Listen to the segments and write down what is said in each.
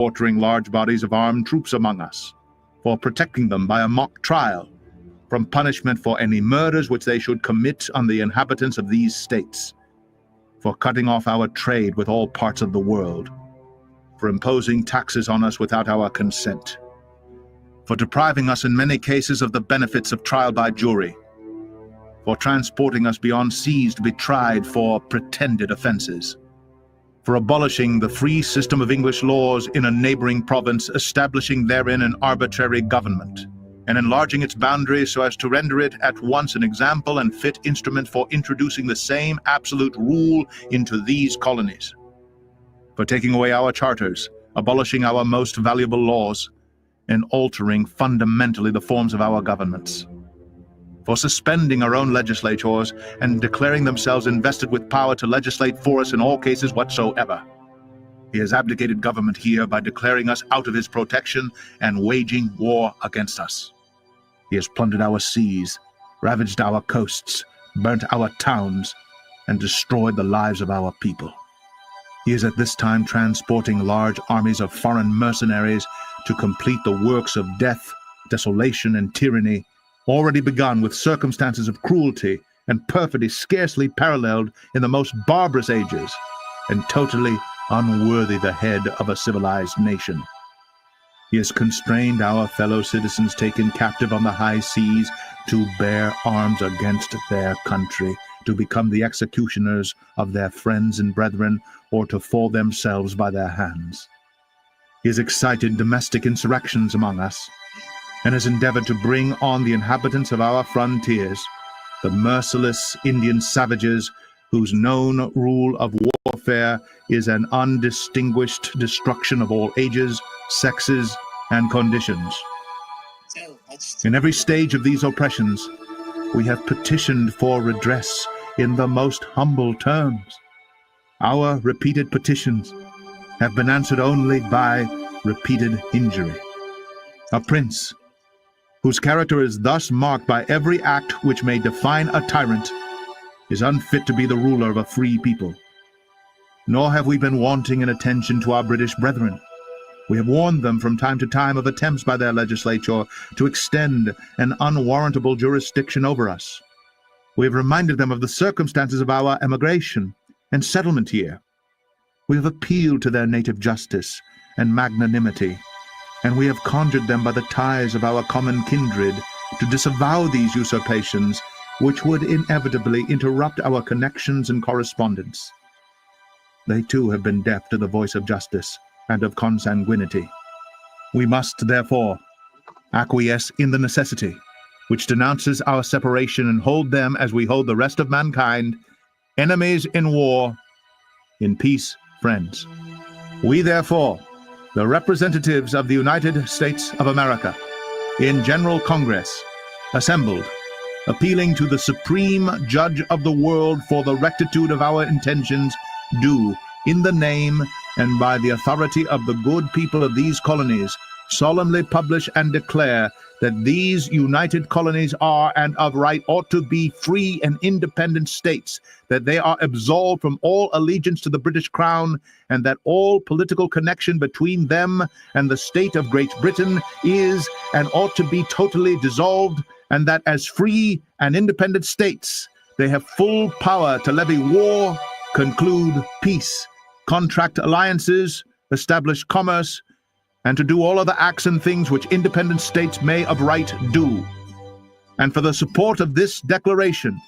quartering large bodies of armed troops among us, for protecting them by a mock trial, from punishment for any murders which they should commit on the inhabitants of these states, for cutting off our trade with all parts of the world, for imposing taxes on us without our consent, for depriving us in many cases of the benefits of trial by jury, for transporting us beyond seas to be tried for pretended offenses, for abolishing the free system of English laws in a neighboring province, establishing therein an arbitrary government, and enlarging its boundaries so as to render it at once an example and fit instrument for introducing the same absolute rule into these colonies, for taking away our charters, abolishing our most valuable laws, and altering fundamentally the forms of our governments, for suspending our own legislators and declaring themselves invested with power to legislate for us in all cases whatsoever. He has abdicated government here by declaring us out of his protection and waging war against us. He has plundered our seas, ravaged our coasts, burnt our towns, and destroyed the lives of our people. He is at this time transporting large armies of foreign mercenaries to complete the works of death, desolation, and tyranny, already begun with circumstances of cruelty and perfidy scarcely paralleled in the most barbarous ages, and totally unworthy the head of a civilized nation. He has constrained our fellow citizens taken captive on the high seas to bear arms against their country, to become the executioners of their friends and brethren, or to fall themselves by their hands. He has excited domestic insurrections among us, and has endeavored to bring on the inhabitants of our frontiers, the merciless Indian savages whose known rule of warfare is an undistinguished destruction of all ages, sexes, and conditions. In every stage of these oppressions, we have petitioned for redress in the most humble terms. Our repeated petitions have been answered only by repeated injury. A prince, whose character is thus marked by every act which may define a tyrant, is unfit to be the ruler of a free people. Nor have we been wanting in attention to our British brethren. We have warned them from time to time of attempts by their legislature to extend an unwarrantable jurisdiction over us. We have reminded them of the circumstances of our emigration and settlement here. We have appealed to their native justice and magnanimity, and we have conjured them by the ties of our common kindred to disavow these usurpations, which would inevitably interrupt our connections and correspondence. They too have been deaf to the voice of justice and of consanguinity. We must, therefore, acquiesce in the necessity which denounces our separation and hold them, as we hold the rest of mankind, enemies in war, in peace friends. We, therefore, the representatives of the United States of America, in General Congress, assembled, appealing to the Supreme Judge of the world for the rectitude of our intentions, do, in the name and by the authority of the good people of these colonies, solemnly publish and declare that these united colonies are and of right ought to be free and independent states, that they are absolved from all allegiance to the British Crown, and that all political connection between them and the state of Great Britain is and ought to be totally dissolved, and that as free and independent states they have full power to levy war, conclude peace, contract alliances, establish commerce, and to do all other acts and things which independent states may of right do. And for the support of this declaration,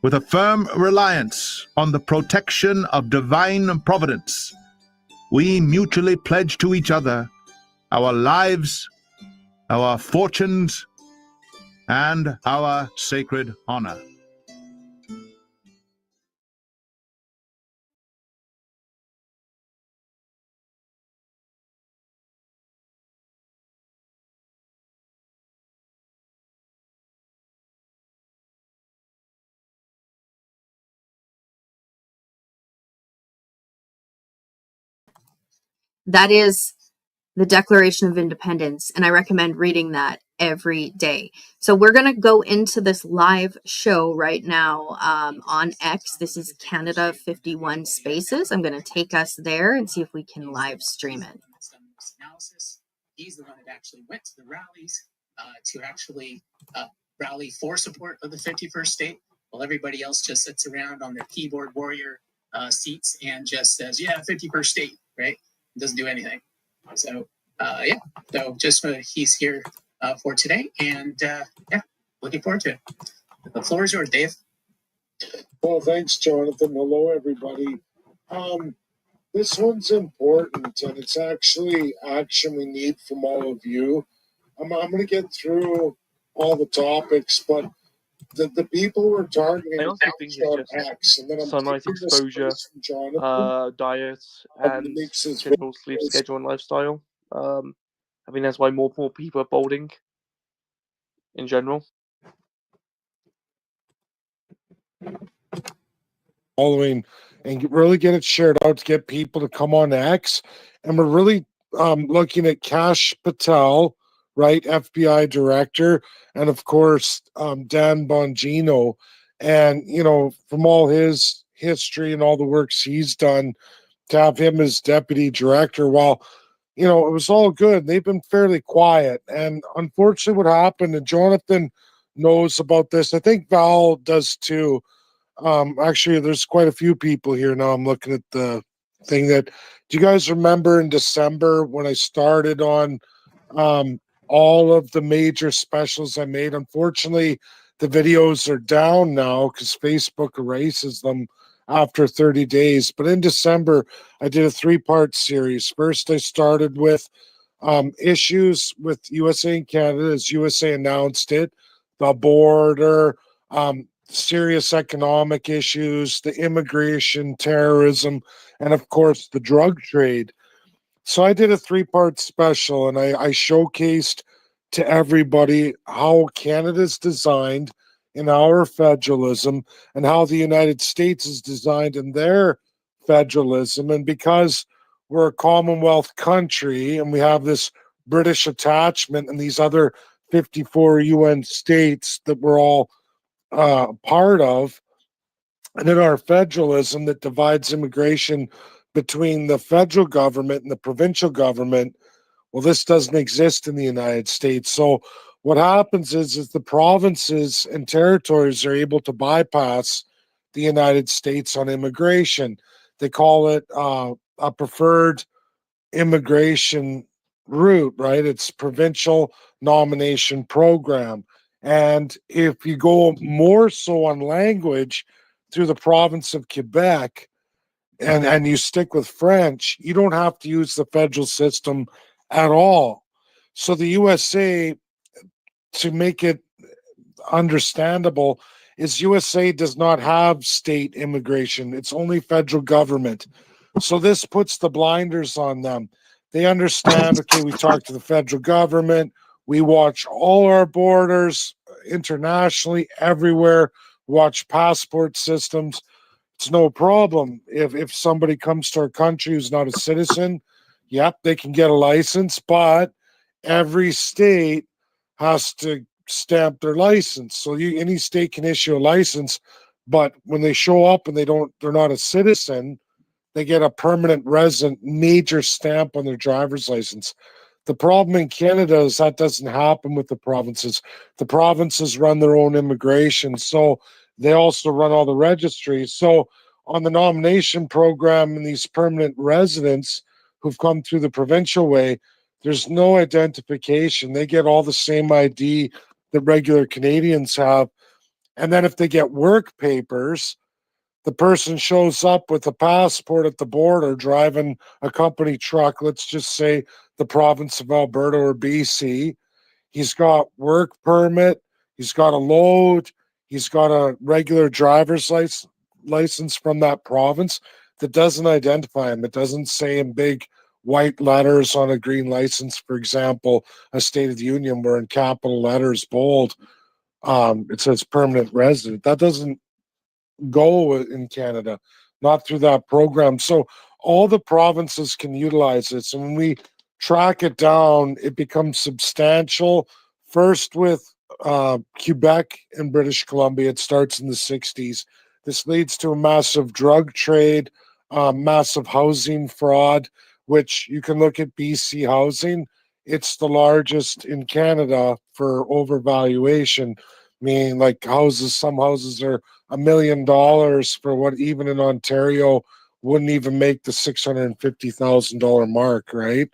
with a firm reliance on the protection of divine providence, we mutually pledge to each other our lives, our fortunes, and our sacred honor. That is the Declaration of Independence, and I recommend reading that every day. So we're going to go into this live show right now on X. This is Canada 51 Spaces. I'm going to take us there and see if we can live stream it. analysis. He's the one that actually went to the rallies to actually rally for support of the 51st state, while everybody else just sits around on their keyboard warrior seats and just says, yeah, 51st state, right? Doesn't do anything. So, yeah, so just he's here for today, and yeah, looking forward to it. The floor is yours, Dave. Well, thanks, Jonathan. Hello, everybody. This one's important, and it's actually action we need from all of you. I'm going to get through all the topics, but the people we're targeting I also think it's just X, and then I'm sunlight exposure, diet, and simple sleep schedule and lifestyle. I think that's why more people are balding in general. Following and really get it shared out to get people to come on X. And we're really looking at Kash Patel, right, FBI director, and of course Dan Bongino. And, you know, from all his history and all the works he's done, to have him as deputy director, while, you know, it was all good. They've been fairly quiet. And unfortunately, what happened, and Jonathan knows about this, I think Val does too. Actually, there's quite a few people here now. I'm looking at the thing that. Do you guys remember in December when I started on all of the major specials I made? Unfortunately, the videos are down now because Facebook erases them after 30 days. But in December, I did a 3-part series. First, I started with issues with USA and Canada as USA announced it, the border, serious economic issues, the immigration, terrorism, and of course the drug trade. So I did a 3-part special, and I showcased to everybody how Canada's designed in our federalism and how the United States is designed in their federalism. And because we're a Commonwealth country and we have this British attachment and these other 54 UN states that we're all part of, and in our federalism that divides immigration between the federal government and the provincial government, well, this doesn't exist in the United States. So what happens is the provinces and territories are able to bypass the United States on immigration. They call it a preferred immigration route, right? It's provincial nomination program. And if you go more so on language through the province of Quebec and you stick with French, you don't have to use the federal system at all. So the USA, to make it understandable, is USA does not have state immigration. It's only federal government. So this puts the blinders on them. They understand, okay, we talk to the federal government, we watch all our borders internationally, everywhere, watch passport systems. It's no problem. If somebody comes to our country who's not a citizen, yep, they can get a license, but every state has to stamp their license. So any state can issue a license, but when they show up and they're not a citizen, they get a permanent resident major stamp on their driver's license. The problem in Canada is that doesn't happen with the provinces. The provinces run their own immigration, so they also run all the registries. So on the nomination program and these permanent residents who've come through the provincial way, there's no identification. They get all the same ID that regular Canadians have. And then if they get work papers, the person shows up with a passport at the border driving a company truck, let's just say the province of Alberta or BC. He's got work permit, he's got a load, he's got a regular driver's license from that province that doesn't identify him. It doesn't say in big white letters on a green license, for example, a State of the Union, where in capital letters, bold, it says permanent resident. That doesn't go in Canada, not through that program. So all the provinces can utilize this. And when we track it down, it becomes substantial. First with Quebec and British Columbia, it starts in the 60s. This leads to a massive drug trade, massive housing fraud. which you can look at BC housing. It's the largest in Canada for overvaluation, meaning like houses, some houses are $1 million for what even in Ontario wouldn't even make the $650,000 mark, right?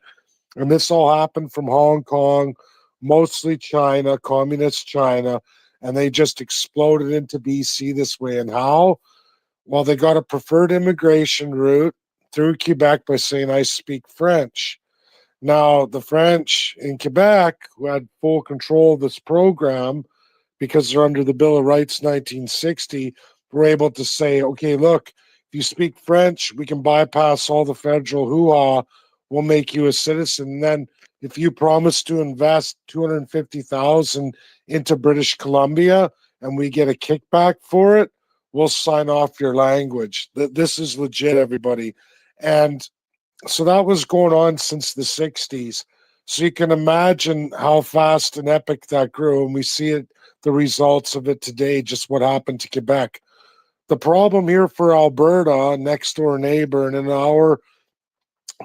And this all happened from Hong Kong, mostly China, communist China, and they just exploded into BC this way. And how? Well, they got a preferred immigration route through Quebec by saying, I speak French. Now, the French in Quebec, who had full control of this program because they're under the Bill of Rights 1960, were able to say, okay, look, if you speak French, we can bypass all the federal hoo-ha. We'll make you a citizen. And then if you promise to invest $250,000 into British Columbia and we get a kickback for it, we'll sign off your language. This is legit, everybody. And so that was going on since the 60s. So you can imagine how fast and epic that grew. And we see it, the results of it today, just what happened to Quebec. The problem here for Alberta, next door neighbor, and in our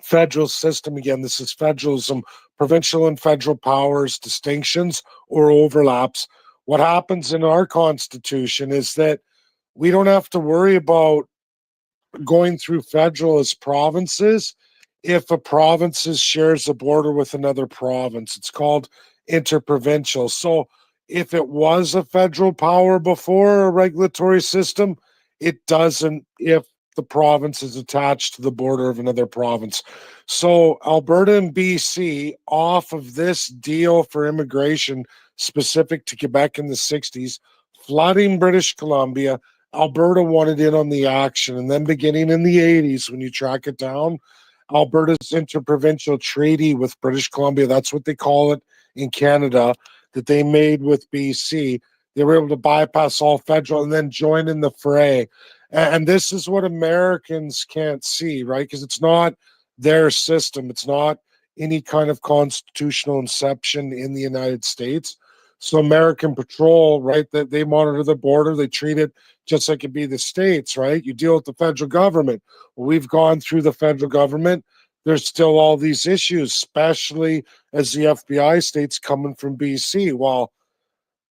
federal system, again, this is federalism, provincial and federal powers, distinctions or overlaps. What happens in our constitution is that we don't have to worry about going through federal as provinces if a province shares a border with another province. It's called interprovincial. So if it was a federal power before a regulatory system, it doesn't if the province is attached to the border of another province. So Alberta and BC, off of this deal for immigration specific to Quebec in the 60s, flooding British Columbia, Alberta wanted in on the action. And then beginning in the 80s, when you track it down, Alberta's interprovincial treaty with British Columbia, that's what they call it in Canada, that they made with BC, they were able to bypass all federal and then join in the fray. And this is what Americans can't see, right? Because it's not their system. It's not any kind of constitutional inception in the United States. So American Patrol, right, that they monitor the border, they treat it just like it'd be the states, right? You deal with the federal government. Well, we've gone through the federal government. There's still all these issues, especially as the FBI state's coming from BC. Well,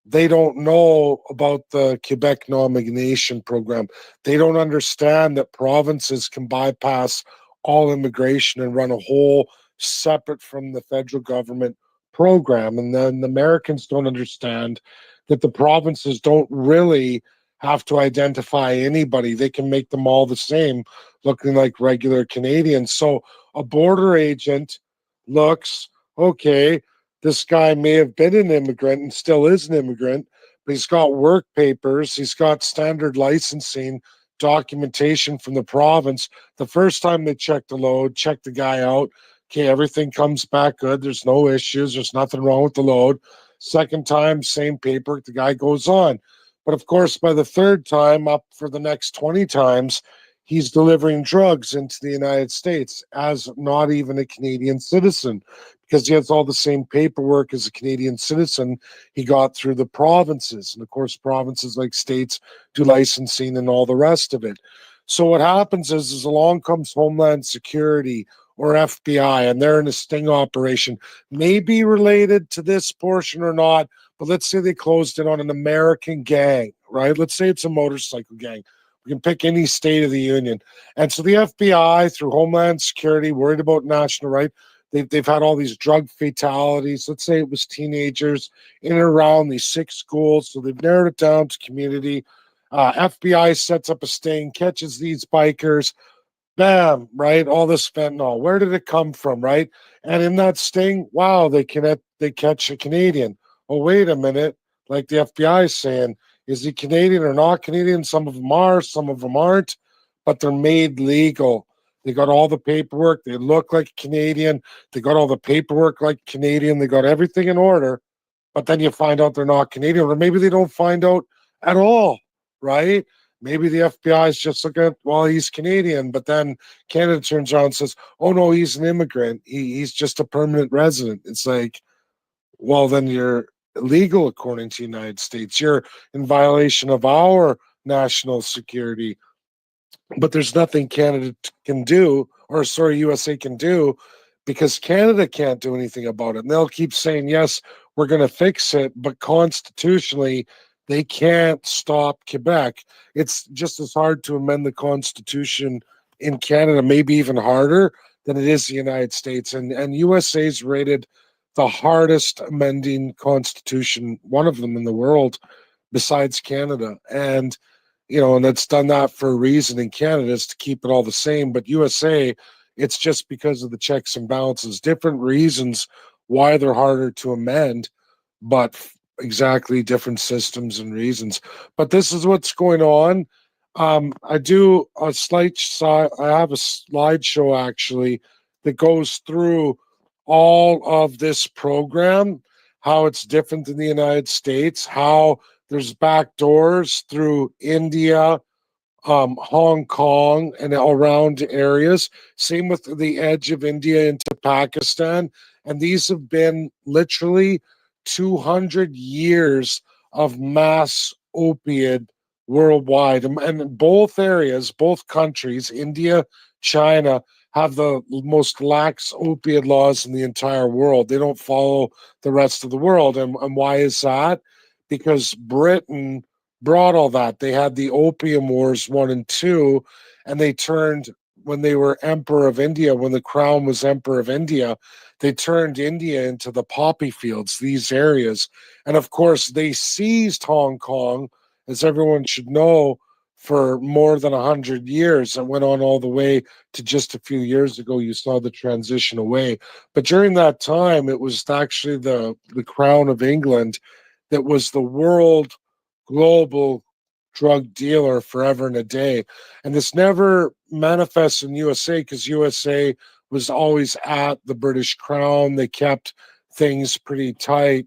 they don't know about the Quebec nomination program. They don't understand that provinces can bypass all immigration and run a whole separate from the federal government program. And then the Americans don't understand that the provinces don't really have to identify anybody. They can make them all the same, looking like regular Canadians. So a border agent looks, okay, this guy may have been an immigrant and still is an immigrant, but he's got work papers, he's got standard licensing, documentation from the province. The first time they check the load, check the guy out, okay, everything comes back good, there's no issues, there's nothing wrong with the load. Second time, same paper, the guy goes on. But of course, by the third time, up for the next 20 times, he's delivering drugs into the United States as not even a Canadian citizen, because he has all the same paperwork as a Canadian citizen he got through the provinces. And of course, provinces like states do licensing and all the rest of it. So what happens is along comes Homeland Security or FBI, and they're in a sting operation, maybe related to this portion or not, but let's say they closed in on an American gang, right? Let's say it's a motorcycle gang. We can pick any state of the union. And so the FBI, through Homeland Security, worried about national right, they've had all these drug fatalities. Let's say it was teenagers in and around these 6 schools. So they've narrowed it down to community. FBI sets up a sting, catches these bikers. Bam, right? All this fentanyl. Where did it come from, right? And in that sting, wow, they catch a Canadian. Oh, wait a minute. Like the FBI is saying, is he Canadian or not Canadian? Some of them are, some of them aren't, but they're made legal. They got all the paperwork. They look like Canadian. They got all the paperwork like Canadian. They got everything in order, but then you find out they're not Canadian, or maybe they don't find out at all, right? Maybe the FBI is just looking at, well, he's Canadian, but then Canada turns around and says, oh, no, he's an immigrant. He's just a permanent resident. It's like, well, then you're illegal according to the United States. You're in violation of our national security, but there's nothing Canada can do USA can do, because Canada can't do anything about it. And they'll keep saying, yes, we're going to fix it, but constitutionally, they can't stop Quebec. It's just as hard to amend the Constitution in Canada, maybe even harder than it is the United States. And USA's rated the hardest amending constitution, one of them in the world, besides Canada. And and it's done that for a reason in Canada, is to keep it all the same. But USA, it's just because of the checks and balances, different reasons why they're harder to amend, but exactly different systems and reasons. But this is what's going on. I do a I have a slideshow actually that goes through all of this program, how it's different than the United States, how there's back doors through India, Hong Kong, and around areas. Same with the edge of India into Pakistan. And these have been literally 200 years of mass opiate worldwide. And both areas, both countries, India, China, have the most lax opiate laws in the entire world. They don't follow the rest of the world. And why is that? Because Britain brought all that. They had the Opium Wars 1 and 2, and they turned, when they were Emperor of India, when the Crown was Emperor of India, they turned India into the poppy fields, these areas. And of course, they seized Hong Kong, as everyone should know, for more than 100 years, and went on all the way to just a few years ago. You saw the transition away. But during that time, it was actually the Crown of England that was the world global drug dealer forever and a day. And this never manifests in USA, because USA was always at the British Crown. They kept things pretty tight.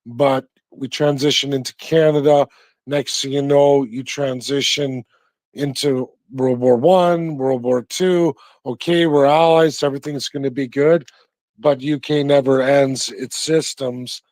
But we transitioned into Canada. Next thing you know, you transition into World War One, World War Two. Okay, we're allies, everything's going to be good. But UK never ends its systems.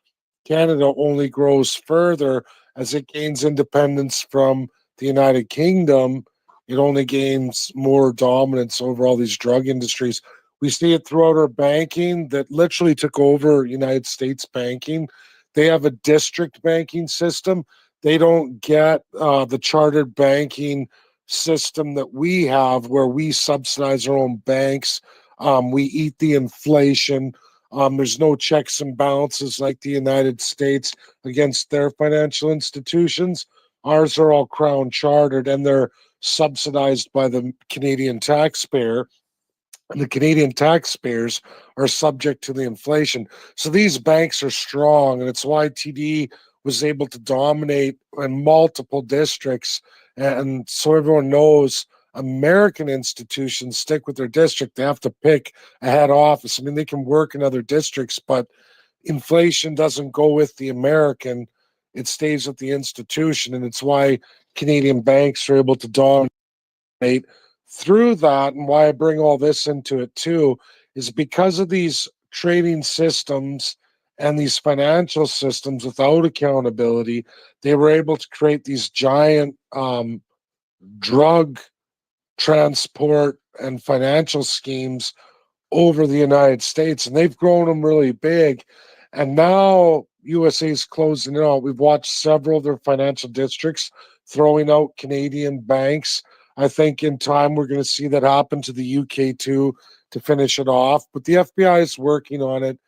Canada only grows further as it gains independence from the United Kingdom. It only gains more dominance over all these drug industries. We see it throughout our banking that literally took over United States banking. They have a district banking system. They don't get the chartered banking system that we have, where we subsidize our own banks. We eat the inflation. There's no checks and balances like the United States against their financial institutions. Ours are all crown chartered, and they're subsidized by the Canadian taxpayer. And the Canadian taxpayers are subject to the inflation. So these banks are strong, and it's why TD was able to dominate in multiple districts. And so everyone knows American institutions stick with their district. They have to pick a head office. I mean, they can work in other districts, but inflation doesn't go with the American. It stays with the institution. And it's why Canadian banks are able to dominate through that. And why I bring all this into it too is because of these trading systems and these financial systems without accountability. They were able to create these giant drug transport and financial schemes over the United States, and they've grown them really big. And now USA is closing it out. We've watched several of their financial districts throwing out Canadian banks. I think in time we're going to see that happen to the UK too, to finish it off. But the FBI is working on it,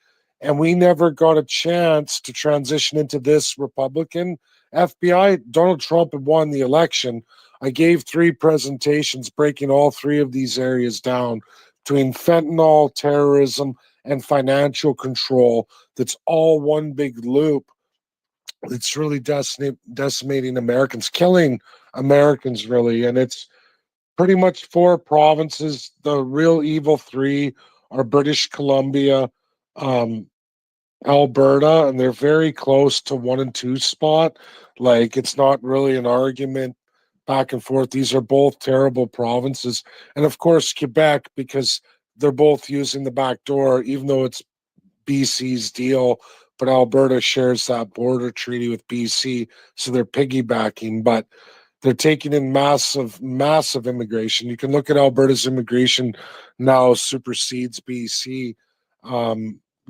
and we never got a chance to transition into this Republican FBI. Donald Trump had won the election. I gave 3 presentations breaking all 3 of these areas down, between fentanyl, terrorism, and financial control. That's all one big loop. It's really decimating Americans, killing Americans, really. And it's pretty much 4 provinces. The real evil 3 are British Columbia, Alberta, and they're very close to 1 and 2 spot. Like, it's not really an argument back and forth. These are both terrible provinces. And of course, Quebec, because they're both using the back door, even though it's BC's deal, but Alberta shares that border treaty with BC, so they're piggybacking. But They're taking in massive immigration. You can look at Alberta's immigration now supersedes BC.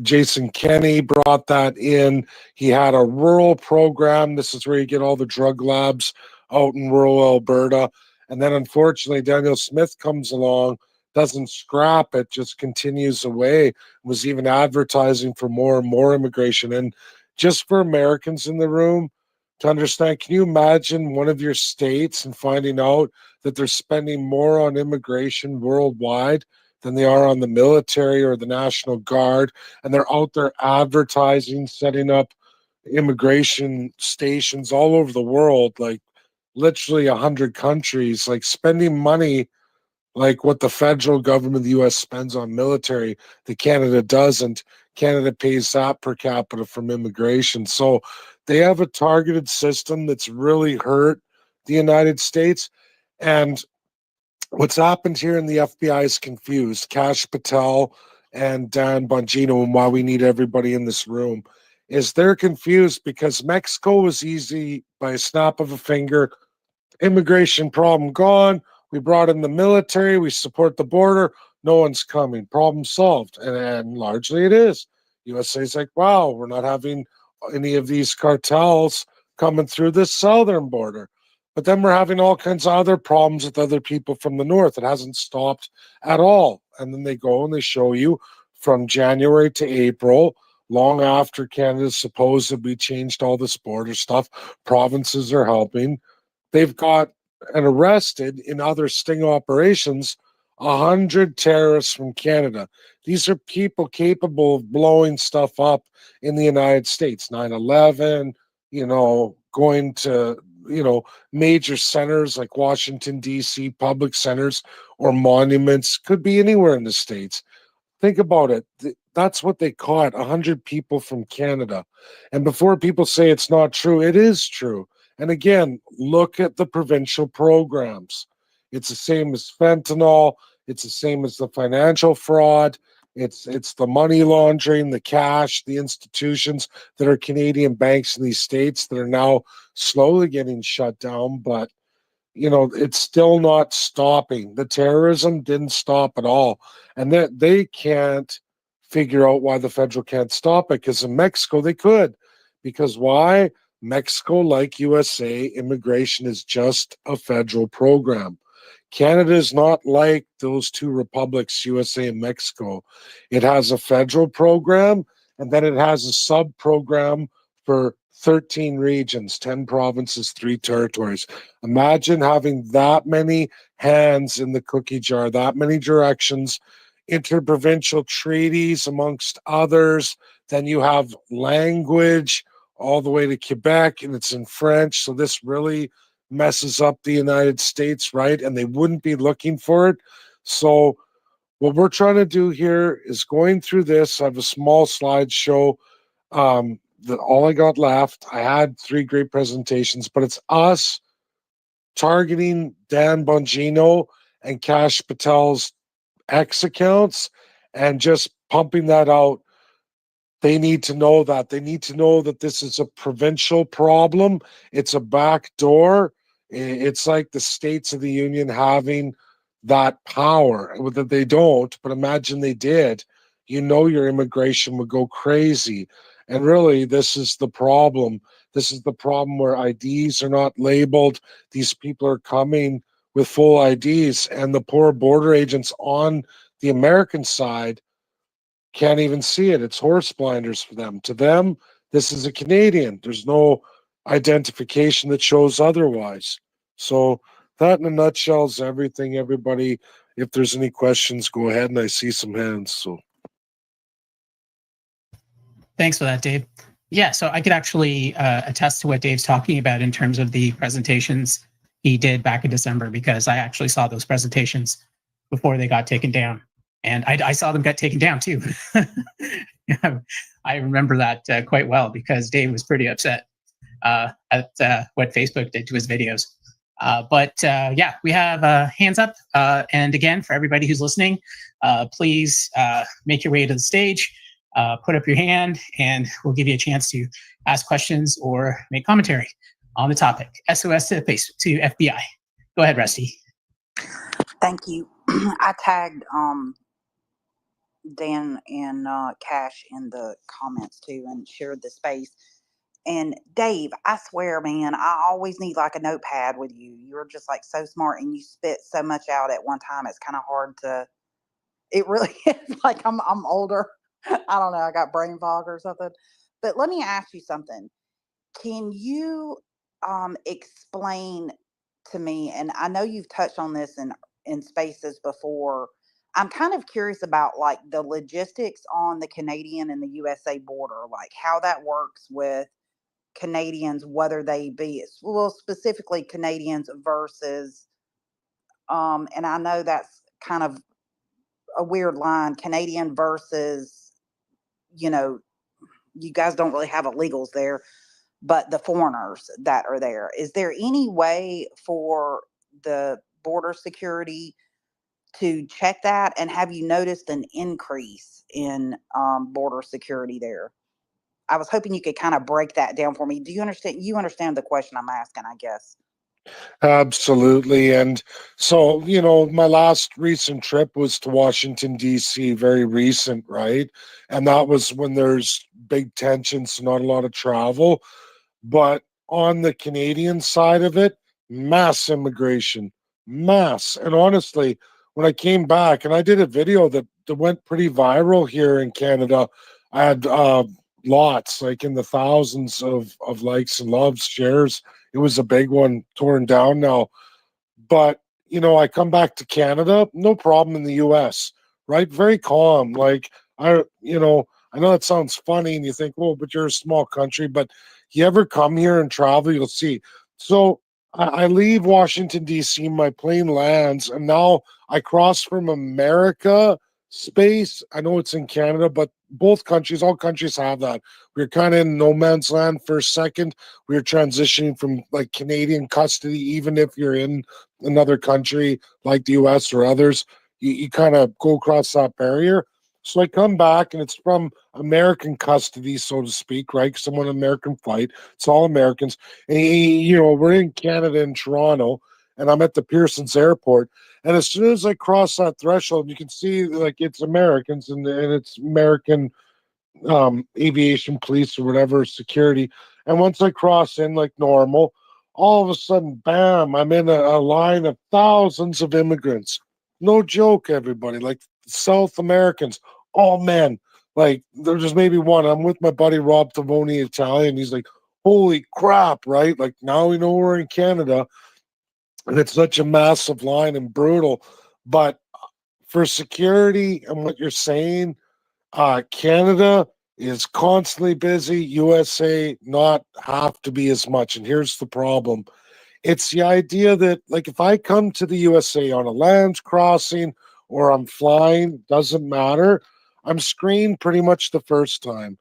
Jason Kenney brought that in. He had a rural program. This is where you get all the drug labs out in rural Alberta. And then unfortunately, Daniel Smith comes along, doesn't scrap it, just continues away, was even advertising for more and more immigration. And just for Americans in the room to understand, can you imagine one of your states and finding out that they're spending more on immigration worldwide than they are on the military or the National Guard, and they're out there advertising, setting up immigration stations all over the world, like literally 100 countries, like spending money like what the federal government of the US spends on military that Canada doesn't. Canada pays that per capita from immigration. So they have a targeted system that's really hurt the United States. And what's happened here in the FBI is confused. Kash Patel and Dan Bongino, and why we need everybody in this room, is they're confused because Mexico was easy by a snap of a finger. Immigration problem gone. We brought in the military. We support the border. No one's coming. Problem solved. And largely it is. USA's like, wow, we're not having any of these cartels coming through the southern border. But then we're having all kinds of other problems with other people from the north. It hasn't stopped at all. And then they go and they show you from January to April, long after Canada supposedly changed all this border stuff, provinces are helping. They've got and arrested in other sting operations 100 terrorists from Canada. These are people capable of blowing stuff up in the United States. 9/11, going to, major centers like Washington, D.C., public centers or monuments, could be anywhere in the States. Think about it. That's what they caught, 100 people from Canada. And before people say it's not true, it is true. And again, look at the provincial programs. It's the same as fentanyl. It's the same as the financial fraud. It's the money laundering, the cash, the institutions that are Canadian banks in these states that are now slowly getting shut down. But it's still not stopping. The terrorism didn't stop at all. And that they can't figure out why the federal can't stop it, because in Mexico they could. Because why? Mexico, like USA, immigration is just a federal program. Canada is not like those two republics, USA and Mexico. It has a federal program, and then it has a sub-program for 13 regions, 10 provinces, 3 territories. Imagine having that many hands in the cookie jar, that many directions, interprovincial treaties amongst others. Then you have language all the way to Quebec, and it's in French. So this really messes up the United States, right? And they wouldn't be looking for it. So what we're trying to do here is going through this. I have a small slideshow that all I got left. I had 3 great presentations, but it's us targeting Dan Bongino and Kash Patel's X accounts and just pumping that out. They need to know that. They need to know that this is a provincial problem. It's a back door. It's like the states of the union having that power that they don't, but imagine they did. Your immigration would go crazy. And really, this is the problem. This is the problem where IDs are not labeled. These people are coming with full IDs, and the poor border agents on the American side can't even see it. It's horse blinders for them. To them, this is a Canadian. There's no identification that shows otherwise. So that in a nutshell is everything, everybody. If there's any questions, go ahead, and I see some hands. So thanks for that, Dave. Yeah, so I could actually attest to what Dave's talking about in terms of the presentations he did back in December, because I actually saw those presentations before they got taken down. And I saw them get taken down too. Yeah, I remember that quite well, because Dave was pretty upset at what Facebook did to his videos. But yeah, we have hands up. And again, for everybody who's listening, please make your way to the stage, put up your hand, and we'll give you a chance to ask questions or make commentary on the topic. SOS to the face to FBI. Go ahead, Rusty. Thank you. I tagged Dan and Cash in the comments too and shared the space. And Dave, I swear, man, I always need like a notepad with you. You're just like so smart and you spit so much out at one time. It's kind of hard to, it really is like I'm older. I don't know. I got brain fog or something. But let me ask you something. Can you explain to me, and I know you've touched on this in spaces before. I'm kind of curious about like the logistics on the Canadian and the USA border, like how that works with Canadians, whether they be, well, specifically Canadians versus, and I know that's kind of a weird line, Canadian versus, you know, you guys don't really have illegals there, but the foreigners that are there. Is there any way for the border security to check that? And have you noticed an increase in border security there? I was hoping you could kind of break that down for me. Do you understand? You understand the question I'm asking, I guess. Absolutely. And so, you know, my last recent trip was to Washington, D.C., very recent, right? And that was when there's big tensions, not a lot of travel. But on the Canadian side of it, mass immigration, mass. And honestly, when I came back and I did a video that went pretty viral here in Canada, I had lots, like in the thousands of likes and loves, shares. It was a big one, torn down now. But, you know, I come back to Canada, no problem in the US, right? Very calm. Like, you know, I know that sounds funny and you think, well, but you're a small country, but you ever come here and travel, you'll see. So I leave Washington, D.C., my plane lands, and now I cross from America space. I know it's in Canada, but both countries, all countries have that. We're kind of in no man's land for a second. We're transitioning from like Canadian custody, even if you're in another country like the US or others, you kind of go across that barrier. So I come back and it's from American custody, so to speak, right? Because I'm on an American flight. It's all Americans. And, you know, we're in Canada in Toronto, and I'm at the Pearson's airport. And as soon as I cross that threshold, you can see like it's Americans and it's American aviation police or whatever security. And once I cross in like normal, all of a sudden, bam, I'm in a line of thousands of immigrants. No joke, everybody. Like South Americans, all men. Like there's just maybe one. I'm with my buddy Rob Tavoni, Italian. He's like, holy crap, right? Like now we know we're in Canada. And it's such a massive line and brutal. But for security and what you're saying, Canada is constantly busy. USA not have to be as much. And here's the problem. It's the idea that, like, if I come to the USA on a land crossing or I'm flying, doesn't matter. I'm screened pretty much the first time.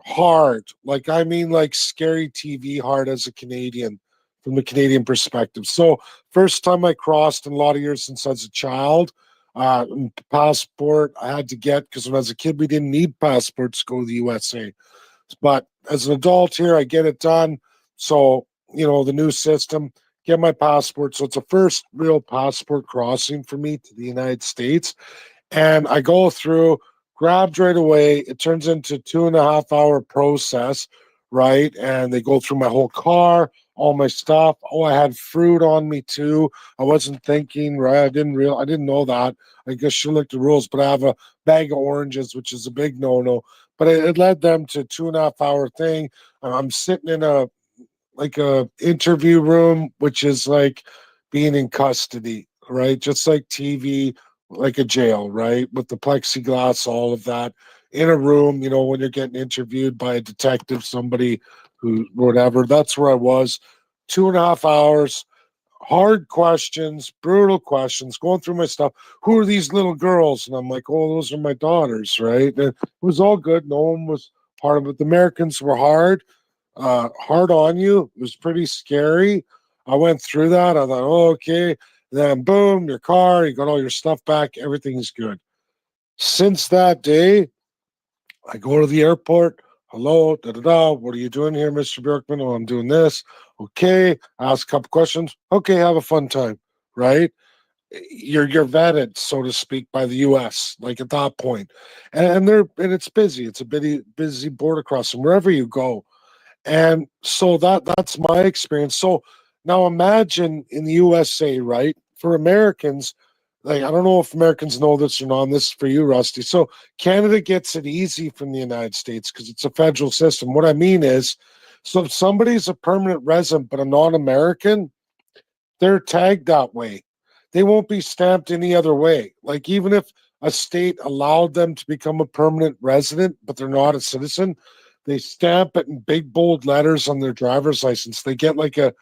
Hard. Like, I mean, like scary TV hard as a Canadian from the Canadian perspective. So, first time I crossed in a lot of years since I was a child, passport I had to get because when I was a kid, we didn't need passports to go to the USA. But as an adult here, I get it done. So, you know, the new system, get my passport. So it's a first real passport crossing for me to the United States. And I go through, grabbed right away. It turns into 2.5 hour process, right? And they go through my whole car, all my stuff. Oh, I had fruit on me too. I wasn't thinking, right? I didn't know that. I guess should look the rules, but I have a bag of oranges, which is a big no-no. But it led them to 2.5 hour thing. I'm sitting in a interview room, which is like being in custody, right? Just like TV, like a jail, right? With the plexiglass, all of that in a room, you know, when you're getting interviewed by a detective, somebody who, whatever, that's where I was. 2.5 hours, hard questions, brutal questions, going through my stuff. Who are these little girls? And I'm like, oh, those are my daughters, right? And it was all good. No one was part of it. The Americans were hard on you. It was pretty scary. I went through that. I thought, oh, okay. Then boom, your car, you got all your stuff back. Everything's good. Since that day, I go to the airport. hello, da da da. What are you doing here, Mr. Bjorkman? Oh, I'm doing this. Okay, ask a couple questions. Okay, have a fun time, right? You're vetted, so to speak, by the U.S. Like at that point, and it's busy. It's a busy border crossing wherever you go, and so that's my experience. So now imagine in the USA, right? For Americans, like I don't know if Americans know this or not. And this is for you, Rusty. So Canada gets it easy from the United States because it's a federal system. What I mean is, so if somebody's a permanent resident but a non-American, they're tagged that way. They won't be stamped any other way. Like even if a state allowed them to become a permanent resident, but they're not a citizen, they stamp it in big bold letters on their driver's license. They get like a,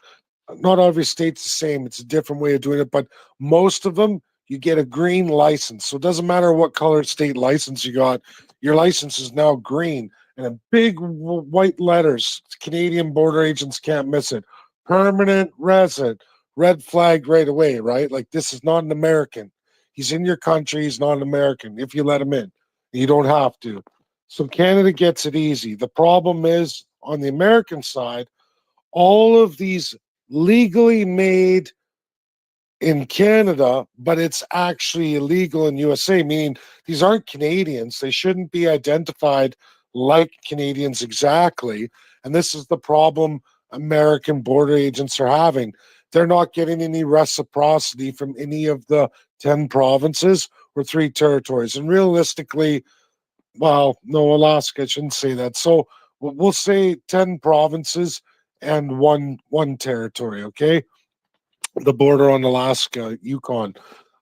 not every state's the same. It's a different way of doing it, but most of them, you get a green license. So it doesn't matter what color state license you got. Your license is now green and in big white letters. Canadian border agents can't miss it. Permanent resident, red flag right away, right? Like this is not an American. He's in your country. He's not an American if you let him in. You don't have to. So Canada gets it easy. The problem is on the American side, all of these legally made in Canada, but it's actually illegal in USA, meaning these aren't Canadians. They shouldn't be identified like Canadians exactly. And this is the problem American border agents are having. They're not getting any reciprocity from any of the 10 provinces or 3 territories. And realistically, well, no, Alaska, I shouldn't say that. So we'll say 10 provinces and one territory, okay? The border on Alaska, Yukon.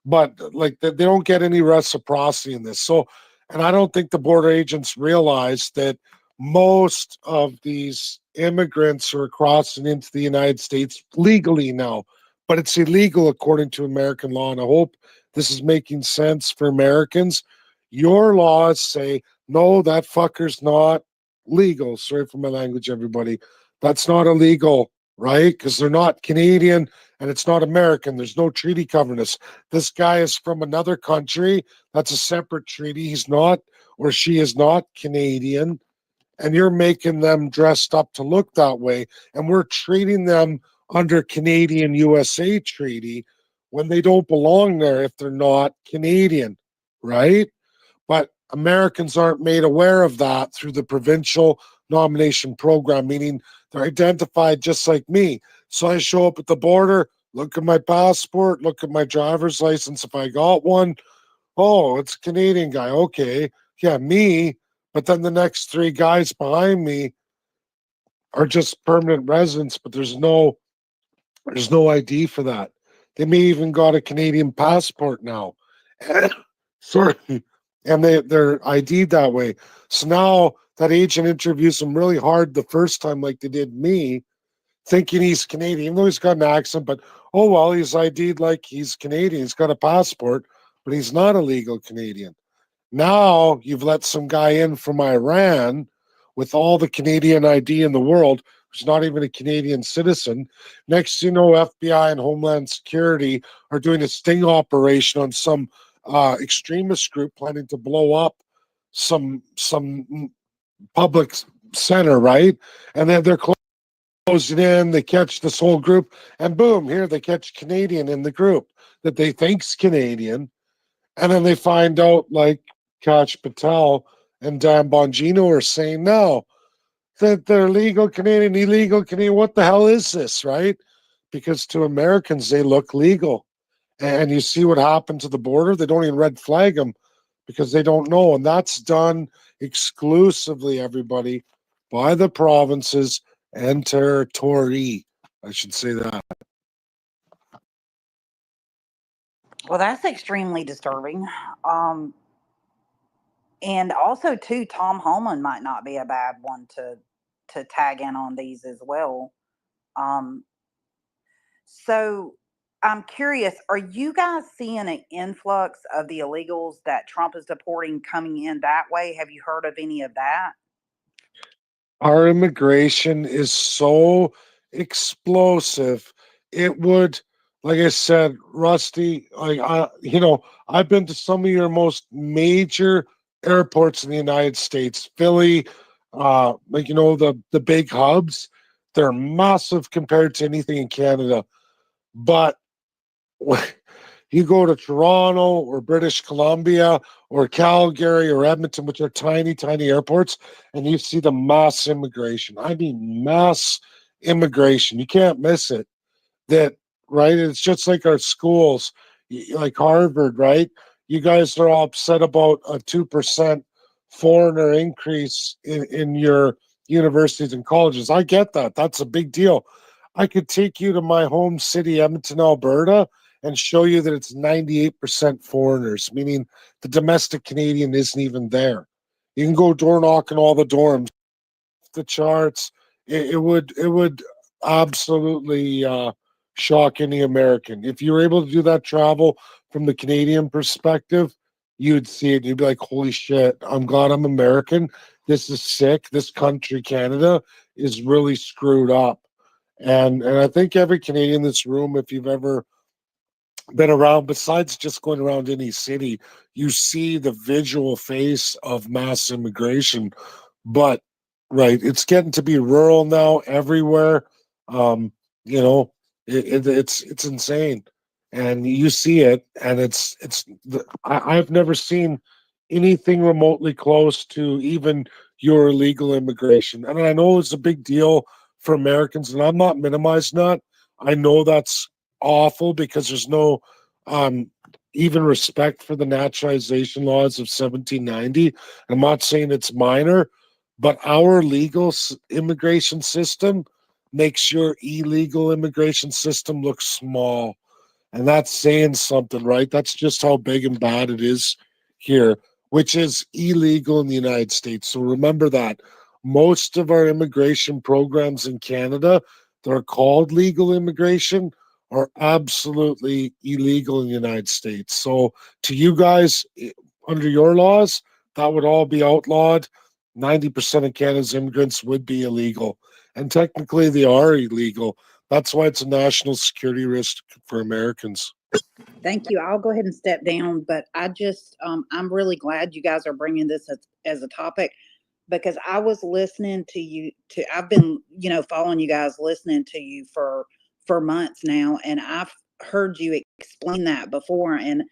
But like they don't get any reciprocity in this. So, and I don't think the border agents realize that most of these immigrants are crossing into the United States legally now, but it's illegal according to American law. And I hope this is making sense for Americans. Your laws say, no, that fucker's not legal. Sorry for my language, everybody. That's not illegal, right? Because they're not Canadian and it's not American. There's no treaty covering us. This guy is from another country. That's a separate treaty. He's not, or she is not Canadian. And you're making them dressed up to look that way. And we're treating them under Canadian USA treaty when they don't belong there if they're not Canadian, right? But Americans aren't made aware of that through the provincial nomination program, meaning they're identified just like me. So I show up at the border, look at my passport, look at my driver's license if I got one. Oh, it's a Canadian guy. Okay. Yeah, me. But then the next 3 guys behind me are just permanent residents, but there's no ID for that. They may even got a Canadian passport now. Sorry. And they're ID'd that way. So now that agent interviews him really hard the first time, like they did me, thinking he's Canadian, even though he's got an accent, but oh well, he's ID'd like he's Canadian. He's got a passport, but he's not a legal Canadian. Now you've let some guy in from Iran with all the Canadian ID in the world, who's not even a Canadian citizen. Next, you know, FBI and Homeland Security are doing a sting operation on some extremist group planning to blow up some public center, right? And then they're closing in. They catch this whole group, and boom, here they catch Canadian in the group that they think's Canadian, and then they find out like Kash Patel and Dan Bongino are saying no, that they're legal Canadian, illegal Canadian. What the hell is this, right? Because to Americans they look legal. And you see what happened to the border. They don't even red flag them because they don't know. And that's done exclusively, everybody, by the provinces and territory. I should say that. Well, that's extremely disturbing. And also, too, Tom Holman might not be a bad one to tag in on these as well. So I'm curious, are you guys seeing an influx of the illegals that Trump is deporting coming in that way? Have you heard of any of that? Our immigration is so explosive. It would, like I said, Rusty, I've been to some of your most major airports in the United States, Philly, like, you know, the big hubs, they're massive compared to anything in Canada. But when you go to Toronto or British Columbia or Calgary or Edmonton, which are tiny, tiny airports, and you see the mass immigration. I mean, mass immigration. You can't miss it. That, right? It's just like our schools, like Harvard, right? You guys are all upset about a 2% foreigner increase in your universities and colleges. I get that. That's a big deal. I could take you to my home city, Edmonton, Alberta, and show you that it's 98% foreigners, meaning the domestic Canadian isn't even there. You can go door knocking all the dorms, the charts. It would absolutely shock any American if you were able to do that travel from the Canadian perspective. You'd see it. You'd be like, "Holy shit! I'm glad I'm American. This is sick. This country, Canada, is really screwed up." And I think every Canadian in this room, if you've ever been around, besides just going around any city, you see the visual face of mass immigration. But right, it's getting to be rural now everywhere. Um, you know, it's insane, and you see it, and I've never seen anything remotely close to even your illegal immigration. And I know it's a big deal for Americans, and I'm not minimizing that. I know that's awful because there's no um, even respect for the naturalization laws of 1790. I'm not saying it's minor, but our legal immigration system makes your illegal immigration system look small. And that's saying something, right? That's just how big and bad it is here, which is illegal in the United States. So remember that. Most of our immigration programs in Canada that are called legal immigration are absolutely illegal in the United States. So to you guys, under your laws, that would all be outlawed. 90% of Canada's immigrants would be illegal. And technically, they are illegal. That's why it's a national security risk for Americans. Thank you. I'll go ahead and step down, but I'm really glad you guys are bringing this as a topic because I was listening to you I've been, following you guys, listening to you for months now, and I've heard you explain that before. And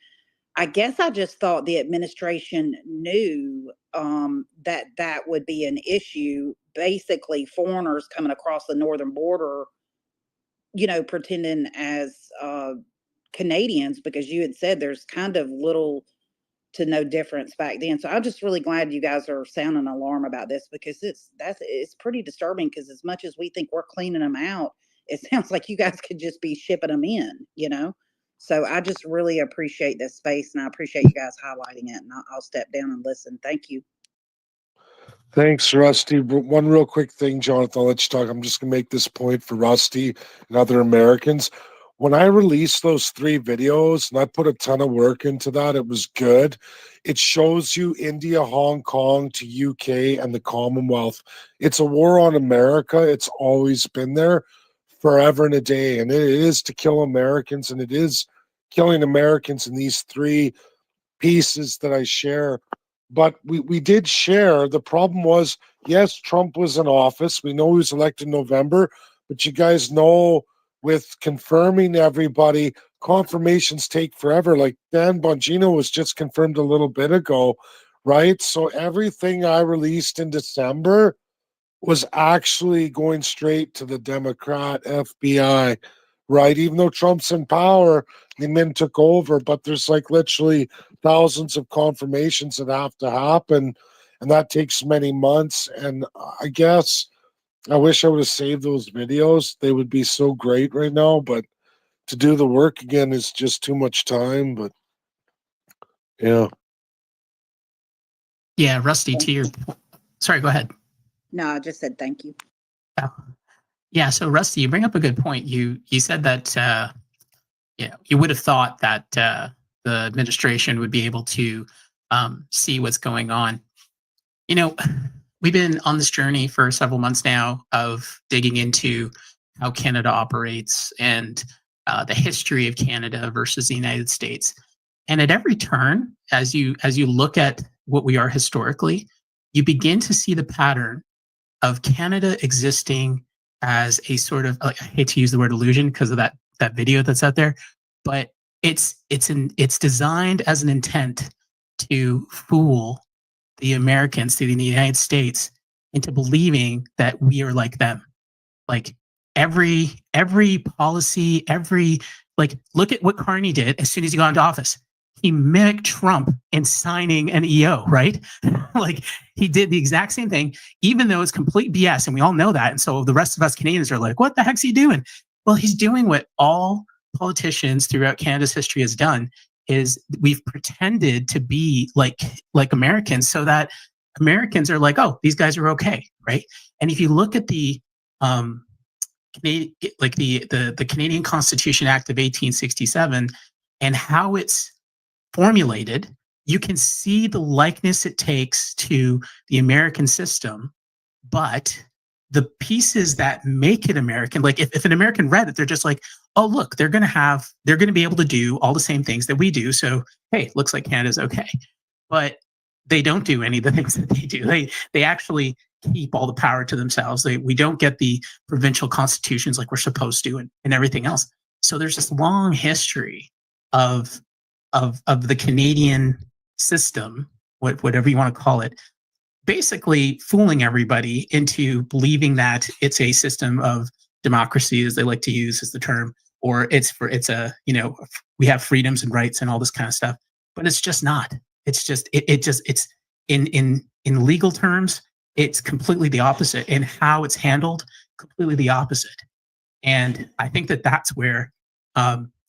I guess I just thought the administration knew that would be an issue. Basically, foreigners coming across the northern border, pretending as Canadians, because you had said there's kind of little to no difference back then. So I'm just really glad you guys are sounding an alarm about this because it's pretty disturbing because as much as we think we're cleaning them out, it sounds like you guys could just be shipping them in. So I just really appreciate this space and I appreciate you guys highlighting it, and I'll step down and listen. Thank you. Thanks, Rusty. One real quick thing, Jonathan, I'll let you talk. I'm just going to make this point for Rusty and other Americans. When I released those 3 videos, and I put a ton of work into that, it was good. It shows you India, Hong Kong to UK and the Commonwealth. It's a war on America. It's always been there forever and a day. And it is to kill Americans, and it is killing Americans in these 3 pieces that I share. But we did share. The problem was, yes, Trump was in office. We know he was elected in November, but you guys know with confirming everybody, confirmations take forever. Like Dan Bongino was just confirmed a little bit ago, right? So everything I released in December was actually going straight to the Democrat FBI, right? Even though Trump's in power, the men took over, but there's like literally thousands of confirmations that have to happen, and that takes many months. And I guess I wish I would have saved those videos. They would be so great right now, but to do the work again is just too much time. But yeah. Yeah, Rusty, Thank to your sorry, go ahead. No, I just said thank you. Oh. Yeah, so Rusty, you bring up a good point. You said that you would have thought that the administration would be able to see what's going on. We've been on this journey for several months now of digging into how Canada operates and the history of Canada versus the United States. And at every turn, as you look at what we are historically, you begin to see the pattern of Canada existing as a sort of, like, I hate to use the word illusion because of that video that's out there, but it's designed as an intent to fool the Americans, to the United States, into believing that we are like them. Like every policy, like, look at what Carney did as soon as he got into office. He mimicked Trump in signing an EO, right? Like, he did the exact same thing, even though it's complete BS, and we all know that. And so the rest of us Canadians are like, what the heck's he doing? Well, he's doing what all politicians throughout Canada's history has done, is we've pretended to be like Americans, so that Americans are like, oh, these guys are okay, right? And if you look at the the Canadian Constitution Act of 1867 and how it's formulated, you can see the likeness it takes to the American system, but the pieces that make it American, like if an American read it, they're just like, oh, look, they're going to be able to do all the same things that we do. So, hey, looks like Canada's okay. But they don't do any of the things that they do. They actually keep all the power to themselves. We don't get the provincial constitutions like we're supposed to, and everything else. So there's this long history of the Canadian system, whatever you want to call it, basically fooling everybody into believing that it's a system of democracy, as they like to use as the term, or it's a, we have freedoms and rights and all this kind of stuff. But it's just not. It's just it's in legal terms, it's completely the opposite. In how it's handled, completely the opposite. And I think that that's where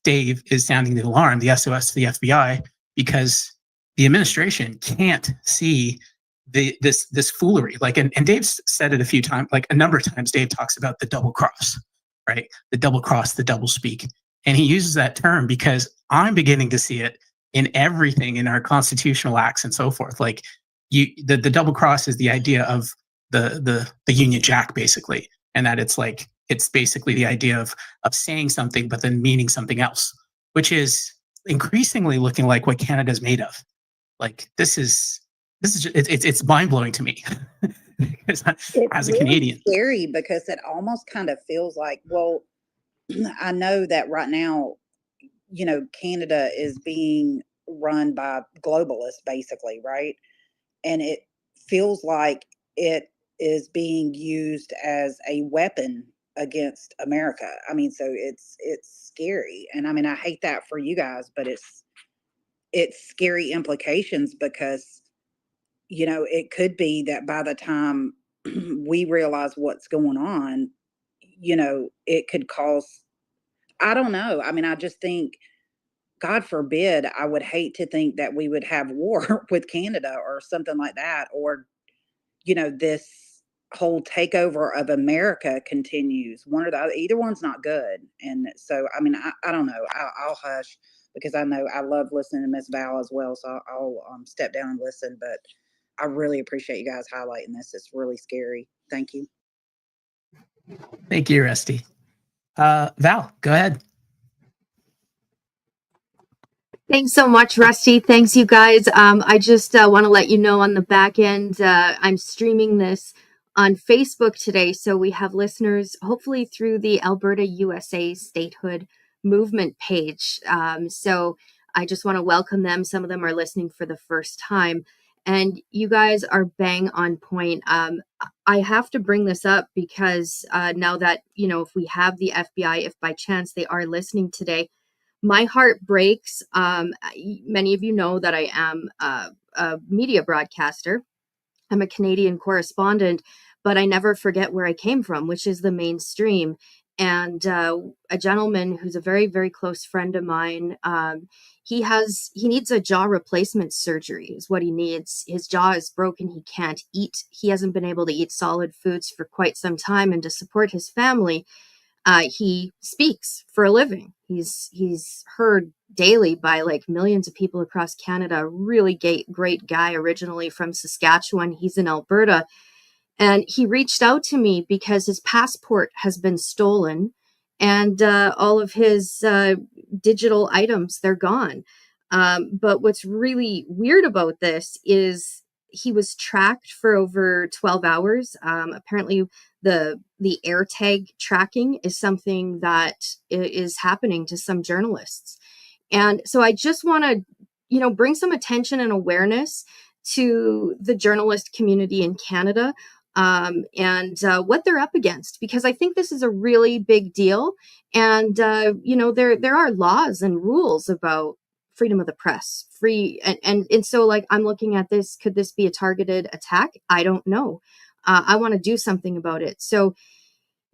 Dave is sounding the alarm, the SOS to the FBI, because the administration can't see this foolery. Like, and Dave's said it a few times, like a number of times. Dave talks about the double cross, right? The double cross, the double speak, and he uses that term because I'm beginning to see it in everything in our constitutional acts and so forth. Like, the double cross is the idea of the Union Jack, basically, and that it's basically the idea of saying something but then meaning something else, which is increasingly looking like what Canada's made of. Like, this is just, it's mind blowing to me as a Canadian. Scary, because it almost kind of feels like, well, I know that right now, Canada is being run by globalists, basically, right? And it feels like it is being used as a weapon against America. I mean, so it's scary. And I mean, I hate that for you guys, but it's scary implications, because, it could be that by the time we realize what's going on, it could cause, I don't know. I mean, I just think, God forbid, I would hate to think that we would have war with Canada or something like that, or, this whole takeover of America continues. One or the other, either one's not good. And so, I mean, I don't know. I'll hush, because I know I love listening to Miss Val as well. So I'll step down and listen. But I really appreciate you guys highlighting this. It's really scary. Thank you. Thank you, Rusty. Val, go ahead. Thanks so much, Rusty. Thanks, you guys. I just want to let you know on the back end, I'm streaming this on Facebook today. So we have listeners, hopefully through the Alberta USA Statehood Movement page. So I just want to welcome them. Some of them are listening for the first time. And you guys are bang on point. I have to bring this up because now that, if we have the FBI, if by chance they are listening today, my heart breaks. Many of you know that I am a media broadcaster. I'm a Canadian correspondent, but I never forget where I came from, which is the mainstream. And a gentleman who's a very, very close friend of mine, he needs a jaw replacement surgery is what he needs. His jaw is broken. He can't eat. He hasn't been able to eat solid foods for quite some time. And to support his family, he speaks for a living. He's heard daily by like millions of people across Canada. Really great guy, originally from Saskatchewan. He's in Alberta. And he reached out to me because his passport has been stolen, and all of his digital items, they're gone. But what's really weird about this is he was tracked for over 12 hours. Apparently, the air tag tracking is something that is happening to some journalists. And so I just want to, bring some attention and awareness to the journalist community in Canada, and what they're up against, because I think this is a really big deal. And there are laws and rules about freedom of the press, and so, like, I'm looking at this. Could this be a targeted attack? I don't know. I want to do something about it. So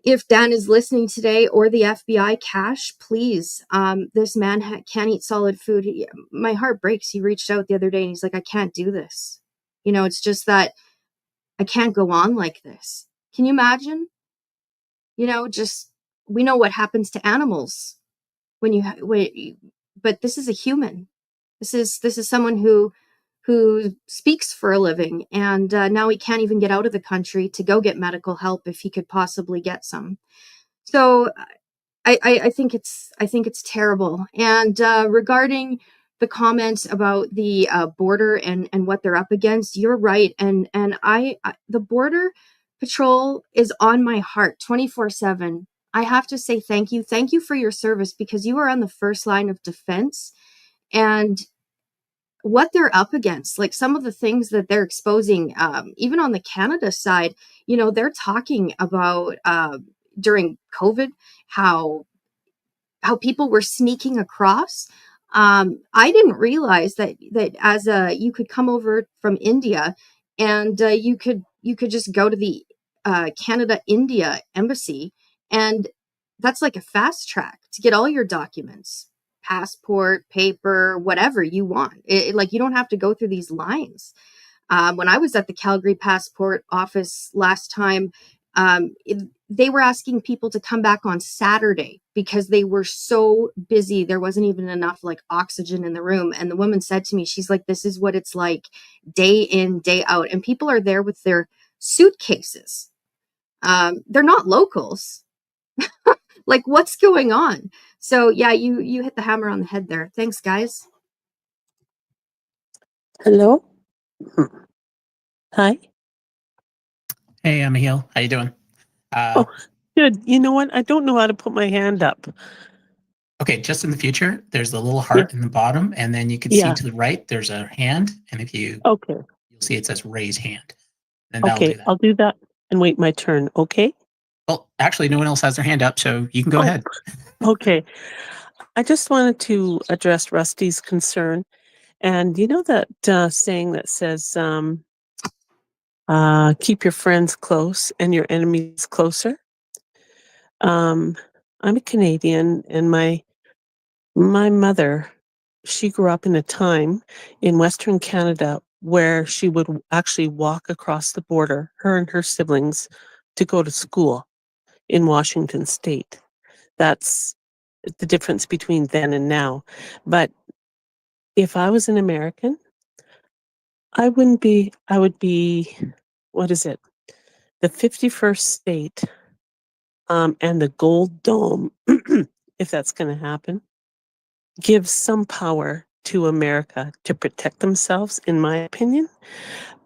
if Dan is listening today, or the FBI, Cash, please, this man can't eat solid food. My heart breaks. He reached out the other day and he's like, I can't do this. It's just that I can't go on like this. Can you imagine? Just, we know what happens to animals but this is a human. This is someone who speaks for a living, and now he can't even get out of the country to go get medical help if he could possibly get some. So I think it's terrible. And regarding the comments about the border and what they're up against, you're right. And I the border patrol is on my heart 24/7. I have to say thank you for your service, because you are on the first line of defense. And what they're up against, like some of the things that they're exposing, even on the Canada side, they're talking about during COVID, how people were sneaking across. I didn't realize that as you could come over from India, and you could just go to the Canada India embassy, and that's like a fast track to get all your documents, passport, paper, whatever you want. Like, you don't have to go through these lines. When I was at the Calgary passport office last time, they were asking people to come back on Saturday because they were so busy. There wasn't even enough like oxygen in the room. And the woman said to me, she's like, this is what it's like day in, day out. And people are there with their suitcases. They're not locals. Like, what's going on? So yeah, you hit the hammer on the head there. Thanks, guys. Hello. Hi. Hey, I'm Michiel. How you doing? Oh, good. You know what? I don't know how to put my hand up. Okay, just in the future, there's the little heart in the bottom, and then you can see to the right, there's a hand, and if you Okay. you'll see it says raise hand. And that'll Okay, do that. I'll do that and wait my turn. Okay. Well, actually, no one else has their hand up, so you can go ahead. Okay. I just wanted to address Rusty's concern. And you know that saying that says, keep your friends close and your enemies closer? I'm a Canadian, and my mother, she grew up in a time in Western Canada where she would actually walk across the border, her and her siblings, to go to school in Washington State. That's the difference between then and now. But if I was an American, I would be, what is it? The 51st state, and the Gold Dome, if that's going to happen, gives some power to America to protect themselves, in my opinion.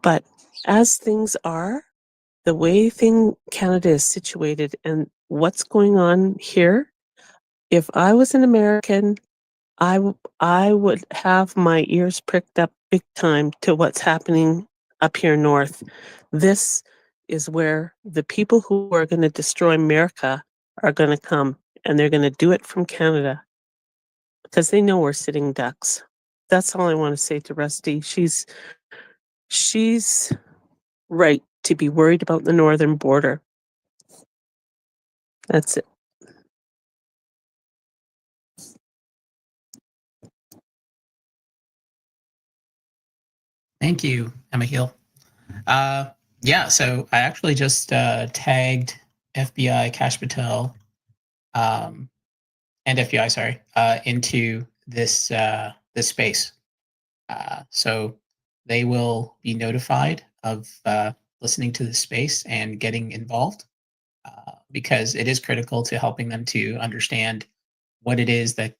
But as things are, the way Canada is situated and what's going on here, if I was an American, I would have my ears pricked up big time to what's happening up here north. This is where the people who are going to destroy America are going to come, and they're going to do it from Canada because they know we're sitting ducks. That's all I want to say to Rusty. She's right to be worried about the northern border. That's it. Thank you, Emma Hill. Yeah, so I actually just tagged FBI Cash Patel and FBI, sorry, into this this space. So they will be notified of listening to this space and getting involved, because it is critical to helping them to understand what it is that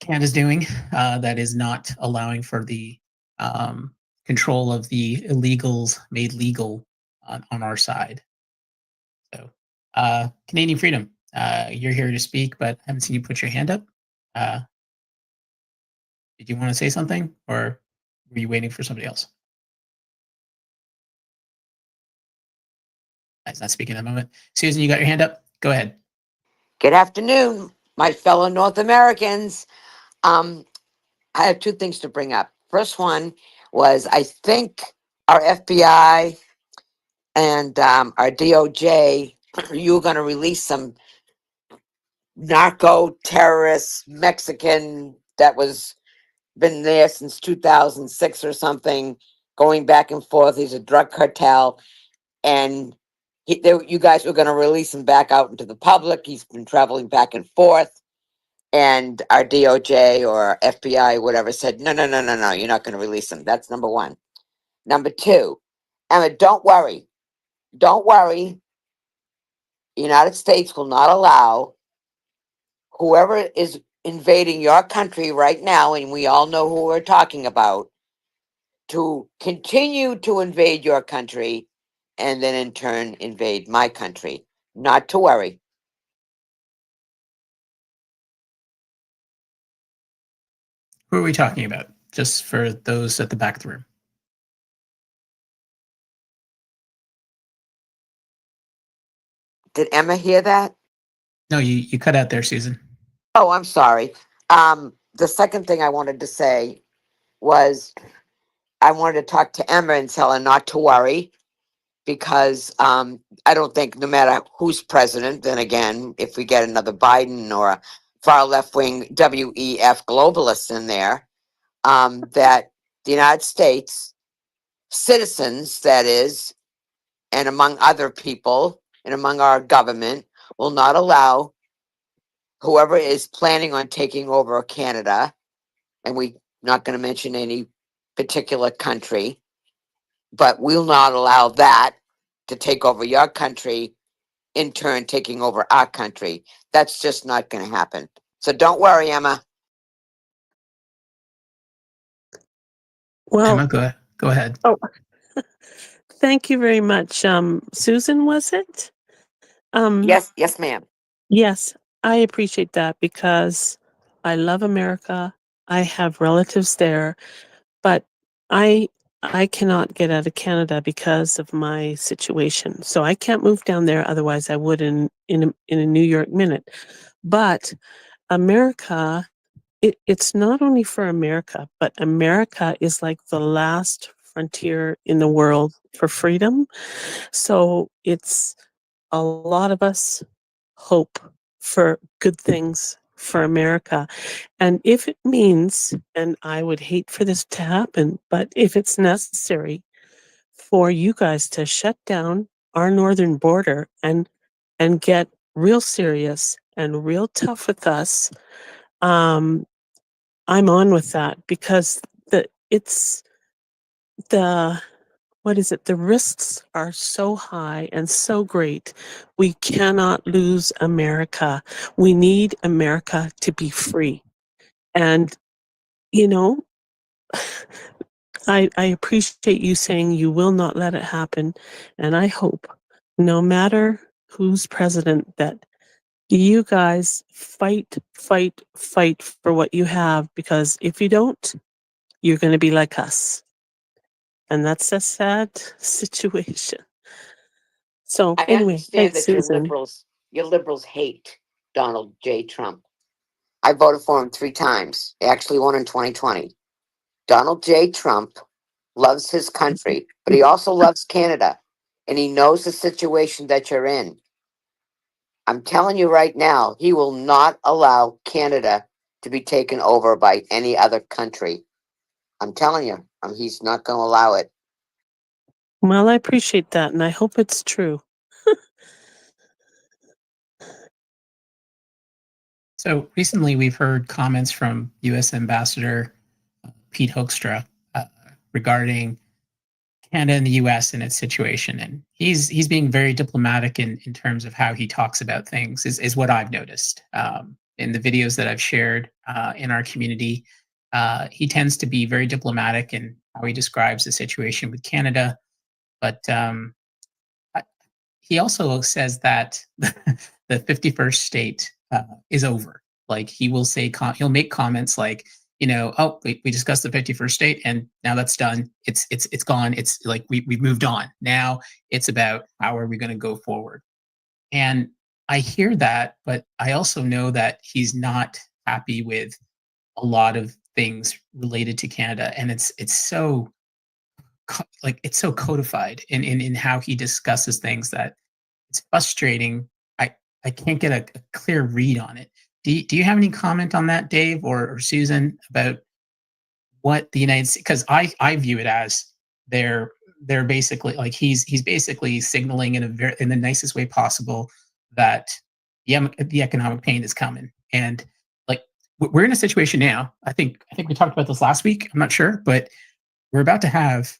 Canada's doing that is not allowing for the control of the illegals made legal on our side. So, Canadian Freedom, you're here to speak, but I haven't seen you put your hand up. Did you want to say something, or were you waiting for somebody else? He's not speaking at the moment. Susan, you got your hand up? Go ahead. Good afternoon, my fellow North Americans. I have two things to bring up. First one was I think our FBI and our DOJ, you were going to release some narco terrorist Mexican that was been there since 2006 or something, going back and forth. He's a drug cartel, and you guys were going to release him back out into the public. He's been traveling back and forth. And our DOJ or FBI, whatever, said, no, you're not going to release him. That's number one. Number two, Emma, don't worry. Don't worry. The United States will not allow whoever is invading your country right now, and we all know who we're talking about, to continue to invade your country and then in turn invade my country. Not to worry. Who are we talking about? Just for those at the back of the room. Did Emma hear that? No, you cut out there, Susan. Oh, I'm sorry. The second thing I wanted to say was I wanted to talk to Emma and tell her not to worry, because I don't think no matter who's president, then again, if we get another Biden or a far left wing WEF globalist in there, that the United States citizens, that is, and among other people and among our government, will not allow whoever is planning on taking over Canada, and we're not going to mention any particular country, but we'll not allow that to take over your country, in turn taking over our country. That's just not going to happen. So don't worry, Emma. Well, Emma, go ahead. oh, thank you very much. Susan, was it? Yes, ma'am. Yes, I appreciate that because I love America. I have relatives there, but I cannot get out of Canada because of my situation. So I can't move down there. Otherwise, I would in a New York minute. But America, it's not only for America, but America is like the last frontier in the world for freedom. So it's a lot of us hope for good things for America. And if it means, and I would hate for this to happen, but if it's necessary for you guys to shut down our northern border and get real serious and real tough with us, I'm on with that, because it's the what is it? The risks are so high and so great. We cannot lose America. We need America to be free. And, you know, I appreciate you saying you will not let it happen. And I hope, no matter who's president, that you guys fight for what you have, because if you don't, you're going to be like us. And that's a sad situation. So I anyway, understand thanks, that your Susan. liberals hate Donald J. Trump. I voted for him 3 times. He actually won in 2020. Donald J. Trump loves his country, but he also loves Canada, and he knows the situation that you're in. I'm telling you right now, he will not allow Canada to be taken over by any other country. I'm telling you, he's not going to allow it. Well, I appreciate that, and I hope it's true. So recently, we've heard comments from U.S. Ambassador Pete Hoekstra regarding Canada and the U.S. and its situation, and he's being very diplomatic in terms of how he talks about things. Is what I've noticed in the videos that I've shared in our community. He tends to be very diplomatic and how he describes the situation with Canada. But he also says that the 51st state is over. Like he will say, he'll make comments like, oh, we discussed the 51st state, and now that's done. It's gone. It's like we've moved on. Now it's about how are we going to go forward. And I hear that, but I also know that he's not happy with a lot of things related to Canada, and it's so it's so codified in how he discusses things that it's frustrating. I can't get a clear read on it. Do you have any comment on that, Dave or Susan, about what the United States? Because I view it as they're basically like he's basically signaling in the nicest way possible that the economic pain is coming, and like we're in a situation now. I think we talked about this last week. I'm not sure, but we're about to have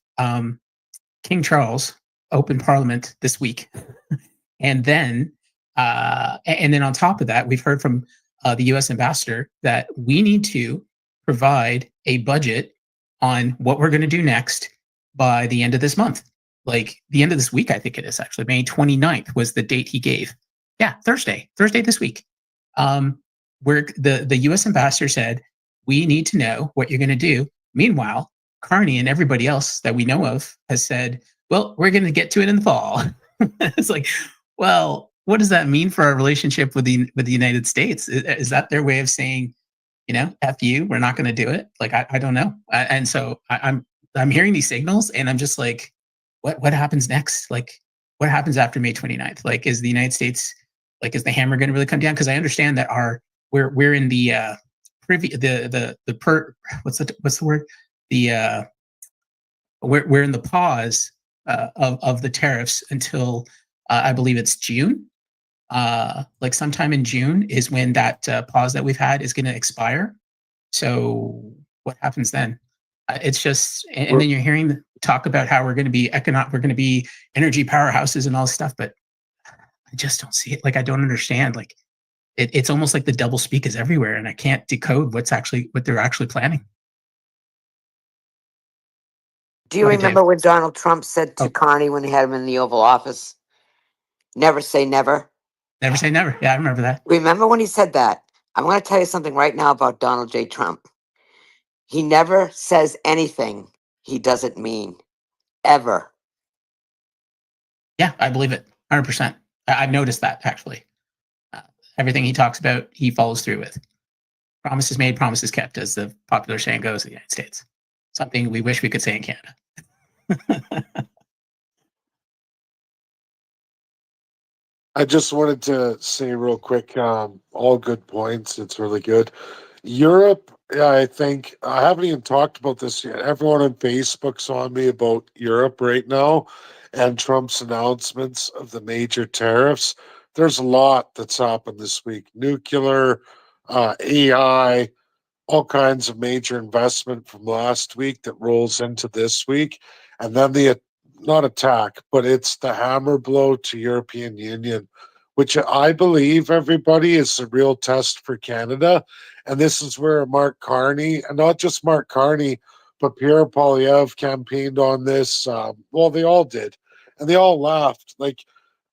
King Charles open Parliament this week, and then on top of that, we've heard from the U.S. ambassador that we need to provide a budget on what we're going to do next by the end of this month. Like the end of this week, I think it is actually May 29th was the date he gave. Yeah, Thursday this week. Where the U.S. ambassador said, we need to know what you're going to do. Meanwhile, Carney and everybody else that we know of has said, well, we're going to get to it in the fall. It's like, well, what does that mean for our relationship with the United States? Is that their way of saying, F you, we're not going to do it? Like, I don't know. And so I'm hearing these signals and I'm just like, what happens next? Like, what happens after May 29th? Like, is the United States, like, is the hammer going to really come down? Because I understand that we're in the what's the word? We're in the pause of the tariffs until I believe it's June. Like sometime in June is when that pause that we've had is going to expire. So what happens then? It's just, and then you're hearing talk about how we're going to be we're going to be energy powerhouses and all this stuff, but I just don't see it. Like I don't understand. Like it's almost like the double speak is everywhere, and I can't decode what they're actually planning. Do you remember what Donald Trump said to Carney when he had him in the Oval Office? Never say never. Never say never. Yeah, I remember that. Remember when he said that? I'm going to tell you something right now about Donald J. Trump. He never says anything he doesn't mean, ever. Yeah, I believe it, 100%. I've noticed that, actually. Everything he talks about, he follows through with. Promises made, promises kept, as the popular saying goes in the United States. Something we wish we could say in Canada. I just wanted to say real quick, all good points. It's really good. Europe, I think, I haven't even talked about this yet. Everyone on Facebook's on me about Europe right now and Trump's announcements of the major tariffs. There's a lot that's happened this week. Nuclear, AI, all kinds of major investment from last week that rolls into this week. And then not attack, but it's the hammer blow to European Union, which I believe, everybody, is a real test for Canada. And this is where Mark Carney, and not just Mark Carney, but Pierre Poilievre campaigned on this. Well, they all did. And they all laughed. Like,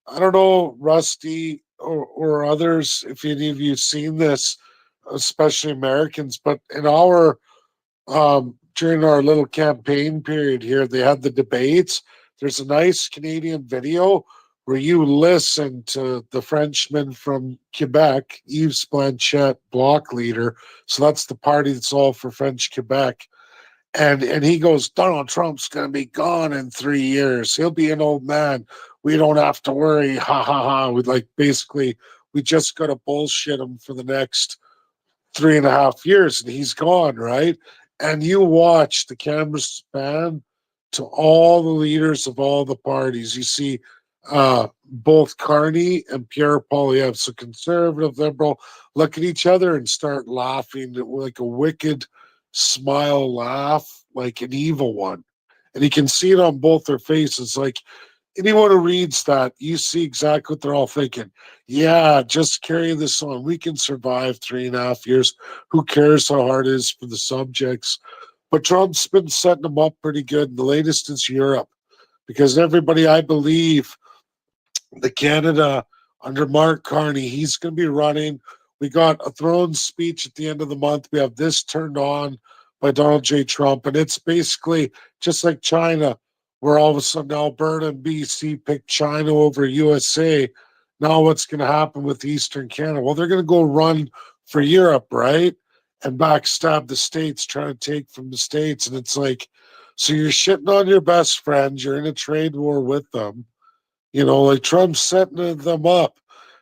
I don't know, Rusty or others, if any of you seen this, especially Americans, but in our during our little campaign period here, they had the debates. There's a nice Canadian video where you listen to the Frenchman from Quebec, Yves Blanchette, bloc leader. So that's the party that's all for French Quebec. And he goes, Donald Trump's going to be gone in 3 years. He'll be an old man. We don't have to worry. Ha, ha, ha. We just got to bullshit him for the next 3.5 years, and he's gone, right? And you watch the camera span to all the leaders of all the parties. You see both Carney and Pierre Poilievre, so conservative, liberal, look at each other and start laughing like a wicked smile laugh, like an evil one. And you can see it on both their faces. Like anyone who reads that, you see exactly what they're all thinking. Yeah, just carry this on. We can survive 3.5 years. Who cares how hard it is for the subjects? But Trump's been setting them up pretty good. The latest is Europe, because everybody, I believe, the Canada under Mark Carney, he's going to be running. We got a throne speech at the end of the month. We have this turned on by Donald J. Trump, and it's basically just like China, where all of a sudden Alberta and BC picked China over USA. Now what's going to happen with Eastern Canada? Well, they're going to go run for Europe, right? And backstab the States, trying to take from the States. And it's like, so you're shitting on your best friends. You're in a trade war with them. You know, like Trump's setting them up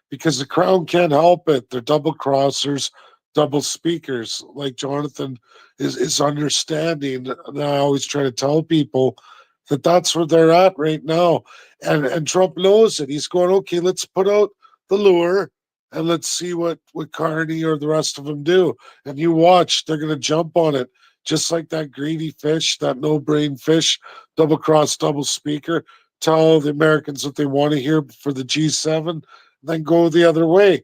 because the crown can't help it. They're double crossers, double speakers. Like Jonathan is understanding. And I always try to tell people that that's where they're at right now. And Trump knows it. He's going, okay, let's put out the lure and let's see what Carney or the rest of them do. And you watch, they're going to jump on it. Just like that greedy fish, that no-brain fish, double cross, double speaker, tell the Americans what they want to hear for the G7, then go the other way.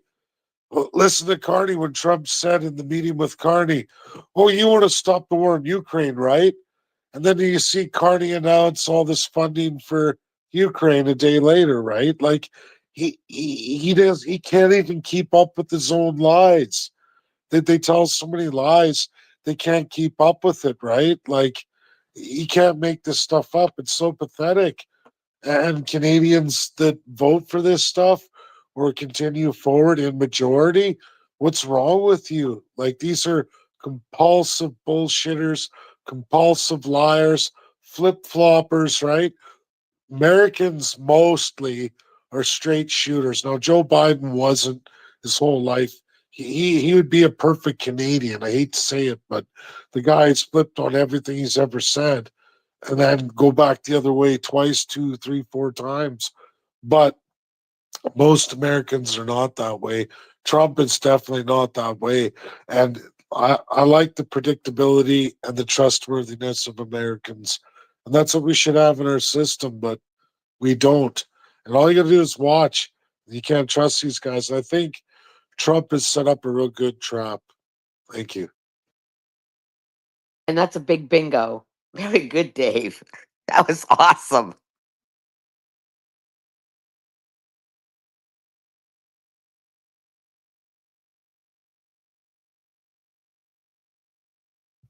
Well, listen to Carney when Trump said in the meeting with Carney, oh, you want to stop the war in Ukraine, right? And then you see Carney announce all this funding for Ukraine a day later, right? Like he can't even keep up with his own lies. They tell so many lies, they can't keep up with it, right? Like he can't make this stuff up. It's so pathetic. And Canadians that vote for this stuff or continue forward in majority, what's wrong with you? Like these are compulsive bullshitters, compulsive liars, flip floppers, right? Americans mostly are straight shooters. Now, Joe Biden wasn't his whole life. He would be a perfect Canadian. I hate to say it, but the guy's flipped on everything he's ever said and then go back the other way twice, two, three, four times. But most Americans are not that way. Trump is definitely not that way. And I like the predictability and the trustworthiness of Americans. And that's what we should have in our system, but we don't. And all you got to do is watch. You can't trust these guys. And I think Trump has set up a real good trap. Thank you. And that's a big bingo. Very good, Dave. That was awesome.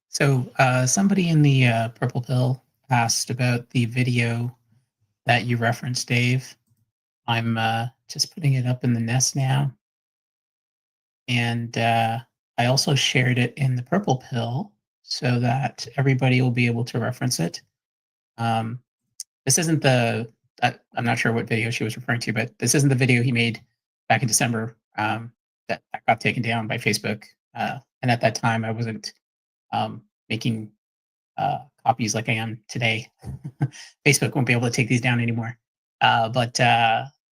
So somebody in the Purple Pill asked about the video that you referenced, Dave. I'm just putting it up in the nest now. And I also shared it in the Purple Pill so that everybody will be able to reference it. This isn't I'm not sure what video she was referring to, but this isn't the video he made back in December that got taken down by Facebook. And at that time, I wasn't making copies like I am today. Facebook won't be able to take these down anymore. But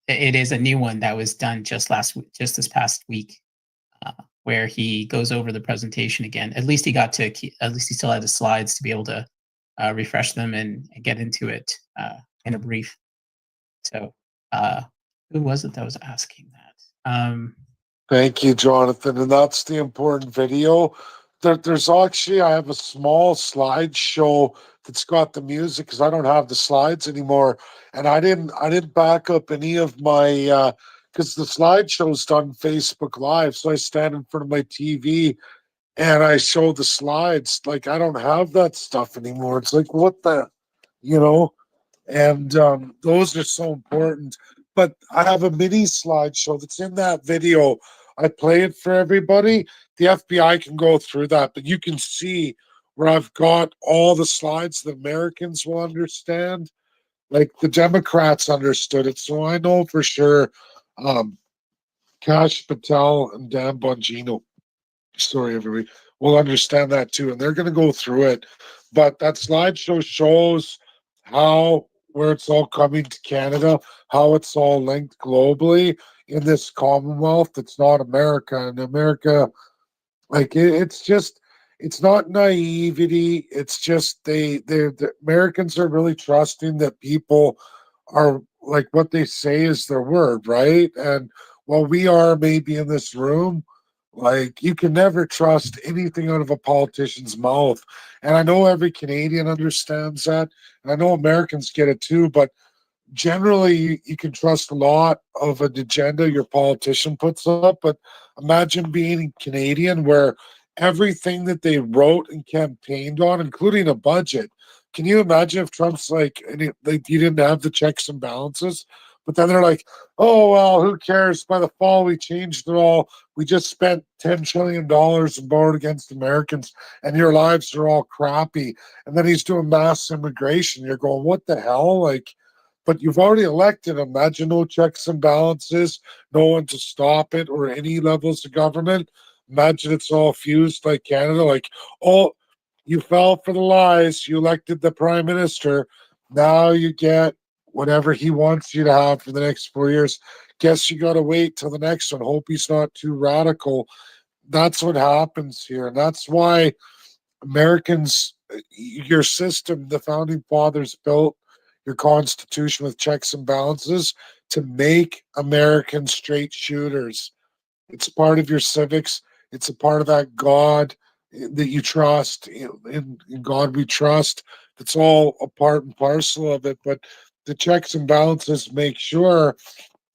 it is a new one that was done just this past week, where he goes over the presentation again. At least he still had the slides to be able to refresh them and get into it in a brief. So who was it that was asking that? Thank you, Jonathan. And that's the important video. There's actually, I have a small slideshow that's got the music because I don't have the slides anymore. And I didn't back up any of my, because the slideshow's done Facebook Live. So I stand in front of my TV and I show the slides. Like, I don't have that stuff anymore. It's like, what the, you know? And those are so important. But I have a mini slideshow that's in that video. I play it for everybody. The FBI can go through that, but you can see where I've got all the slides that Americans will understand. Like the Democrats understood it, so I know for sure Kash Patel and Dan Bongino, sorry everybody, will understand that too, and they're going to go through it. But that slideshow shows where it's all coming to Canada, how it's all linked globally in this Commonwealth. It's not America, and America, like it's not naivety. It's just the Americans are really trusting that people are like what they say is their word, right? And while we are maybe in this room, Like, you can never trust anything out of a politician's mouth. And I know every Canadian understands that. And I know Americans get it too. But generally, you can trust a lot of an agenda your politician puts up. But imagine being Canadian where everything that they wrote and campaigned on, including a budget. Can you imagine if Trump's like, you didn't have the checks and balances? But then they're like, oh, well, who cares? By the fall, we changed it all. We just spent $10 trillion and borrowed against Americans, and your lives are all crappy. And then he's doing mass immigration. You're going, what the hell? Like, but you've already elected him. Imagine no checks and balances, no one to stop it or any levels of government. Imagine it's all fused like Canada. Like, oh, you fell for the lies. You elected the prime minister. Now you get whatever he wants you to have for the next 4 years. Guess you got to wait till the next one. Hope he's not too radical. That's what happens here. And that's why Americans, your system, the founding fathers built your constitution with checks and balances to make Americans straight shooters. It's part of your civics. It's a part of that God that you trust. In God we trust. It's all a part and parcel of it. But the checks and balances make sure,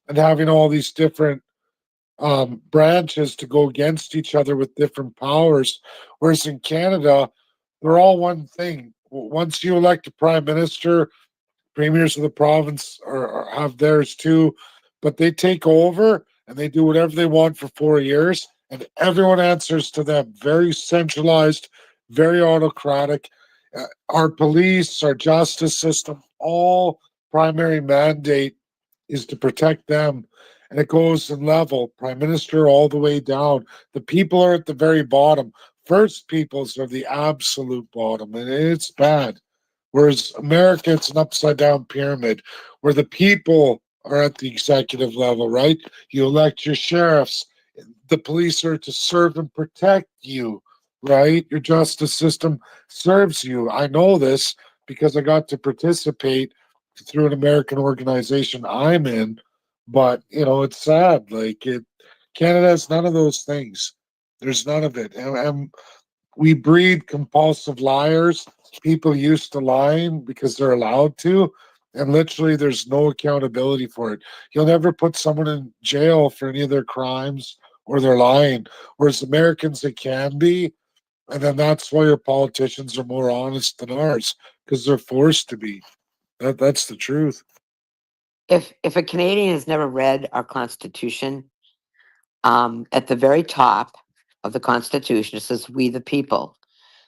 and having all these different branches to go against each other with different powers. Whereas in Canada, they're all one thing. Once you elect a prime minister, premiers of the province have theirs too, but they take over and they do whatever they want for 4 years, and everyone answers to them. Very centralized, very autocratic. Our police, our justice system, all primary mandate is to protect them. And it goes in level, prime minister all the way down. The people are at the very bottom. First peoples are the absolute bottom, and it's bad. Whereas America, it's an upside down pyramid where the people are at the executive level, right? You elect your sheriffs. The police are to serve and protect you, right? Your justice system serves you. I know this because I got to participate through an American organization I'm in. But, it's sad. Like, Canada has none of those things. There's none of it. And we breed compulsive liars. People used to lying because they're allowed to, and literally there's no accountability for it. You'll never put someone in jail for any of their crimes or their lying, whereas Americans it can be, and then that's why your politicians are more honest than ours because they're forced to be. That's the truth. If a Canadian has never read our Constitution, at the very top of the Constitution, it says, "We the people."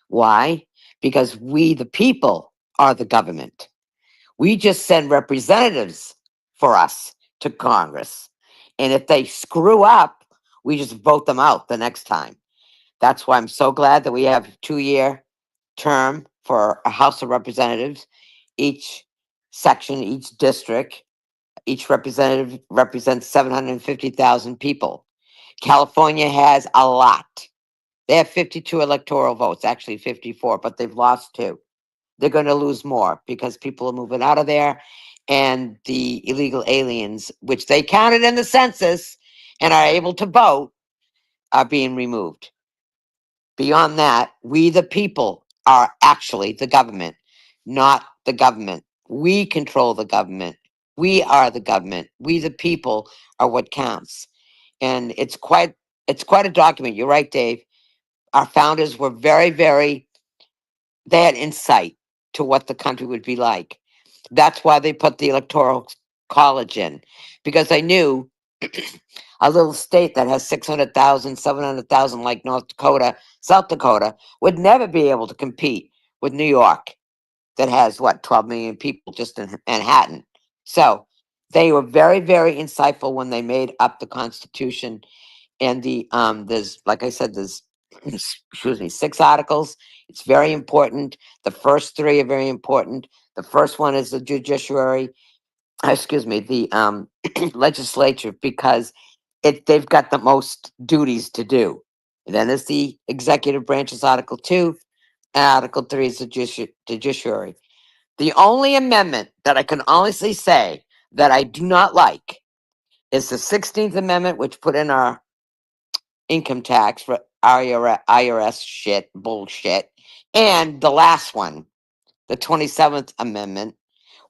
Why? Because we the people are the government. We just send representatives for us to Congress. And if they screw up, we just vote them out the next time. That's why I'm so glad that we have a 2-year term for a House of Representatives. Each section, each district, each representative represents 750,000 people. California has a lot. They have 52 electoral votes, actually 54, but they've lost 2. They're going to lose more because people are moving out of there, and the illegal aliens, which they counted in the census and are able to vote, are being removed. Beyond that, we the people are actually the government, not the government. We control the government. We are the government. We the people are what counts. And it's quite a document. You're right, Dave. Our founders were they had insight to what the country would be like. That's why they put the electoral college in, because they knew a little state that has 600,000, 700,000, like North Dakota, South Dakota, would never be able to compete with New York, that has 12 million people just in Manhattan. So they were very insightful when they made up the Constitution. And there's, like I said, there's excuse me, 6 articles. It's very important. The first 3 are very important. The first one is the judiciary, excuse me, the legislature, because they've got the most duties to do. And then there's the executive branch's Article 2, and Article 3 is the judiciary. The only amendment that I can honestly say that I do not like is the 16th Amendment, which put in our income tax for IRS shit, bullshit. And the last one, the 27th Amendment,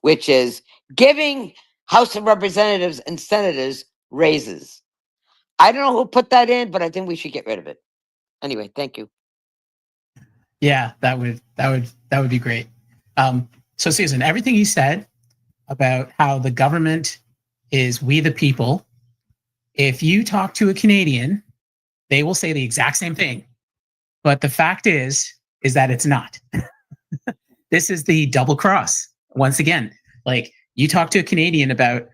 which is giving House of Representatives and senators raises. I don't know who put that in, but I think we should get rid of it. Anyway, thank you. Yeah, that would be great. So Susan, everything you said about how the government is we the people, if you talk to a Canadian, they will say the exact same thing. But the fact is that it's not. This is the double cross. Once again, like you talk to a Canadian about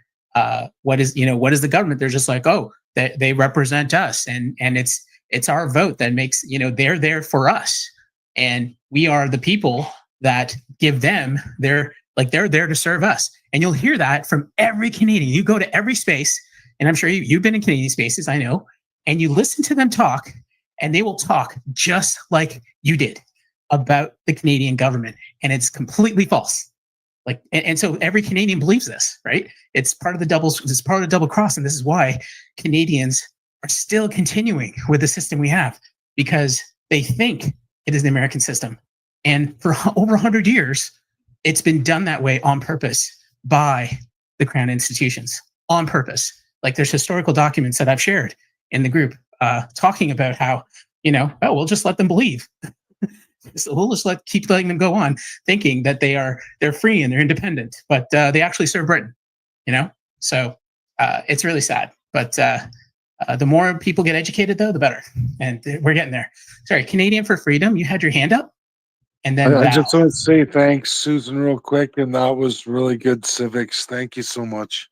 what is the government, they're just like, oh, they represent us, and it's our vote that makes, they're there for us, and we are the people that give them they're there to serve us. And you'll hear that from every Canadian. You go to every space, and I'm sure you've been in Canadian spaces, I know, and you listen to them talk, and they will talk just like you did about the Canadian government, and it's completely false. Like, and so every Canadian believes this, right? It's part of the double cross, and this is why Canadians are still continuing with the system we have, because they think it is the American system, and for over 100 years, it's been done that way on purpose by the Crown institutions, on purpose. Like there's historical documents that I've shared in the group talking about how, we'll just let them believe. So we'll just keep letting them go on, thinking that they're free and they're independent, but they actually serve Britain. So it's really sad. But the more people get educated, though, the better, and we're getting there. Sorry, Canadian for Freedom, you had your hand up, and then I just want to say thanks, Susan, real quick, and that was really good civics. Thank you so much.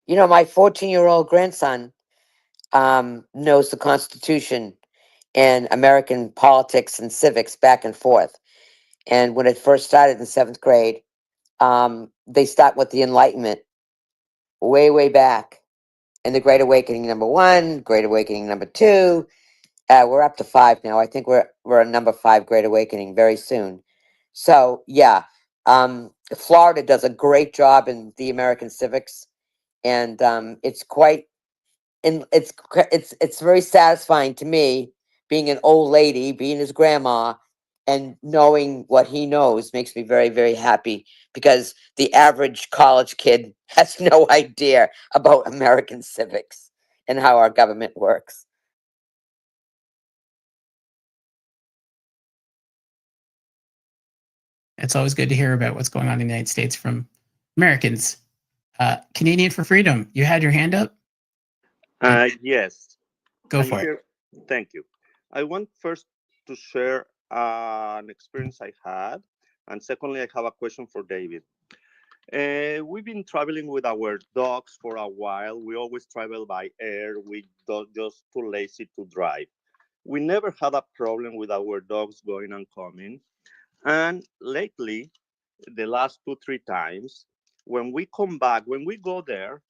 My 14-year-old grandson knows the Constitution and American politics and civics back and forth. And when it first started in 7th grade, they start with the Enlightenment way back, and the Great Awakening #1, Great Awakening #2. We're up to 5 now. I think we're on number 5 Great Awakening very soon. So yeah, Florida does a great job in the American civics, and it's quite, and it's very satisfying to me, being an old lady, being his grandma, and knowing what he knows makes me very, very happy, because the average college kid has no idea about American civics and how our government works. It's always good to hear about what's going on in the United States from Americans. Canadian for Freedom, you had your hand up? Yes. Go for it. Thank you. I want first to share an experience I had, and secondly, I have a question for David. We've been traveling with our dogs for a while. We always travel by air. We don't just too lazy to drive. We never had a problem with our dogs going and coming. And lately, the last 2, 3 times, when we come back, when we go there,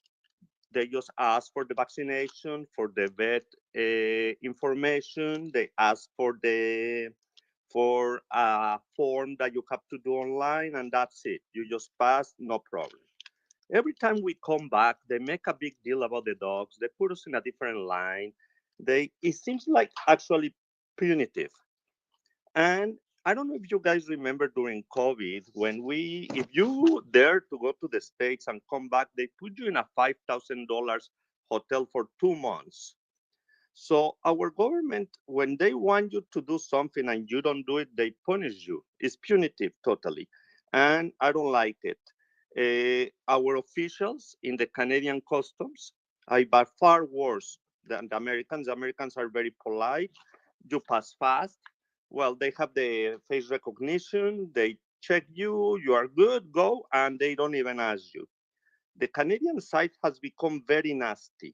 they just ask for the vaccination, for the vet information. They ask for a form that you have to do online, and that's it. You just pass, no problem. Every time we come back, they make a big deal about the dogs. They put us in a different line. It seems like actually punitive. And I don't know if you guys remember during COVID, if you dare to go to the States and come back, they put you in a $5,000 hotel for 2 months. So our government, when they want you to do something and you don't do it, they punish you. It's punitive totally. And I don't like it. Our officials in the Canadian customs are by far worse than the Americans. The Americans are very polite. You pass fast. Well, they have the face recognition. They check you. You are good, go, and they don't even ask you. The Canadian side has become very nasty.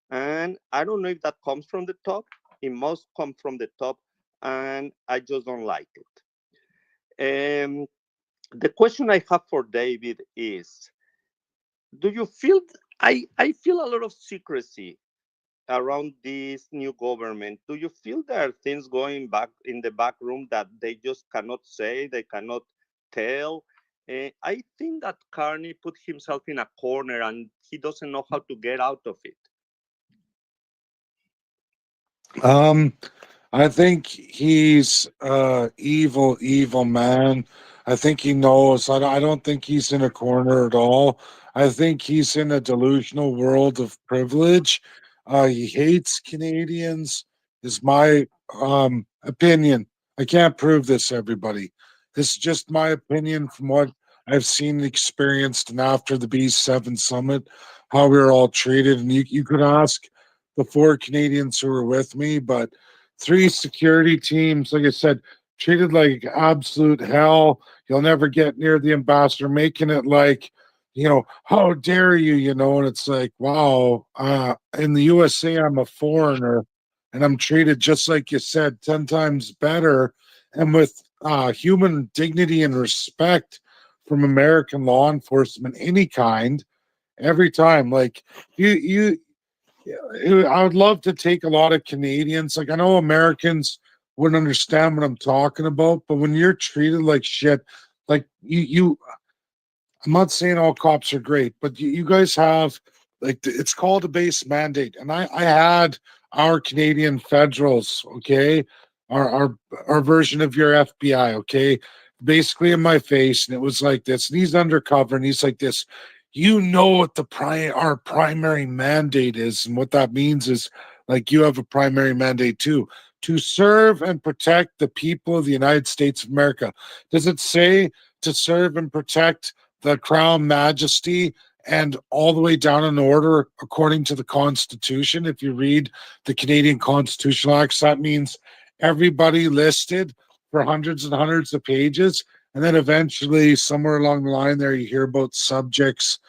And I don't know if that comes from the top. It must come from the top. And I just don't like it. The question I have for David is, do you feel, I feel a lot of secrecy around this new government. Do you feel there are things going back in the back room that they just cannot say, they cannot tell? I think that Carney put himself in a corner and he doesn't know how to get out of it. Um, I think he's evil, evil man. I think he knows. I don't think he's in a corner at all. I think he's in a delusional world of privilege. He hates Canadians, is my opinion. I can't prove this, everybody. This is just my opinion from what I've seen, experienced, and after the B7 summit, how we were all treated. And you could ask the four Canadians who were with me, but three security teams, like I said, treated like absolute hell. You'll never get near the ambassador, making it like, how dare you, and it's like, wow, in the USA, I'm a foreigner and I'm treated just like you said, 10 times better and with human dignity and respect from American law enforcement, any kind, every time. Like, you I would love to take a lot of Canadians. Like, I know Americans wouldn't understand what I'm talking about, but when you're treated like shit, like I'm not saying all cops are great, but you guys have it's called a base mandate, and I had our Canadian federals, okay, our version of your FBI, okay, basically in my face, and it was like this, and he's undercover, and he's like this. You know what our primary mandate is, and what that means is like you have a primary mandate too, to serve and protect the people of the United States of America. Does it say to serve and protect the crown majesty and all the way down in order according to the Constitution? If you read the Canadian Constitutional Acts, that means everybody listed for hundreds and hundreds of pages. And then eventually, somewhere along the line there, you hear about subjects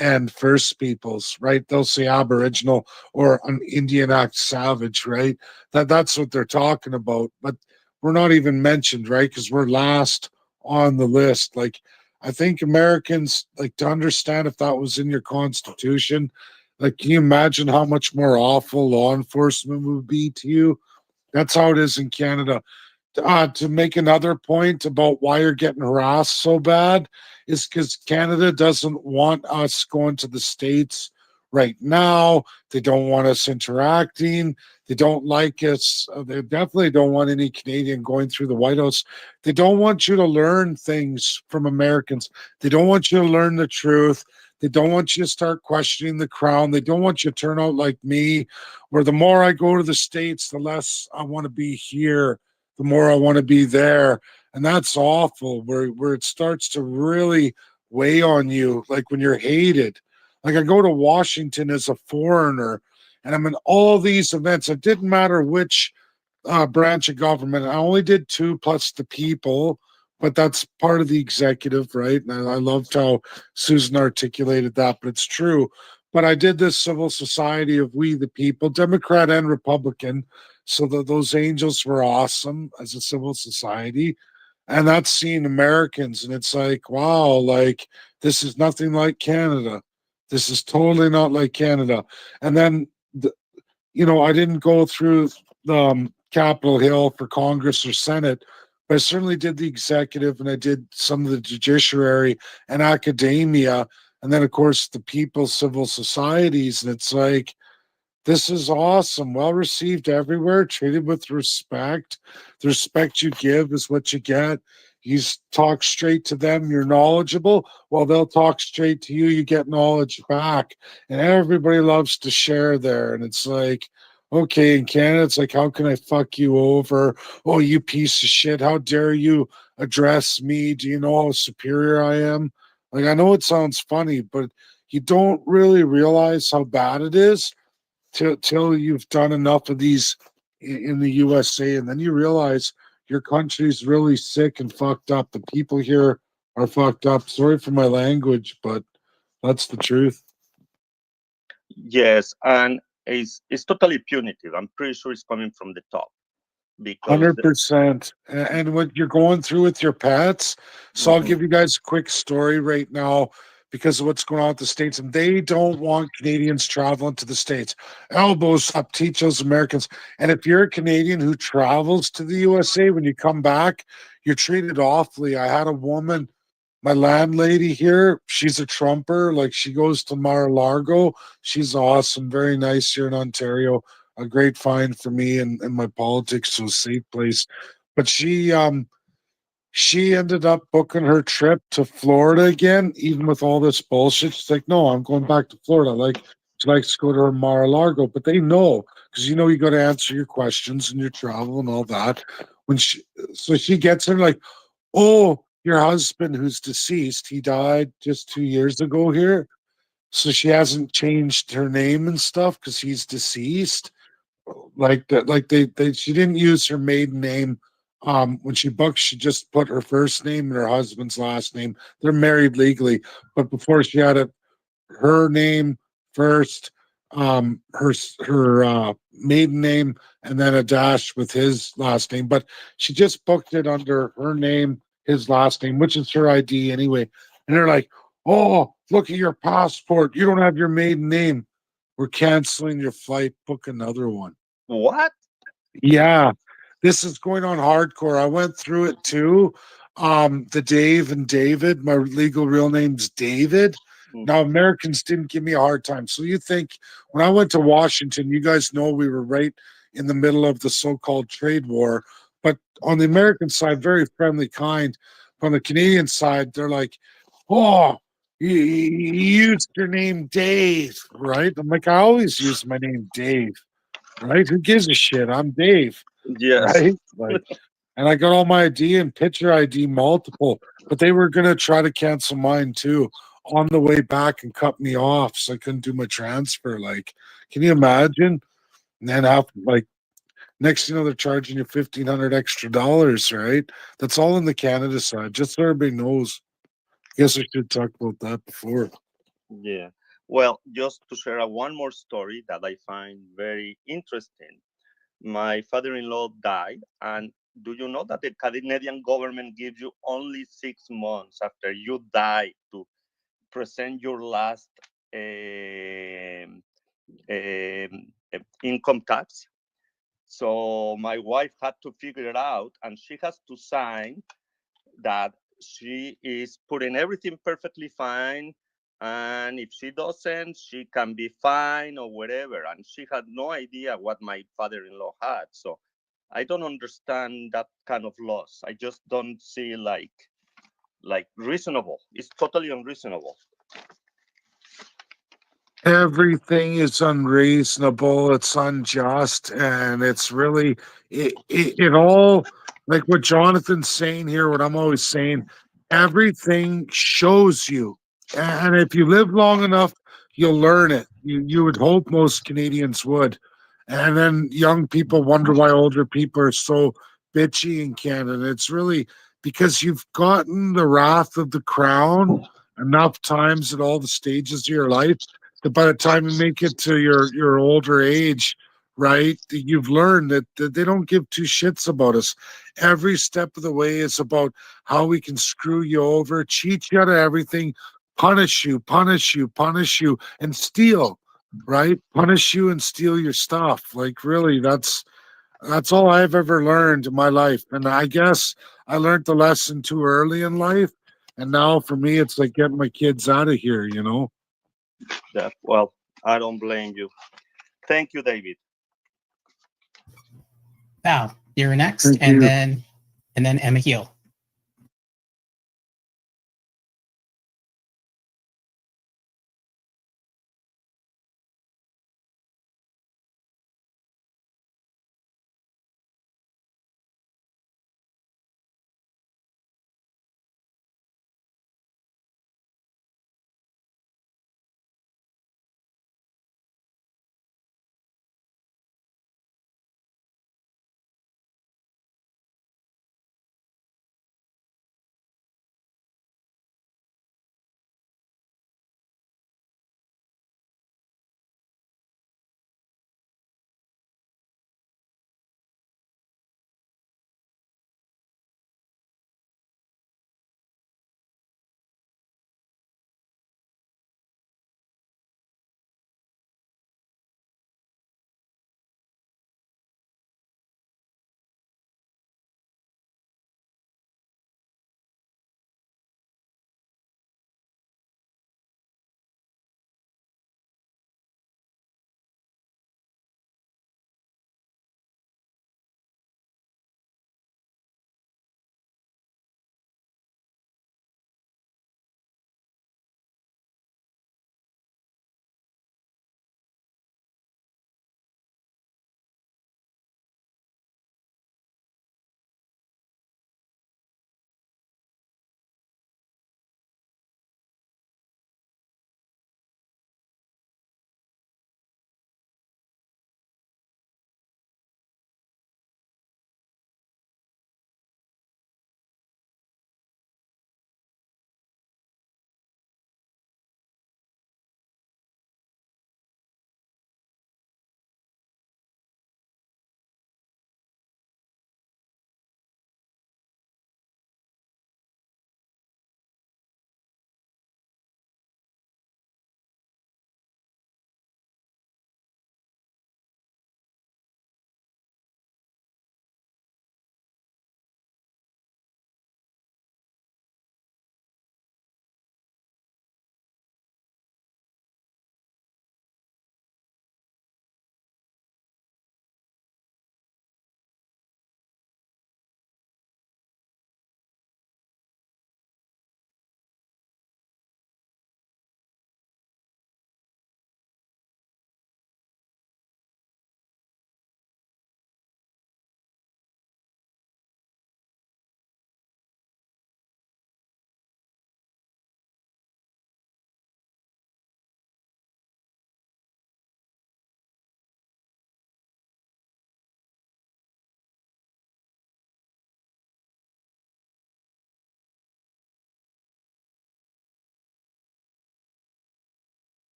and First Peoples, right? They'll say Aboriginal or an Indian Act Savage, right? That's what they're talking about. But we're not even mentioned, right? Because we're last on the list. Like, I think Americans like to understand if that was in your constitution. Like, can you imagine how much more awful law enforcement would be to you? That's how it is in Canada. To make another point about why you're getting harassed so bad is because Canada doesn't want us going to the States right now. They don't want us interacting. They don't like us. They definitely don't want any Canadian going through the White House. They don't want you to learn things from Americans. They don't want you to learn the truth. They don't want you to start questioning the crown. They don't want you to turn out like me, where the more I go to the States, the less I want to be here, the more I want to be there. And that's awful, where it starts to really weigh on you, like when you're hated. Like, I go to Washington as a foreigner and I'm in all these events. It didn't matter which branch of government. I only did two plus the people, but that's part of the executive, right? And I loved how Susan articulated that, but it's true. But I did this civil society of we the people, Democrat and Republican. So those angels were awesome as a civil society. And that's seeing Americans. And it's like, wow, like this is nothing like Canada. This is totally not like Canada. And then, I didn't go through Capitol Hill for Congress or Senate, but I certainly did the executive and I did some of the judiciary and academia. And then, of course, the people, civil societies. And it's like, this is awesome. Well received everywhere, treated with respect. The respect you give is what you get. You talk straight to them, you're knowledgeable. Well, they'll talk straight to you, you get knowledge back. And everybody loves to share there. And it's like, okay, in Canada, it's like, how can I fuck you over? Oh, you piece of shit. How dare you address me? Do you know how superior I am? Like, I know it sounds funny, but you don't really realize how bad it is till you've done enough of these in the USA, and then you realize your country's really sick and fucked up. The people here are fucked up. Sorry for my language, but that's the truth. Yes, and it's totally punitive. I'm pretty sure it's coming from the top because 100%. And what you're going through with your pets. So I'll give you guys a quick story right now because of what's going on with the States. And they don't want Canadians traveling to the States. Elbows up, teach those Americans. And if you're a Canadian who travels to the USA, when you come back, you're treated awfully. I had a woman, my landlady here, she's a Trumper. Like, she goes to Mar-a-Lago. She's awesome, very nice here in Ontario. a great find for me and my politics, so safe place. But she ended up booking her trip to Florida again, even with all this bullshit. She's like, no, I'm going back to Florida. Like, she likes to go to Mar-a-Lago, but they know because you got to answer your questions and your travel and all that. So she gets there like, oh, your husband who's deceased, he died just 2 years ago here. So she hasn't changed her name and stuff because he's deceased. Like that, like they she didn't use her maiden name. When she booked, she just put her first name and her husband's last name. They're married legally, but before she had it, her name first, her maiden name, and then a dash with his last name. But she just booked it under her name, his last name, which is her ID anyway. And they're like, "Oh, look at your passport. You don't have your maiden name. We're canceling your flight. Book another one." What? Yeah, this is going on hardcore. I went through it too. The Dave and David, my legal real name's David. Now, Americans didn't give me a hard time. So you think when I went to Washington, you guys know we were right in the middle of the so-called trade war. But on the American side, very friendly, kind. On the Canadian side, they're like, oh, you used your name Dave, right? I'm like, I always use my name Dave, right? Who gives a shit? I'm Dave, Yes. right? Like, and I got all my ID and picture ID multiple, but they were gonna try to cancel mine too on the way back and cut me off, so I couldn't do my transfer. Like, can you imagine? And then have like next, they're charging you $1,500 extra dollars, right? That's all in the Canada side, just so everybody knows. Guess I should talk about that before. Yeah. Well, just to share one more story that I find very interesting. My father-in-law died, and do you know that the Canadian government gives you only 6 months after you die to present your last income tax? So my wife had to figure it out, and she has to sign that she is putting everything perfectly fine. And if she doesn't, she can be fine or whatever. And she had no idea what my father-in-law had. So I don't understand that kind of loss. I just don't see like reasonable. It's totally unreasonable. Everything is unreasonable, it's unjust, and it's really it all like what Jonathan's saying here, what I'm always saying, everything shows you. And if you live long enough, you'll learn it. You would hope most Canadians would. And then young people wonder why older people are so bitchy in Canada. It's really because you've gotten the wrath of the crown enough times at all the stages of your life that by the time you make it to your older age, right, you've learned that they don't give two shits about us. Every step of the way is about how we can screw you over, cheat you out of everything, punish you, punish you, punish you, and steal, right? Punish you and steal your stuff. Like really, that's all I've ever learned in my life. And I guess I learned the lesson too early in life. And now for me, it's like getting my kids out of here. Yeah, well, I don't blame you. Thank you, David. Val, you're next, Thank and you. then Emma Heel.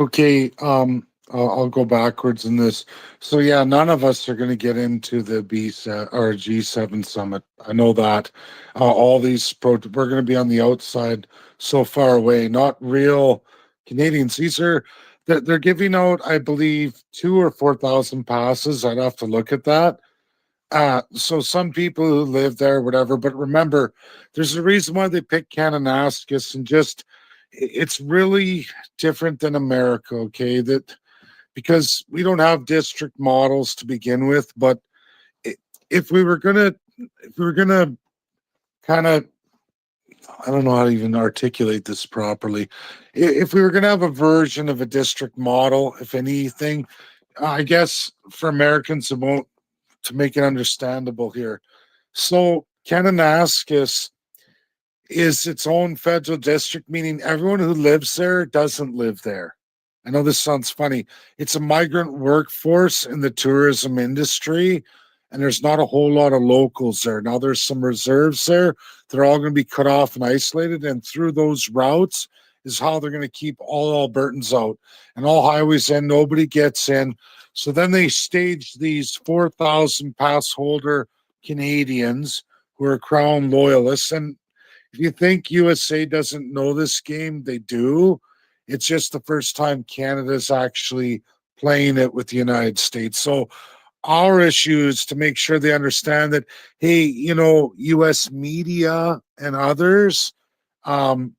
Okay, I'll go backwards in this. So yeah, none of us are going to get into the or G7 summit. I know that. All these we're going to be on the outside, so far away. Not real Canadians. They're giving out, I believe, 2 or 4,000 passes. I'd have to look at that. So some people who live there, whatever. But remember, there's a reason why they pick Kananaskis, and just it's really different than America. Okay, that because we don't have district models to begin with. But if we were gonna kind of, I don't know how to even articulate this properly. If we were gonna have a version of a district model, if anything, I guess for Americans, it won't, to make it understandable here. So Kananaskis is its own federal district, meaning everyone who lives there doesn't live there. I know this sounds funny. It's a migrant workforce in the tourism industry, and there's not a whole lot of locals there. Now, there's some reserves there. They're all going to be cut off and isolated, and through those routes is how they're going to keep all Albertans out. And all highways in, nobody gets in. So then they stage these 4,000 pass holder Canadians who are Crown loyalists. And if you think USA doesn't know this game, they do. It's just the first time Canada's actually playing it with the United States. So our issue is to make sure they understand that, hey, US media and others, um,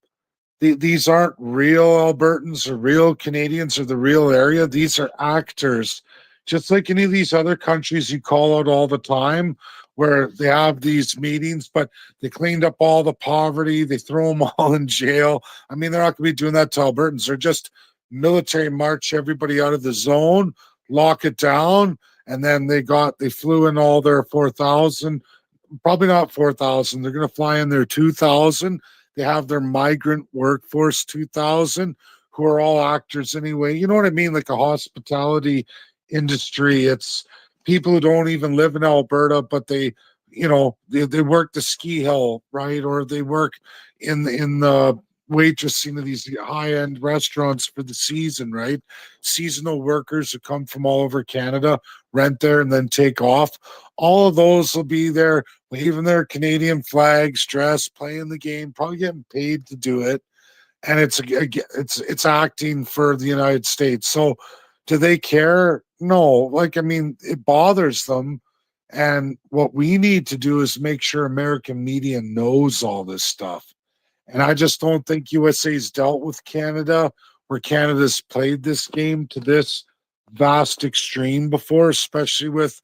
these aren't real Albertans or real Canadians or the real area. These are actors, just like any of these other countries you call out all the time, where they have these meetings, but they cleaned up all the poverty. They throw them all in jail. I mean, they're not going to be doing that to Albertans. They're just military march everybody out of the zone, lock it down, and then they flew in all their 4,000. Probably not 4,000. They're going to fly in their 2,000. They have their migrant workforce 2,000 who are all actors anyway. You know what I mean? Like a hospitality industry. It's people who don't even live in Alberta, but they work the ski hill, right? Or they work in the waitressing of these high-end restaurants for the season, right? Seasonal workers who come from all over Canada, rent there and then take off. All of those will be there waving their Canadian flags, dressed, playing the game, probably getting paid to do it, and it's acting for the United States. So, do they care? No. Like, I mean, it bothers them, and what we need to do is make sure American media knows all this stuff. And I just don't think USA's dealt with Canada, where Canada's played this game to this vast extreme before, especially with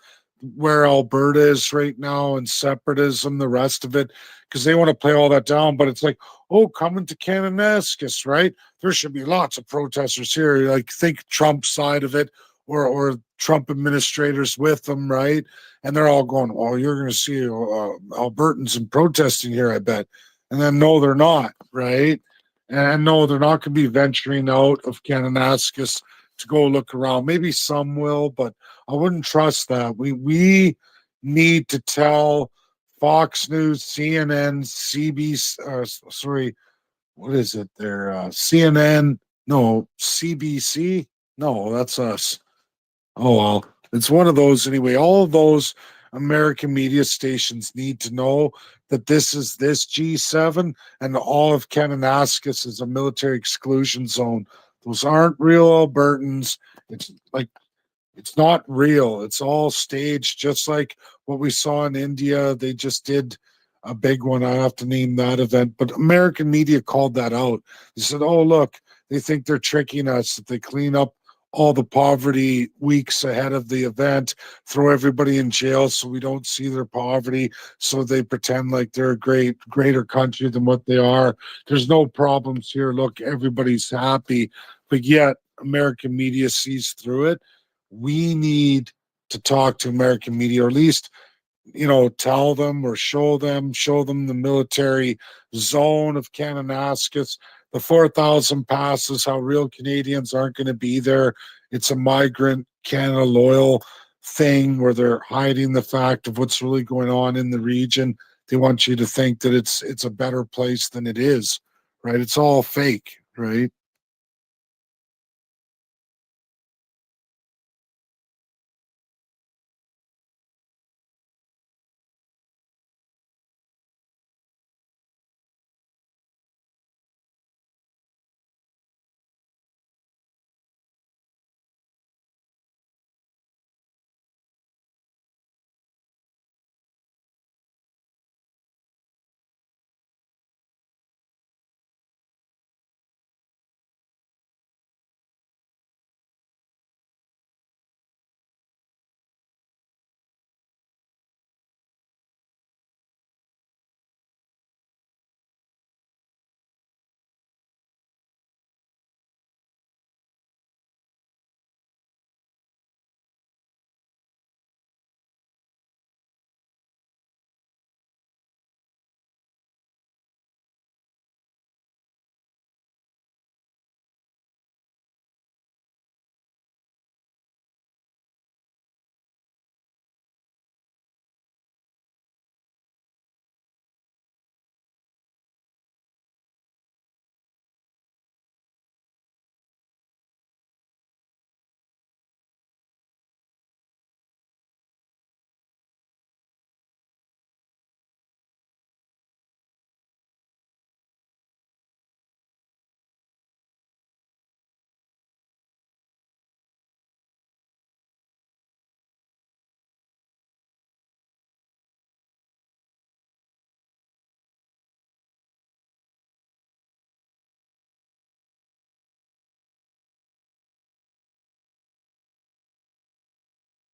where Alberta is right now and separatism, the rest of it, because they want to play all that down. But it's like, oh, coming to Kananaskis, right? There should be lots of protesters here. Like, think Trump side of it, or Trump administrators with them, right? And they're all going, oh, you're going to see Albertans and protesting here, I bet. And then no, they're not, right? And no, they're not going to be venturing out of Kananaskis to go look around. Maybe some will, but I wouldn't trust that. We need to tell Fox News, CNN, CBC, sorry, what is it there? CNN, no, CBC, no, that's us. Oh well, it's one of those anyway. All of those American media stations need to know that this is this G7, and all of Kananaskis is a military exclusion zone. Those aren't real Albertans. It's like it's not real. It's all staged, just like what we saw in India. They just did a big one. I have to name that event, but American media called that out. They said, "Oh, look, they think they're tricking us. If they clean up all the poverty weeks ahead of the event, throw everybody in jail so we don't see their poverty, so they pretend like they're a greater country than what they are. There's no problems here. Look, everybody's happy." But yet American media sees through it. We need to talk to American media, or at least, tell them or show them the military zone of Kananaskis, the 4,000 passes, how real Canadians aren't going to be there. It's a migrant Canada loyal thing where they're hiding the fact of what's really going on in the region. They want you to think that it's a better place than it is, right? It's all fake, right?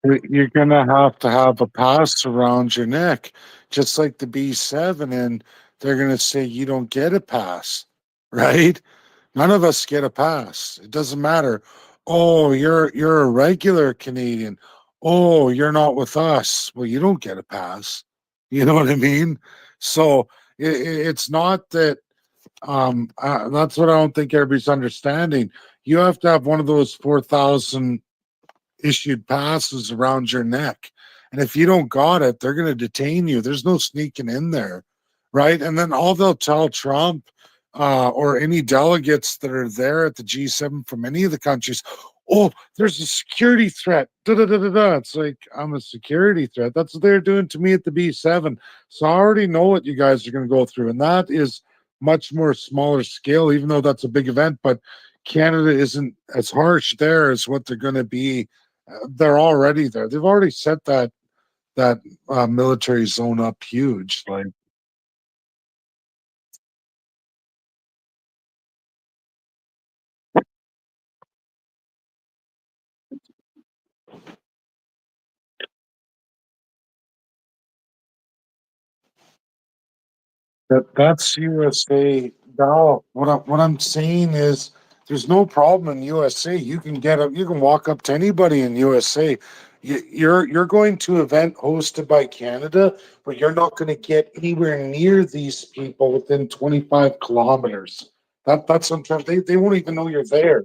You're gonna have to have a pass around your neck, just like the B7, and they're gonna say you don't get a pass, right? None of us get a pass. It doesn't matter. Oh, you're a regular Canadian. Oh, you're not with us. Well, you don't get a pass. You know what I mean? So it's not that. That's what I don't think everybody's understanding. You have to have one of those 4,000 issued passes around your neck. And if you don't got it, they're going to detain you. There's no sneaking in there. Right. And then all they'll tell Trump or any delegates that are there at the G7 from any of the countries, oh, there's a security threat. Da, da, da, da, da. It's like, I'm a security threat. That's what they're doing to me at the B7. So I already know what you guys are going to go through. And that is much more smaller scale, even though that's a big event. But Canada isn't as harsh there as what they're going to be. They're already there. They've already set that military zone up huge. Like that's USA. No, what I'm saying is there's no problem in USA. You can get up. You can walk up to anybody in USA. You're going to an event hosted by Canada, but you're not going to get anywhere near these people within 25 kilometers. That's sometimes they won't even know you're there.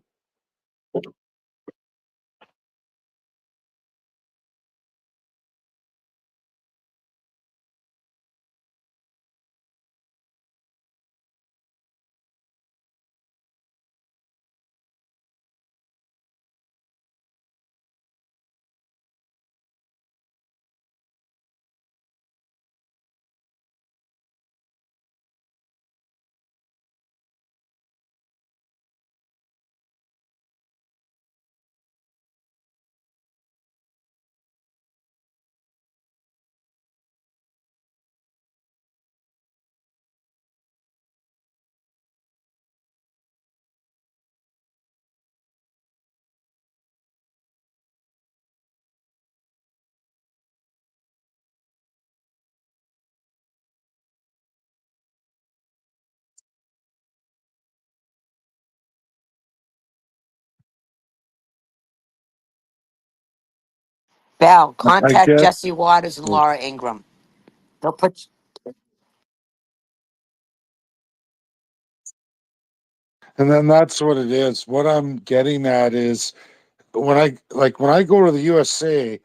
Val, I contact get. Jesse Waters and Laura Ingram. They'll put. And then that's what it is. What I'm getting at is when I go to the USA,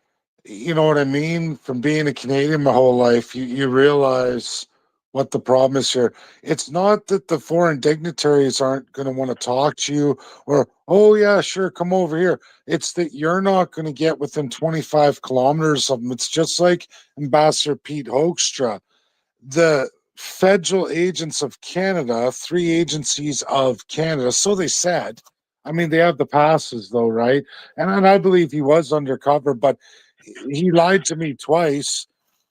you know what I mean? From being a Canadian my whole life, you realize what the problem is here. It's not that the foreign dignitaries aren't going to want to talk to you or, oh yeah, sure, come over here. It's that you're not going to get within 25 kilometers of them. It's just like Ambassador Pete Hoekstra, the federal agents of Canada, three agencies of Canada, so they said. I mean, they have the passes though, right? And I believe he was undercover, but he lied to me twice.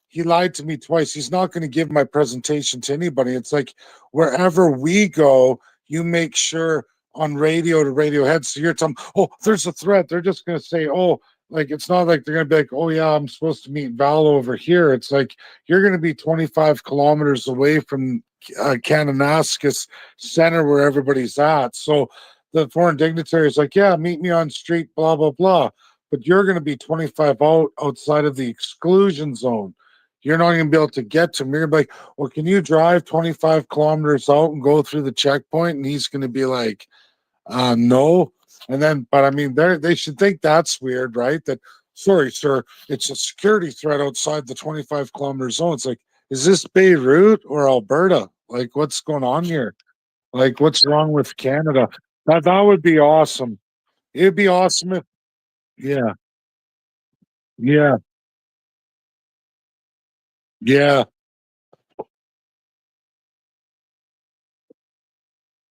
He lied to me twice. He's not going to give my presentation to anybody. It's like wherever we go, you make sure on radio to radio heads. So you're telling, oh, there's a threat. They're just going to say, oh, like it's not like they're going to be like, oh, yeah, I'm supposed to meet Val over here. It's like you're going to be 25 kilometers away from Kananaskis Center where everybody's at. So the foreign dignitary is like, yeah, meet me on street, blah, blah, blah. But you're going to be 25 outside of the exclusion zone. You're not going to be able to get to him. You're going to be like, well, can you drive 25 kilometers out and go through the checkpoint? And he's going to be like, no. And then, but I mean, they should think that's weird, right? That, sorry, sir, it's a security threat outside the 25 kilometer zone. It's like, is this Beirut or Alberta? Like, what's going on here? Like, what's wrong with Canada? That would be awesome. It'd be awesome if, yeah, yeah, yeah.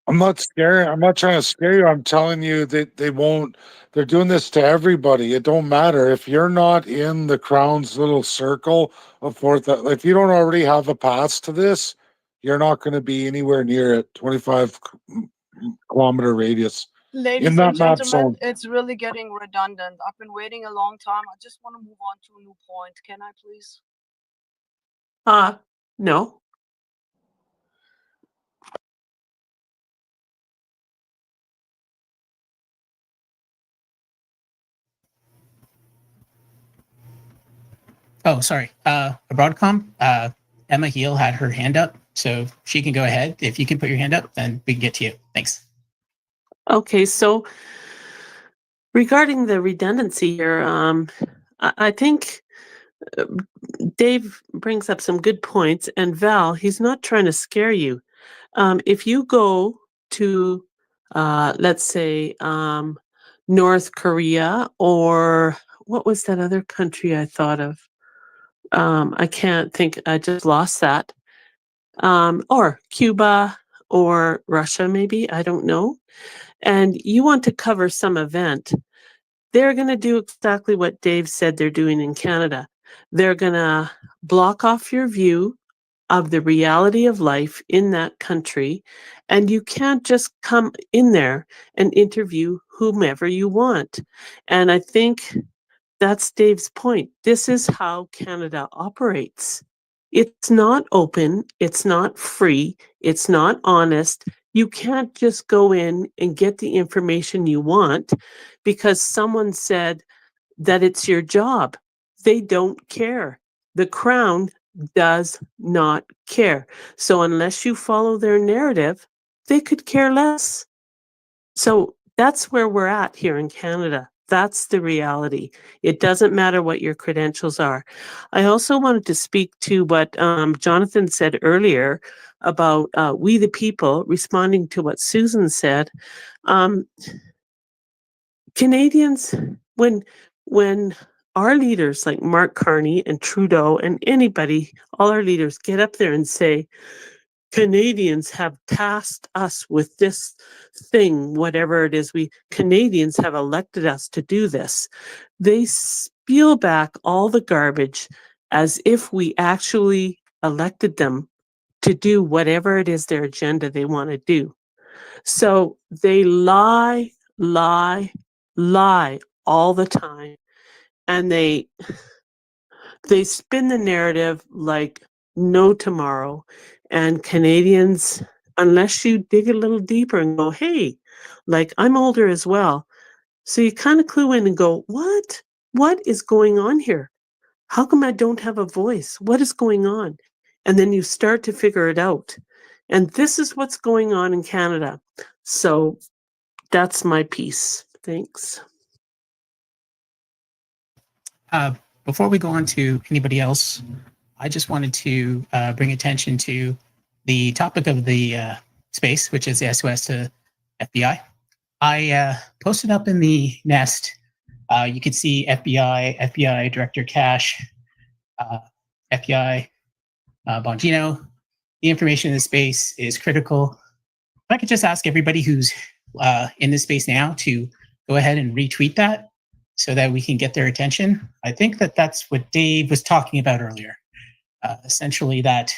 I'm not scared. I'm not trying to scare you. I'm telling you that they won't. They're doing this to everybody. It don't matter if you're not in the Crown's little circle of fourth. If you don't already have a pass to this, you're not going to be anywhere near it. 25 kilometer radius. Ladies in that and map gentlemen, zone. it's really getting redundant. I've been waiting a long time. I just want to move on to a new point. Can I please? No. Oh, sorry. Broadcom, Emma Heel had her hand up, so she can go ahead. If you can put your hand up, then we can get to you. Thanks. Okay, so regarding the redundancy here, I think Dave brings up some good points, and Val, he's not trying to scare you. If you go to, let's say, North Korea, or what was that other country I thought of? I can't think, I just lost that. Or Cuba or Russia, maybe, I don't know. And you want to cover some event, they're going to do exactly what Dave said they're doing in Canada. They're going to block off your view of the reality of life in that country, and you can't just come in there and interview whomever you want. And I think that's Dave's point. This is how Canada operates. It's not open, it's not free, it's not honest. You can't just go in and get the information you want because someone said that it's your job. They don't care. The Crown does not care. So unless you follow their narrative, they could care less. So that's where we're at here in Canada. That's the reality. It doesn't matter what your credentials are. I also wanted to speak to what Jonathan said earlier about we the people, responding to what Susan said. Canadians, when our leaders like Mark Carney and Trudeau and anybody, all our leaders get up there and say, Canadians have tasked us with this thing, whatever it is, we Canadians have elected us to do this. They spiel back all the garbage as if we actually elected them to do whatever it is their agenda they want to do. So they lie, lie all the time, and they spin the narrative like no tomorrow. And Canadians, unless you dig a little deeper and go, hey, like I'm older as well, so you kind of clue in and go, what is going on here? How come I don't have a voice? What is going on? And then you start to figure it out. And this is what's going on in Canada. So that's my piece. Thanks. Before we go on to anybody else, I just wanted to bring attention to the topic of the space, which is the SOS to FBI. I posted up in the nest. You could see FBI Director Cash, FBI Bongino. The information in the space is critical. If I could just ask everybody who's in this space now to go ahead and retweet that so that we can get their attention. I think that that's what Dave was talking about earlier. Essentially that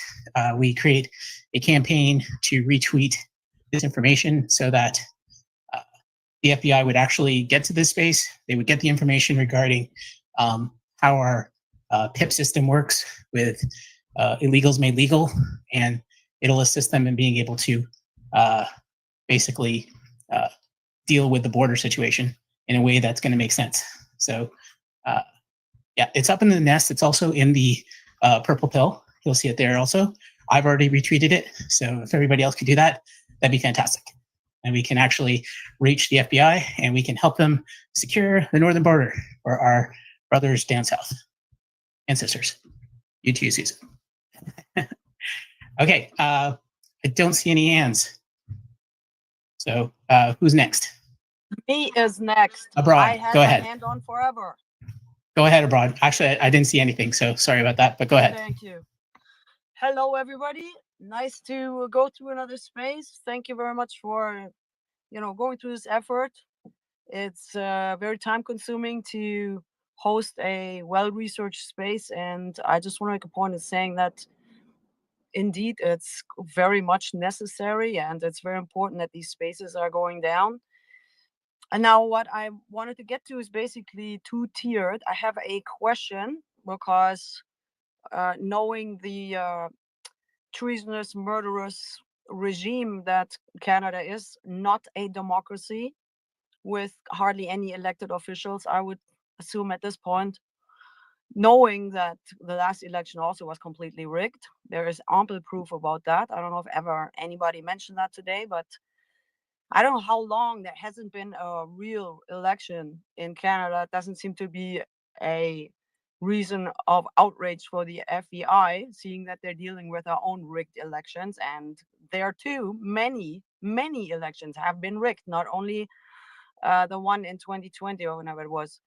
we create a campaign to retweet this information so that the FBI would actually get to this space. They would get the information regarding how our PIP system works with illegals made legal, and it'll assist them in being able to basically deal with the border situation in a way that's going to make sense. So yeah, it's up in the nest. It's also in the purple pill. You'll see it there also. I've already retweeted it. So if everybody else could do that, that'd be fantastic. And we can actually reach the FBI and we can help them secure the northern border for our brothers down south and sisters. You too, Susan. Okay, I don't see any hands. So who's next? Me is next. Abroad, I had go my ahead. hand on forever. Go ahead, Abroad. Actually, I didn't see anything, so sorry about that, but go ahead. Thank you. Hello, everybody. Nice to go through another space. Thank you very much for, going through this effort. It's very time consuming to host a well-researched space, and I just want to make a point of saying that indeed it's very much necessary and it's very important that these spaces are going down. And now what I wanted to get to is basically two-tiered. I have a question because knowing the treasonous, murderous regime that Canada is, not a democracy with hardly any elected officials, I would assume at this point, knowing that the last election also was completely rigged. There is ample proof about that. I don't know if ever anybody mentioned that today, but I don't know how long there hasn't been a real election in Canada. It doesn't seem to be a reason of outrage for the FBI, seeing that they're dealing with our own rigged elections. And there too, many elections have been rigged, not only the one in 2020 or whenever it was.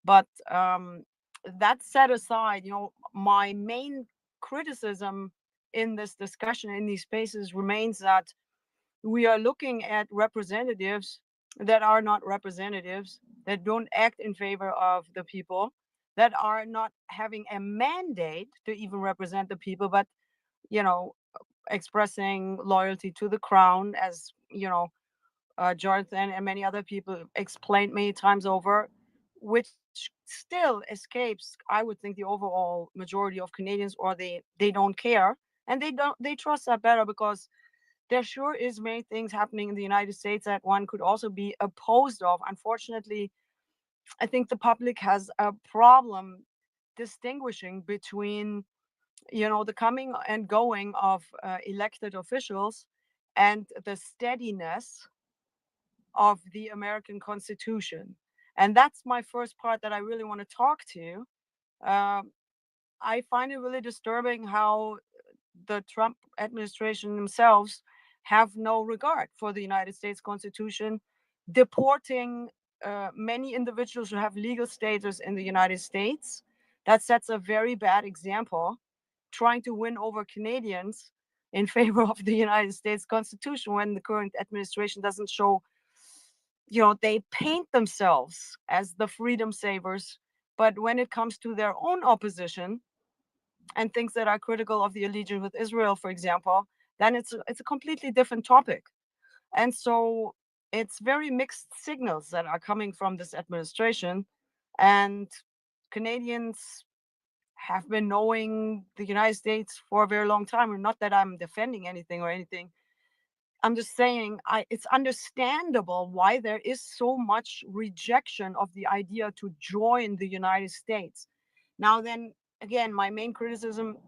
But that set aside, my main criticism in this discussion, in these spaces, remains that we are looking at representatives that are not representatives, that don't act in favor of the people, that are not having a mandate to even represent the people, but, expressing loyalty to the crown, as, Jonathan and many other people explained many times over, which still escapes, I would think, the overall majority of Canadians, or they don't care, and they trust that better, because there sure is many things happening in the United States that one could also be opposed of. Unfortunately, I think the public has a problem distinguishing between, the coming and going of elected officials and the steadiness of the American Constitution. And that's my first part that I really want to talk to. I find it really disturbing how the Trump administration themselves have no regard for the United States Constitution, deporting many individuals who have legal status in the United States. That sets a very bad example, trying to win over Canadians in favor of the United States Constitution, when the current administration doesn't show, they paint themselves as the freedom savers, but when it comes to their own opposition and things that are critical of the allegiance with Israel, for example, then it's a completely different topic. And so it's very mixed signals that are coming from this administration. And Canadians have been knowing the United States for a very long time. And not that I'm defending anything or anything. I'm just saying it's understandable why there is so much rejection of the idea to join the United States. Now then, again, my main criticism,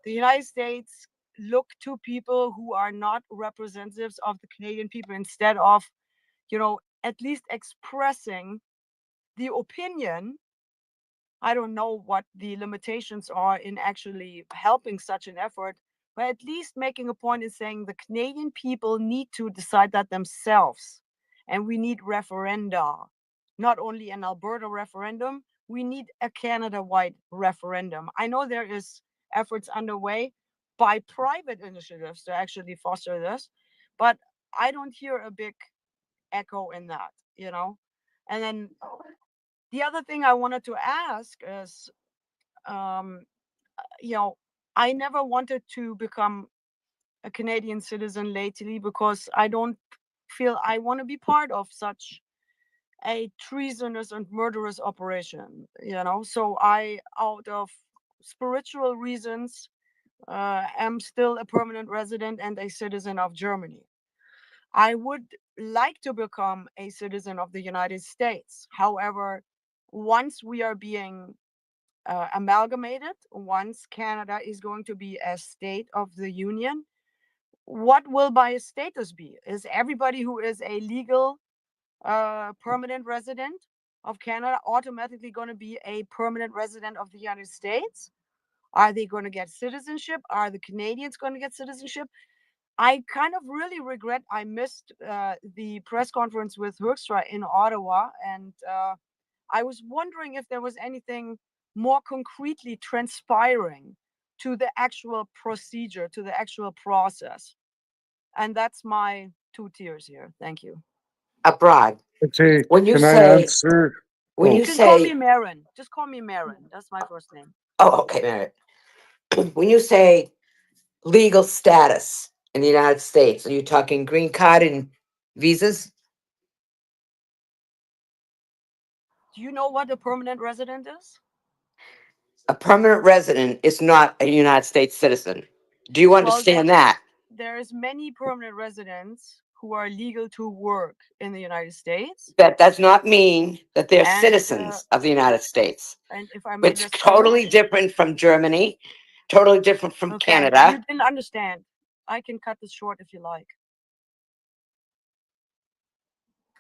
the United States look to people who are not representatives of the Canadian people, instead of, at least expressing the opinion. I don't know what the limitations are in actually helping such an effort, but at least making a point in saying the Canadian people need to decide that themselves. And we need referenda, not only an Alberta referendum, we need a Canada-wide referendum. I know there is efforts underway by private initiatives to actually foster this, but I don't hear a big echo in that, And then the other thing I wanted to ask is, I never wanted to become a Canadian citizen lately, because I don't feel I want to be part of such a treasonous and murderous operation, So I, out of spiritual reasons, am still a permanent resident and a citizen of Germany. I would like to become a citizen of the United States. However, once we are being amalgamated, once Canada is going to be a state of the Union, what will my status be? Is everybody who is a legal permanent resident of Canada automatically going to be a permanent resident of the United States? Are they going to get citizenship? Are the Canadians going to get citizenship? I kind of really regret I missed the press conference with Hoekstra in Ottawa, and I was wondering if there was anything more concretely transpiring to the actual procedure, to the actual process. And that's my 2 tiers here. Thank you. Abroad. Okay, When you can I say, answer? when Oh, you You can call me say, Marin. Just call me Marin. That's my first name. oh, okay, Merit. When you say legal status in the United States, are you talking green card and visas? Do you know what a permanent resident is? A permanent resident is not a United States citizen. Do you Well, understand that? there's many permanent residents who are legal to work in the United States. That does not mean that they're And, citizens of the United States. And if I may It's just totally finish. different from Germany, totally different from Okay, Canada. you didn't understand. I can cut this short if you like.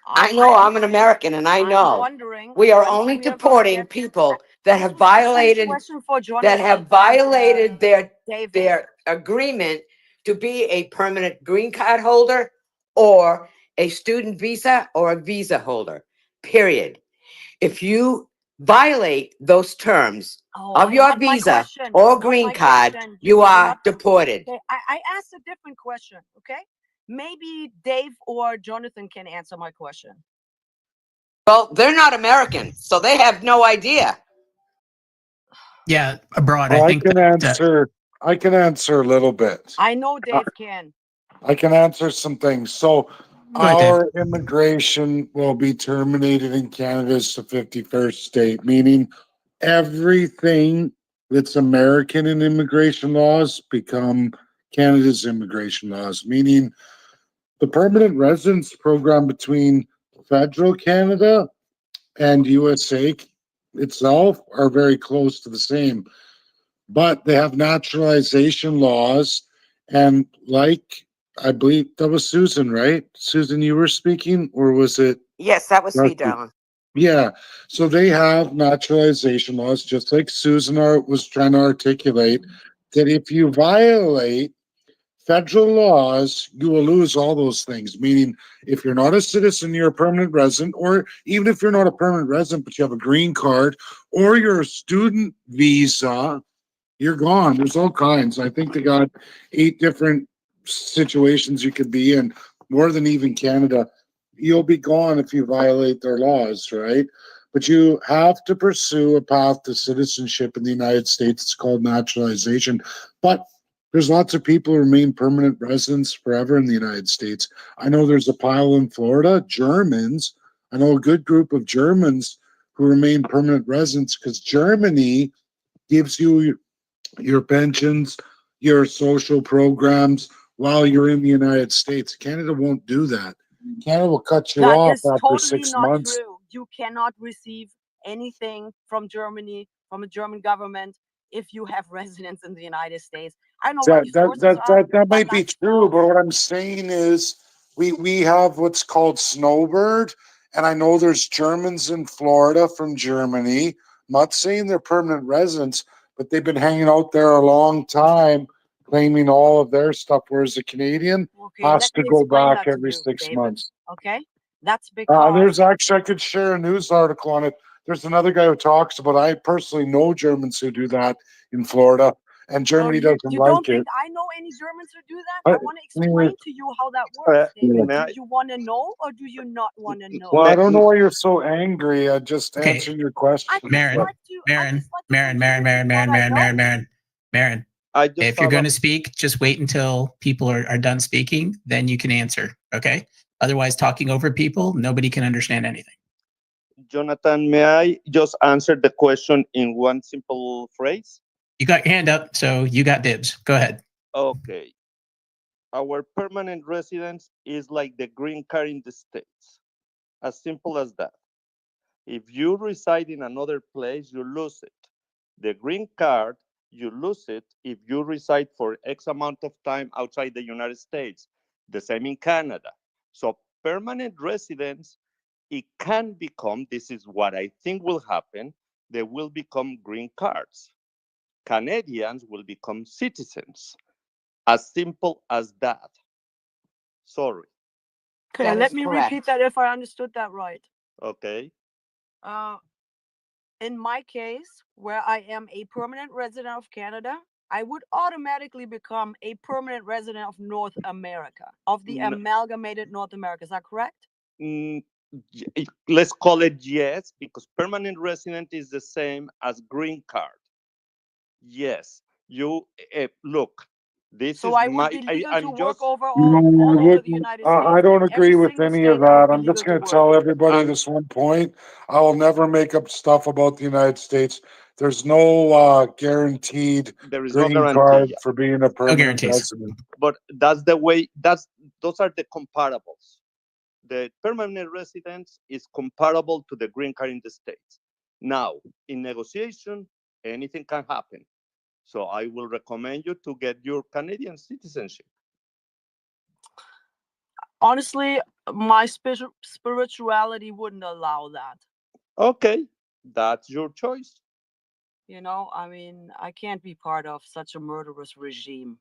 I know I'm an American, and I I'm know wondering we are when only we are gonna deporting get people that have a violated question for that Jonathan have and violated David. their agreement to be a permanent green card holder or a student visa or a visa holder. Period. If you violate those terms Oh, of I your got my visa question. I or got green my card, question. you You're are not deported. okay. I asked a different question. Okay, maybe Dave or Jonathan can answer my question. Well, they're not American, so they have no idea. Yeah, abroad. Well, I think I can answer a little bit. I know Dave can. I can answer some things. So Go ahead, Dave. our immigration will be terminated in Canada as the 51st state, meaning everything that's American in immigration laws become Canada's immigration laws, meaning the permanent residence program between federal Canada and USA itself are very close to the same, but they have naturalization laws. And like, I believe that was Susan, right? Susan, you were speaking, or was it Yes, that was me, Rusty? darling. Yeah. So they have naturalization laws, just like was trying to articulate, that if you violate federal laws, you will lose all those things. Meaning, if you're not a citizen, you're a permanent resident, or even if you're not a permanent resident, but you have a green card or you're a student visa, you're gone. There's all kinds. I think they got 8 different situations you could be in, more than even Canada. You'll be gone if you violate their laws, right? But you have to pursue a path to citizenship in the United States. It's called naturalization. But there's lots of people who remain permanent residents forever in the United States. I know there's a pile in Florida, Germans. I know a good group of Germans who remain permanent residents because Germany gives you your pensions, your social programs while you're in the United States. Canada won't do that. Canada will cut you That off is after totally 6 months. true. You cannot receive anything from Germany, from a German government, if you have residence in the United States. I don't know what your sources are. That might but be like, true, but what I'm saying is we have what's called snowbird, and I know there's Germans in Florida from Germany. I'm not saying they're permanent residents, but they've been hanging out there a long time, claiming all of their stuff, whereas a Canadian Okay, has let to me go explain back that to every you, 6 months. Okay, that's because There's actually, I could share a news article on it. There's another guy who talks about. I personally know Germans who do that in Florida, and Germany doesn't you like don't think it. I know any Germans who do that? I But want to anyway, explain to you how that works, May David. I, Do you want to know or do you not want to know? well, I may, don't know why you're so angry. I just Okay, answering your question. I just Marin, like to I Marin, just like to Marin, Marin, contribute Marin, what Marin, I Marin, know. Marin, Marin, Marin. I just If you're have going a to speak, just wait until people are done speaking, then you can answer. Okay. Otherwise, talking over people, nobody can understand anything. Jonathan, may I just answer the question in one simple phrase? You got your hand up, so you got dibs. Go ahead. Okay. Our permanent residence is like the green card in the States. As simple as that. If you reside in another place, you lose it. The green card, you lose it if you reside for X amount of time outside the United States. The same in Canada. So permanent residence, it can become, this is what I think will happen, they will become green cards. Canadians will become citizens. As simple as that. Sorry. Okay, That let is me correct. repeat that if I understood that right. Okay. In my case, where I am a permanent resident of Canada, I would automatically become a permanent resident of North America, of the amalgamated North America. Is that correct? Let's call it yes, because permanent resident is the same as green card. Yes, you look. This So is I would my. be legal to I'm work just. over No, all I over the wouldn't. United I States. don't Every agree with single any of state I that. would be I'm just legal to going to work. tell everybody I'm this one point. I will never make up stuff about the United States. There's no guaranteed there is no green guarantee. card Yeah. for being a permanent guarantees. resident. But that's the way. Those are the comparables. The permanent residence is comparable to the green card in the States. Now, in negotiation, anything can happen. So I will recommend you to get your Canadian citizenship. Honestly, my spirituality wouldn't allow that. Okay, that's your choice. I mean, I can't be part of such a murderous regime.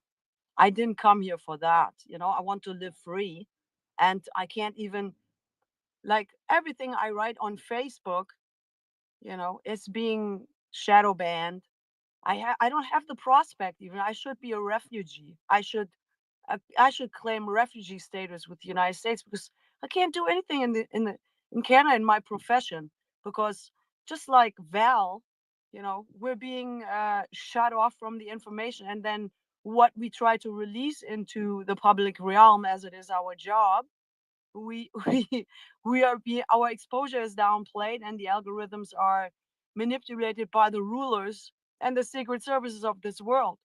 I didn't come here for that. I want to live free. And I can't even, like, everything I write on Facebook, it's being shadow banned. I don't have the prospect even. I should be a refugee. I should claim refugee status with the United States because I can't do anything in Canada in my profession because just like Val, we're being shut off from the information, and then what we try to release into the public realm as it is our job, we we are being our exposure is downplayed, and the algorithms are manipulated by the rulers and the secret services of this world.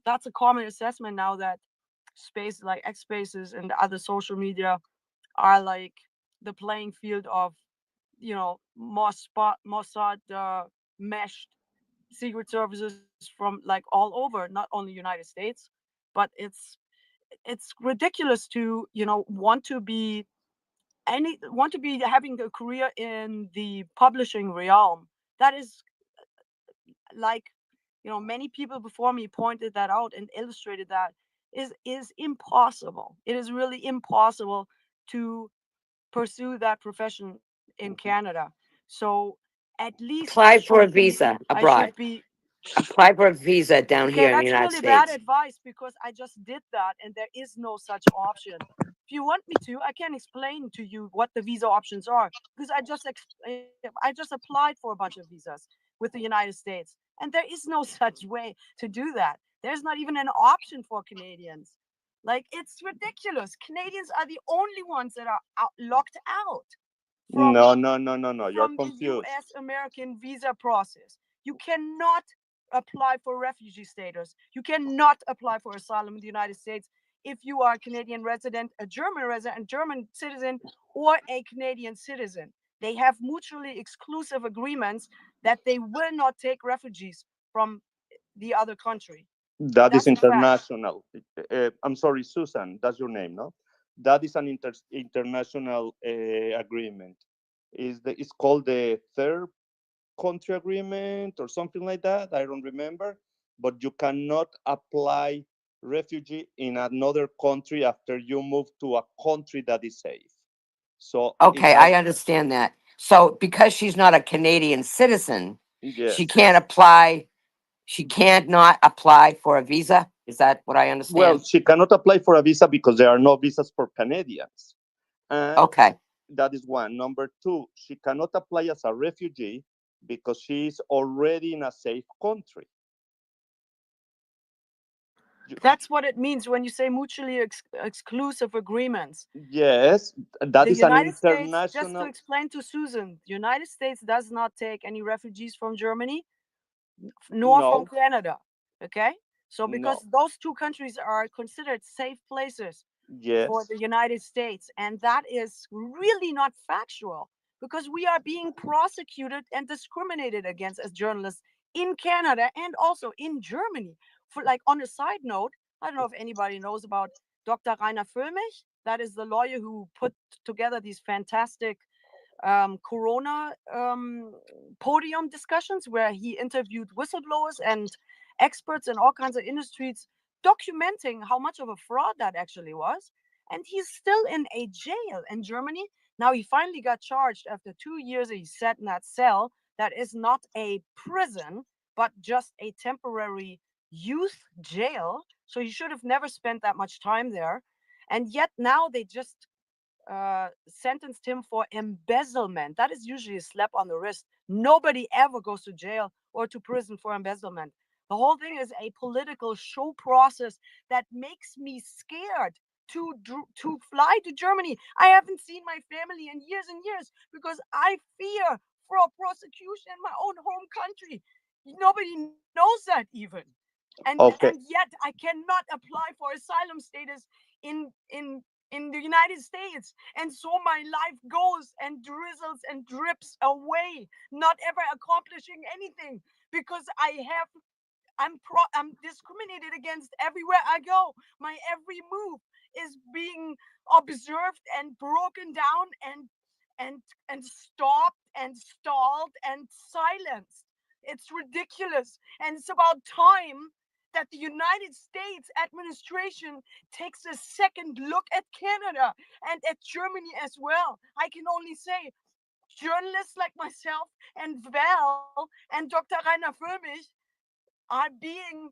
That's a common assessment now that space like X Spaces and other social media are like the playing field of, Mossad meshed secret services from like all over, not only United States, but it's ridiculous to want to be having a career in the publishing realm. That is like, many people before me pointed that out and illustrated that is impossible. It is really impossible to pursue that profession in Canada. So at least Apply for a visa I should abroad. be Apply for a visa down okay. here in the That's United really bad States. advice because I just did that and there is no such option. If you want me to, I can explain to you what the visa options are because I just applied for a bunch of visas with the United States, and there is no such way to do that. There's not even an option for Canadians. Like, it's ridiculous. Canadians are the only ones that are locked out from No, no, no, no, no. You're from the confused. US American visa process. You cannot apply for refugee status. You cannot apply for asylum in the United States if you are a Canadian resident, a German resident, a German citizen, or a Canadian citizen. They have mutually exclusive agreements that they will not take refugees from the other country. That is That's a fact. international. I'm sorry, Susan. That's your name, no? That is an international agreement. It's called the third country agreement or something like that. I don't remember. But you cannot apply refugee in another country after you move to a country that is safe. So it Okay, has. I understand that. So because she's not a Canadian citizen, she Yes. can't apply. She can't not apply for a visa. Is that what I Well, understand? she cannot apply for a visa because there are no visas for Canadians. And Okay. that is one. Number two, she cannot apply as a refugee because she is already in a safe country. That's what it means when you say mutually exclusive agreements. Yes, that The is an United States, just to international. explain to Susan, the United States does not take any refugees from Germany nor from No, Canada. Okay? So, because no. those two countries are considered safe places for Yes, the United States, and that is really not factual because we are being prosecuted and discriminated against as journalists in Canada and also in Germany. For, like, on a side note, I don't know if anybody knows about Dr. Rainer Füllmich. That is the lawyer who put together these fantastic Corona podium discussions where he interviewed whistleblowers and experts in all kinds of industries, documenting how much of a fraud that actually was. And he's still in a jail in Germany. Now he finally got charged after 2 years he sat in that cell. That is not a prison, but just a temporary youth jail. So he should have never spent that much time there. And yet now they just sentenced him for embezzlement. That is usually a slap on the wrist. Nobody ever goes to jail or to prison for embezzlement. The whole thing is a political show process that makes me scared to fly to Germany. I haven't seen my family in years and years because I fear for a prosecution in my own home country. Nobody knows that even. And yet I cannot apply for asylum status in the United States. And so my life goes and drizzles and drips away, not ever accomplishing anything because I'm discriminated against everywhere I go. My every move is being observed and broken down and stopped and stalled and silenced. It's ridiculous. And it's about time that the United States administration takes a second look at Canada and at Germany as well. I can only say journalists like myself and Val and Dr. Rainer Föhmich are being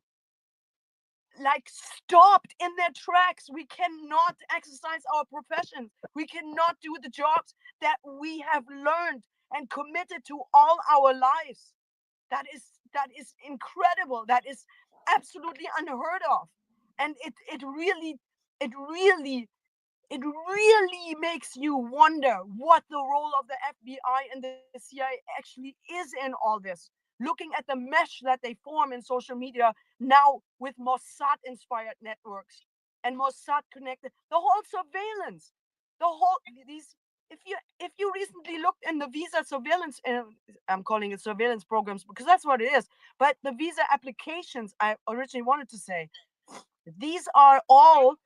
like stopped in their tracks. We cannot exercise our professions. We cannot do the jobs that we have learned and committed to all our lives. That is incredible. That is absolutely unheard of. And it really makes you wonder what the role of the FBI and the CIA actually is in all this. Looking at the mesh that they form in social media now with Mossad-inspired networks and Mossad-connected, the whole surveillance, if you recently looked in the visa surveillance, I'm calling it surveillance programs because that's what it is, but the visa applications I originally wanted to say, these are all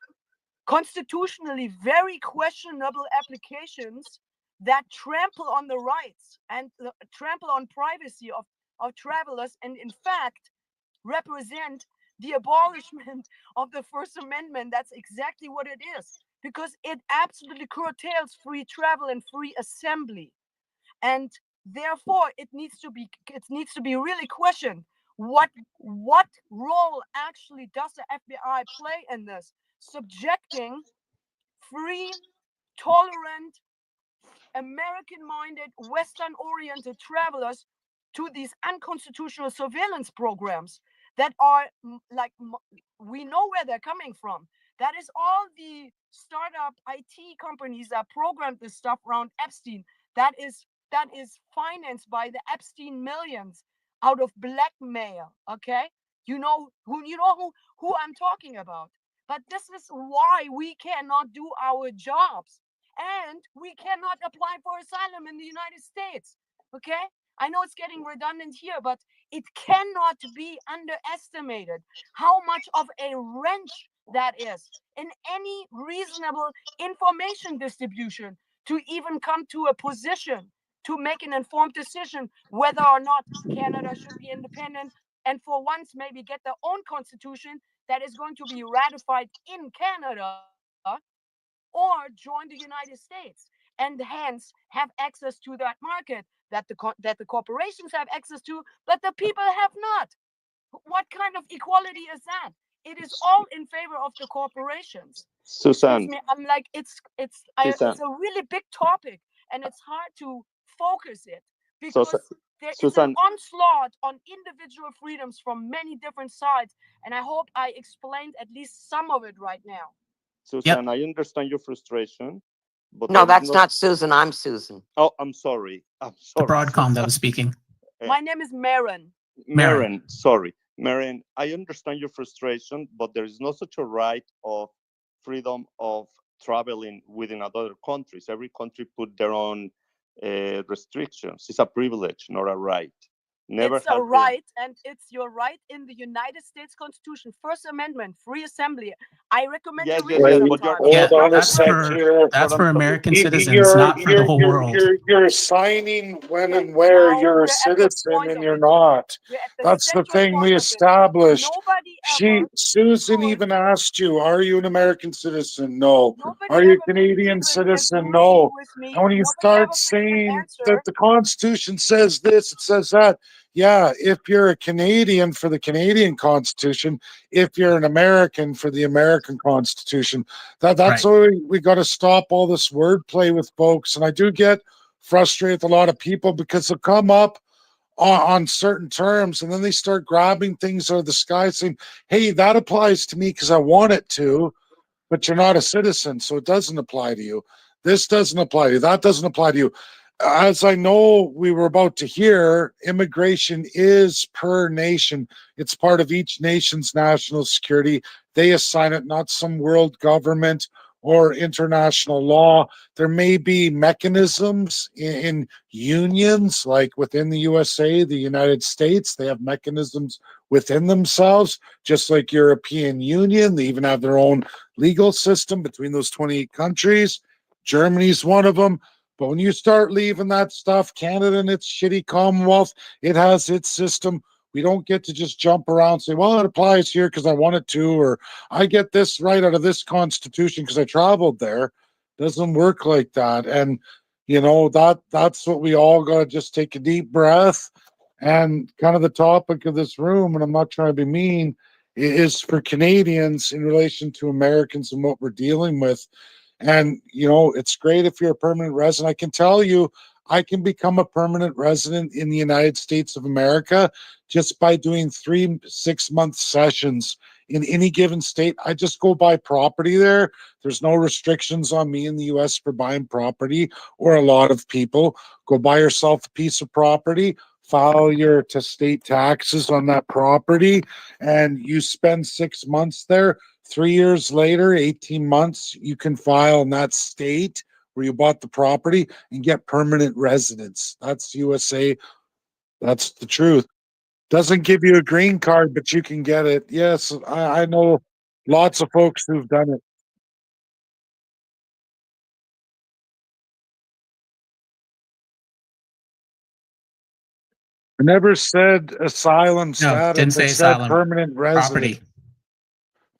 constitutionally very questionable applications that trample on the rights and trample on privacy of travelers, and in fact represent the abolishment of the First Amendment. That's exactly what it is, because it absolutely curtails free travel and free assembly, and therefore it needs to be really questioned. What role actually does the FBI play in this, subjecting free, tolerant, American-minded, Western-oriented travelers to these unconstitutional surveillance programs that are we know where they're coming from. That is all the startup IT companies that programmed this stuff around Epstein. That is financed by the Epstein millions out of blackmail. Okay, you know who I'm talking about. But this is why we cannot do our jobs. And we cannot apply for asylum in the United States. Okay? I know it's getting redundant here, but it cannot be underestimated how much of a wrench that is in any reasonable information distribution to even come to a position to make an informed decision whether or not Canada should be independent and for once maybe get their own constitution that is going to be ratified in Canada, or join the United States and hence have access to that market that the corporations have access to, but the people have not. What kind of equality is that? It is all in favor of the corporations. Susan, I'm like, it's a really big topic, and it's hard to focus it because there is an onslaught on individual freedoms from many different sides, and I hope I explained at least some of it right now. Susan, I understand your frustration. But no, that's not Susan. I'm Susan. Oh, I'm sorry. The Broadcom that was speaking. My name is Maren. Maren, sorry. Maren, I understand your frustration, but there is no such a right of freedom of traveling within other countries. Every country put their own restrictions. It's a privilege, not a right. It's a right, and it's your right in the United States Constitution, First Amendment, free assembly. I recommend you read it. That's for American citizens, not for the whole world. You're signing when and where you're a citizen and you're not. That's the thing we established. Susan even asked you, are you an American citizen? No. Are you a Canadian citizen? No. And when you start saying that the Constitution says this, it says that, yeah, if you're a Canadian for the Canadian Constitution, if you're an American for the American Constitution, that's why we got to stop all this wordplay with folks. And I do get frustrated with a lot of people because they'll come up on certain terms, and then they start grabbing things out of the sky saying, hey, that applies to me because I want it to, but you're not a citizen, so it doesn't apply to you. This doesn't apply to you. That doesn't apply to you. As I know we were about to hear, immigration is per nation. It's part of each nation's national security. They assign it, not some world government or international law. There may be mechanisms in unions, like within the USA, the United States, they have mechanisms within themselves, just like European Union. They even have their own legal system between those 28 countries. Germany's one of them. But when you start leaving that stuff, Canada and its shitty Commonwealth, it has its system. We don't get to just jump around and say, well, it applies here because I want it to, or I get this right out of this constitution because I traveled there. Doesn't work like that. And that's what we all gotta just take a deep breath. And kind of the topic of this room, and I'm not trying to be mean, is for Canadians in relation to Americans and what we're dealing with. And, it's great if you're a permanent resident. I can tell you, I can become a permanent resident in the United States of America just by doing 3 6-month sessions in any given state. I just go buy property there. There's no restrictions on me in the US for buying property, or a lot of people. Go buy yourself a piece of property, file your to state taxes on that property, and you spend 6 months there. 3 years later, 18 months, you can file in that state where you bought the property and get permanent residence. That's USA. That's the truth. Doesn't give you a green card, but you can get it. Yes, I know lots of folks who've done it. I never said asylum No, status. didn't I say said asylum. permanent resident. Property.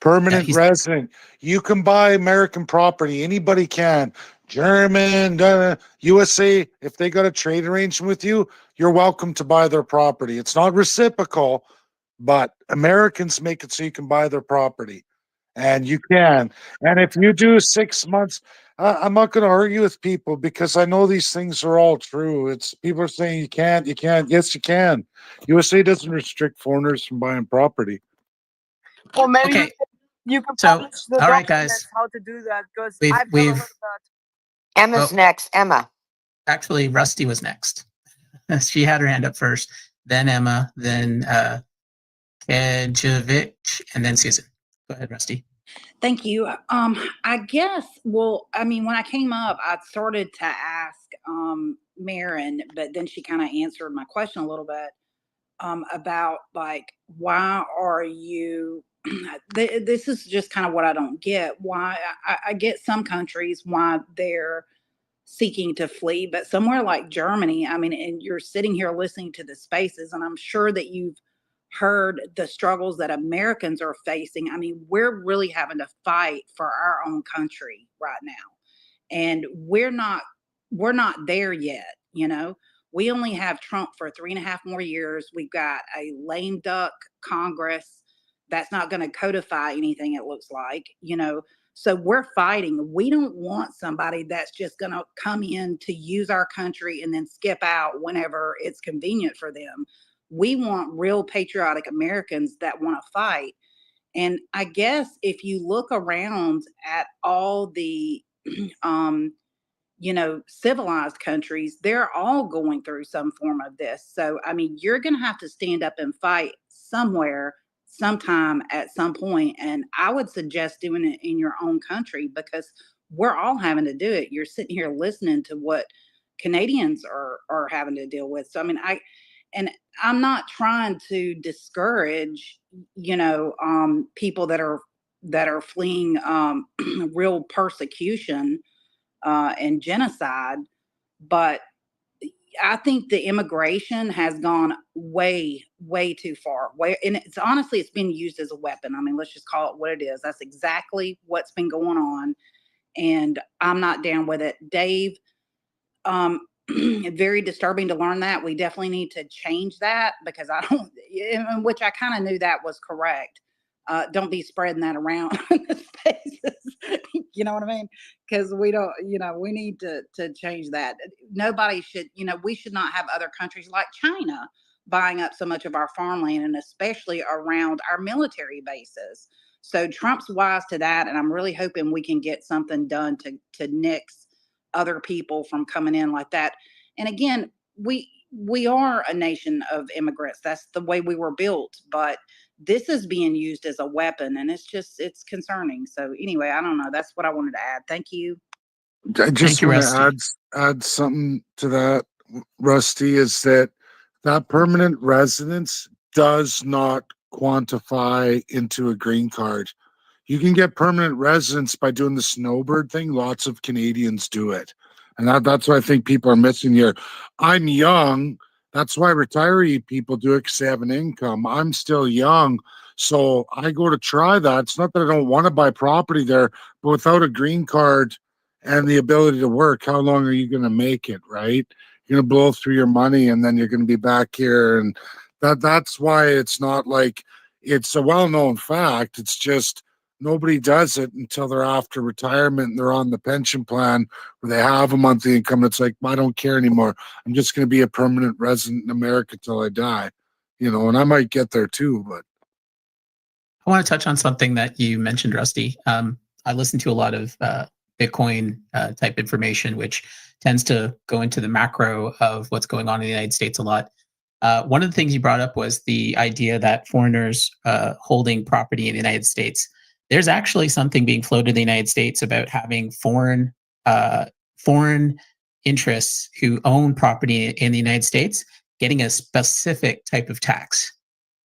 Permanent he's- resident. You can buy American property. Anybody can. German, USA, if they got a trade arrangement with you, you're welcome to buy their property. It's not reciprocal, but Americans make it so you can buy their property. And you can. And if you do 6 months, I'm not going to argue with people because I know these things are all true. It's people are saying you can't, you can't. Yes, you can. USA doesn't restrict foreigners from buying property. Or maybe Okay. you can So, publish the all right, documents guys. how to do that, because We've- I've never we've- heard that. Emma's next. Emma. Actually, Rusty was next. She had her hand up first, then Emma, then Kejovic, and then Susan. Go ahead, Rusty. Thank you. I guess, well, I mean, when I came up, I started to ask Marin, but then she kind of answered my question a little bit about like, why are you, this is just kind of what I don't get. Why, I get some countries, why they're seeking to flee, but somewhere like Germany, I mean, and you're sitting here listening to the spaces, and I'm sure that you've heard the struggles that Americans are facing. I mean, we're really having to fight for our own country right now. And we're not there yet, you know. We only have Trump for 3.5 more years. We've got a lame duck Congress that's not going to codify anything, it looks like, you know. So we're fighting. We don't want somebody that's just going to come in to use our country and then skip out whenever it's convenient for them. We want real patriotic Americans that want to fight. And I guess if you look around at all the civilized countries, they're all going through some form of this. So, I mean, you're going to have to stand up and fight somewhere, sometime, at some point. And I would suggest doing it in your own country, because we're all having to do it. You're sitting here listening to what Canadians are having to deal with. So, I mean, I'm not trying to discourage, people that are fleeing real persecution and genocide, but I think the immigration has gone way, way too far. And it's honestly, it's been used as a weapon. I mean, let's just call it what it is. That's exactly what's been going on, and I'm not down with it. Dave, very disturbing to learn that. We definitely need to change that, because I don't, which I kind of knew that was correct. don't be spreading that around in the spaces. You know what I mean? Because we don't, we need to change that. Nobody should, we should not have other countries like China buying up so much of our farmland, and especially around our military bases. So Trump's wise to that, and I'm really hoping we can get something done to nix other people from coming in like that. And again, we are a nation of immigrants. That's the way we were built, but this is being used as a weapon, and it's concerning. So anyway, I don't know. That's what I wanted to add. Thank you. I just want to add something to that, Rusty, is that permanent residence does not quantify into a green card. You can get permanent residence by doing the snowbird thing. Lots of Canadians do it. And that's what I think people are missing here. I'm young. That's why retiree people do it, because they have an income. I'm still young. So I go to try that. It's not that I don't want to buy property there, but without a green card and the ability to work, how long are you going to make it, right? You're going to blow through your money, and then you're going to be back here. And that's why it's not like it's a well-known fact. It's just nobody does it until they're after retirement and they're on the pension plan where they have a monthly income. It's like, I don't care anymore. I'm just going to be a permanent resident in America till I die, and I might get there too. But I want to touch on something that you mentioned, Rusty. I listen to a lot of Bitcoin type information, which tends to go into the macro of what's going on in the United States a lot. One of the things you brought up was the idea that foreigners holding property in the United States. There's actually something being floated in the United States about having foreign interests who own property in the United States getting a specific type of tax.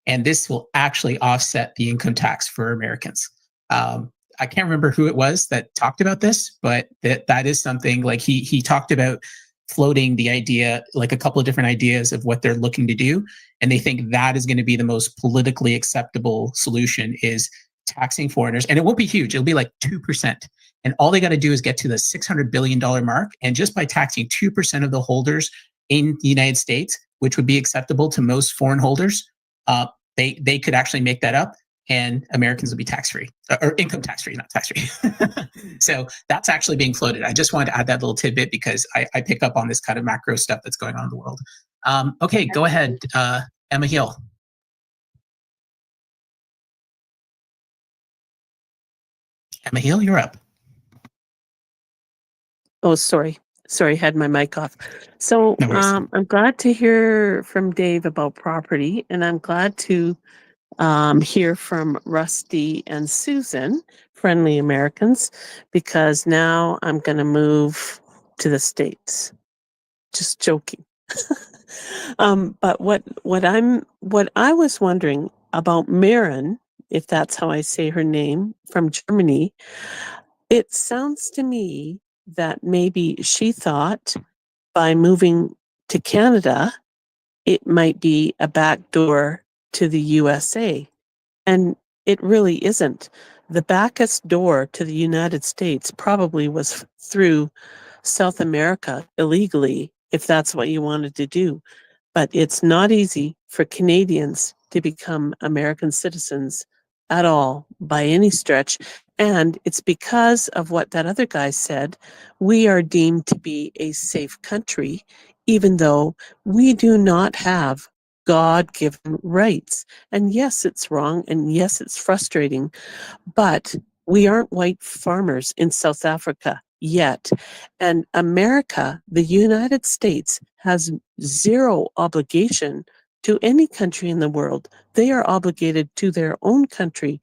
And this will actually offset the income tax for Americans. I can't remember who it was that talked about this, but that is something like he talked about floating the idea, like a couple of different ideas of what they're looking to do. And they think that is going to be the most politically acceptable solution, is taxing foreigners. And it won't be huge. It'll be like 2%. And all they got to do is get to the $600 billion mark. And just by taxing 2% of the holders in the United States, which would be acceptable to most foreign holders, they could actually make that up, and Americans will be tax-free, or income tax-free, not tax-free. So that's actually being floated. I just wanted to add that little tidbit because I pick up on this kind of macro stuff that's going on in the world. Okay, go ahead, Emma Hill. Emma Hill, you're up. Oh, sorry, had my mic off. So No I'm glad to hear from Dave about property, and I'm glad to hear from Rusty and Susan, friendly Americans, because now I'm going to move to the States. Just joking. But what I was wondering about Maren, if that's how I say her name, from Germany, it sounds to me that maybe she thought by moving to Canada, it might be a backdoor to the USA. And it really isn't. The backest door to the United States probably was through South America illegally, if that's what you wanted to do. But it's not easy for Canadians to become American citizens at all by any stretch. And it's because of what that other guy said. We are deemed to be a safe country, even though we do not have God-given rights. And yes, it's wrong. And yes, it's frustrating. But we aren't white farmers in South Africa yet. And America, the United States, has zero obligation to any country in the world. They are obligated to their own country.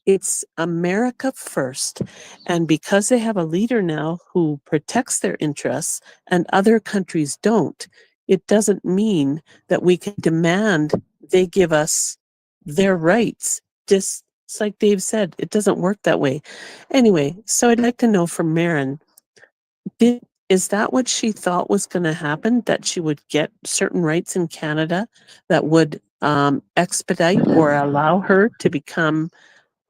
It's America first. And because they have a leader now who protects their interests and other countries don't, it doesn't mean that we can demand they give us their rights. Just like Dave said, it doesn't work that way. Anyway, so I'd like to know from Maren, is that what she thought was going to happen, that she would get certain rights in Canada that would expedite or allow her to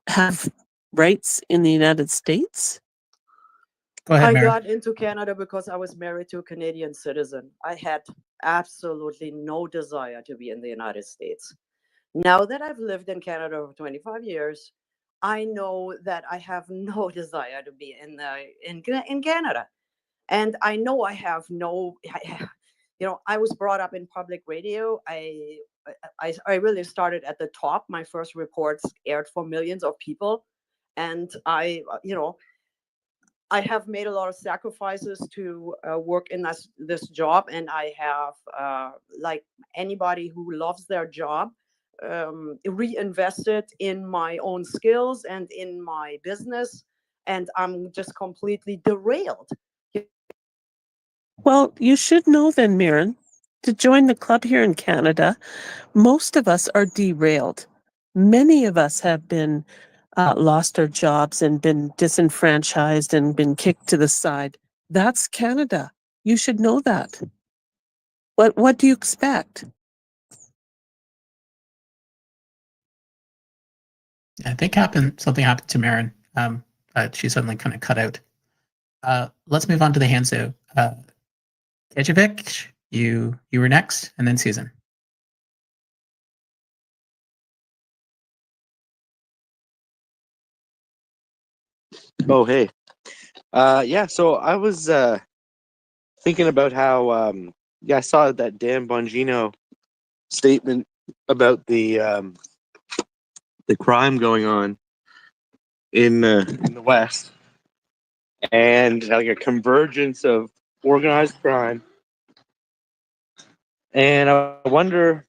have rights in the United States? Go ahead, I Maren. got into Canada because I was married to a Canadian citizen. I had absolutely no desire to be in the United States. Now that I've lived in Canada over 25 years, I know that I have no desire to be in Canada. And I know I have no, I was brought up in public radio. I really started at the top. My first reports aired for millions of people. And I have made a lot of sacrifices to work in this job. And I have, like anybody who loves their job, reinvested in my own skills and in my business. And I'm just completely derailed. Well, you should know then, Mirren, to join the club here in Canada, most of us are derailed. Many of us have been lost our jobs and been disenfranchised and been kicked to the side. That's Canada. You should know that. What do you expect? I think something happened to Marin. She suddenly kind of cut out. Let's move on to the Hanzo. Kejovic, you were next, and then Susan. Oh, hey. Yeah, so I was thinking about how I saw that Dan Bongino statement about the crime going on in the West, and like a convergence of organized crime. And I wonder,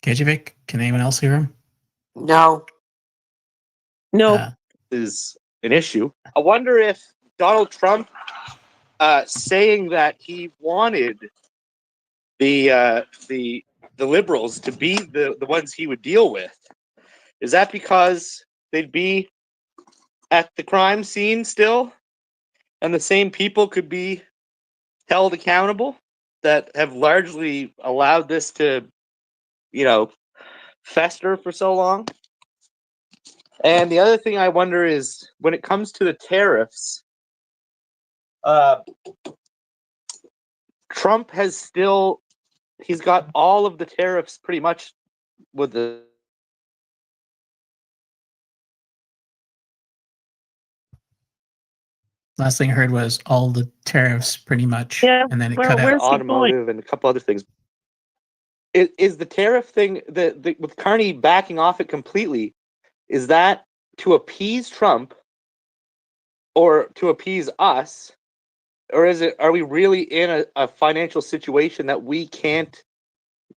Kejovic, can anyone else hear him? No. No. Is an issue. I wonder if Donald Trump saying that he wanted the liberals to be the ones he would deal with, is that because they'd be at the crime scene still, and the same people could be held accountable that have largely allowed this to, fester for so long? And the other thing I wonder is, when it comes to the tariffs, Trump he's got all of the tariffs pretty much with the. Last thing I heard was all the tariffs pretty much, and then it cut out. Automotive and a couple other things. Is the tariff thing, with Carney backing off it completely, is that to appease Trump or to appease us? Or are we really in a financial situation that we can't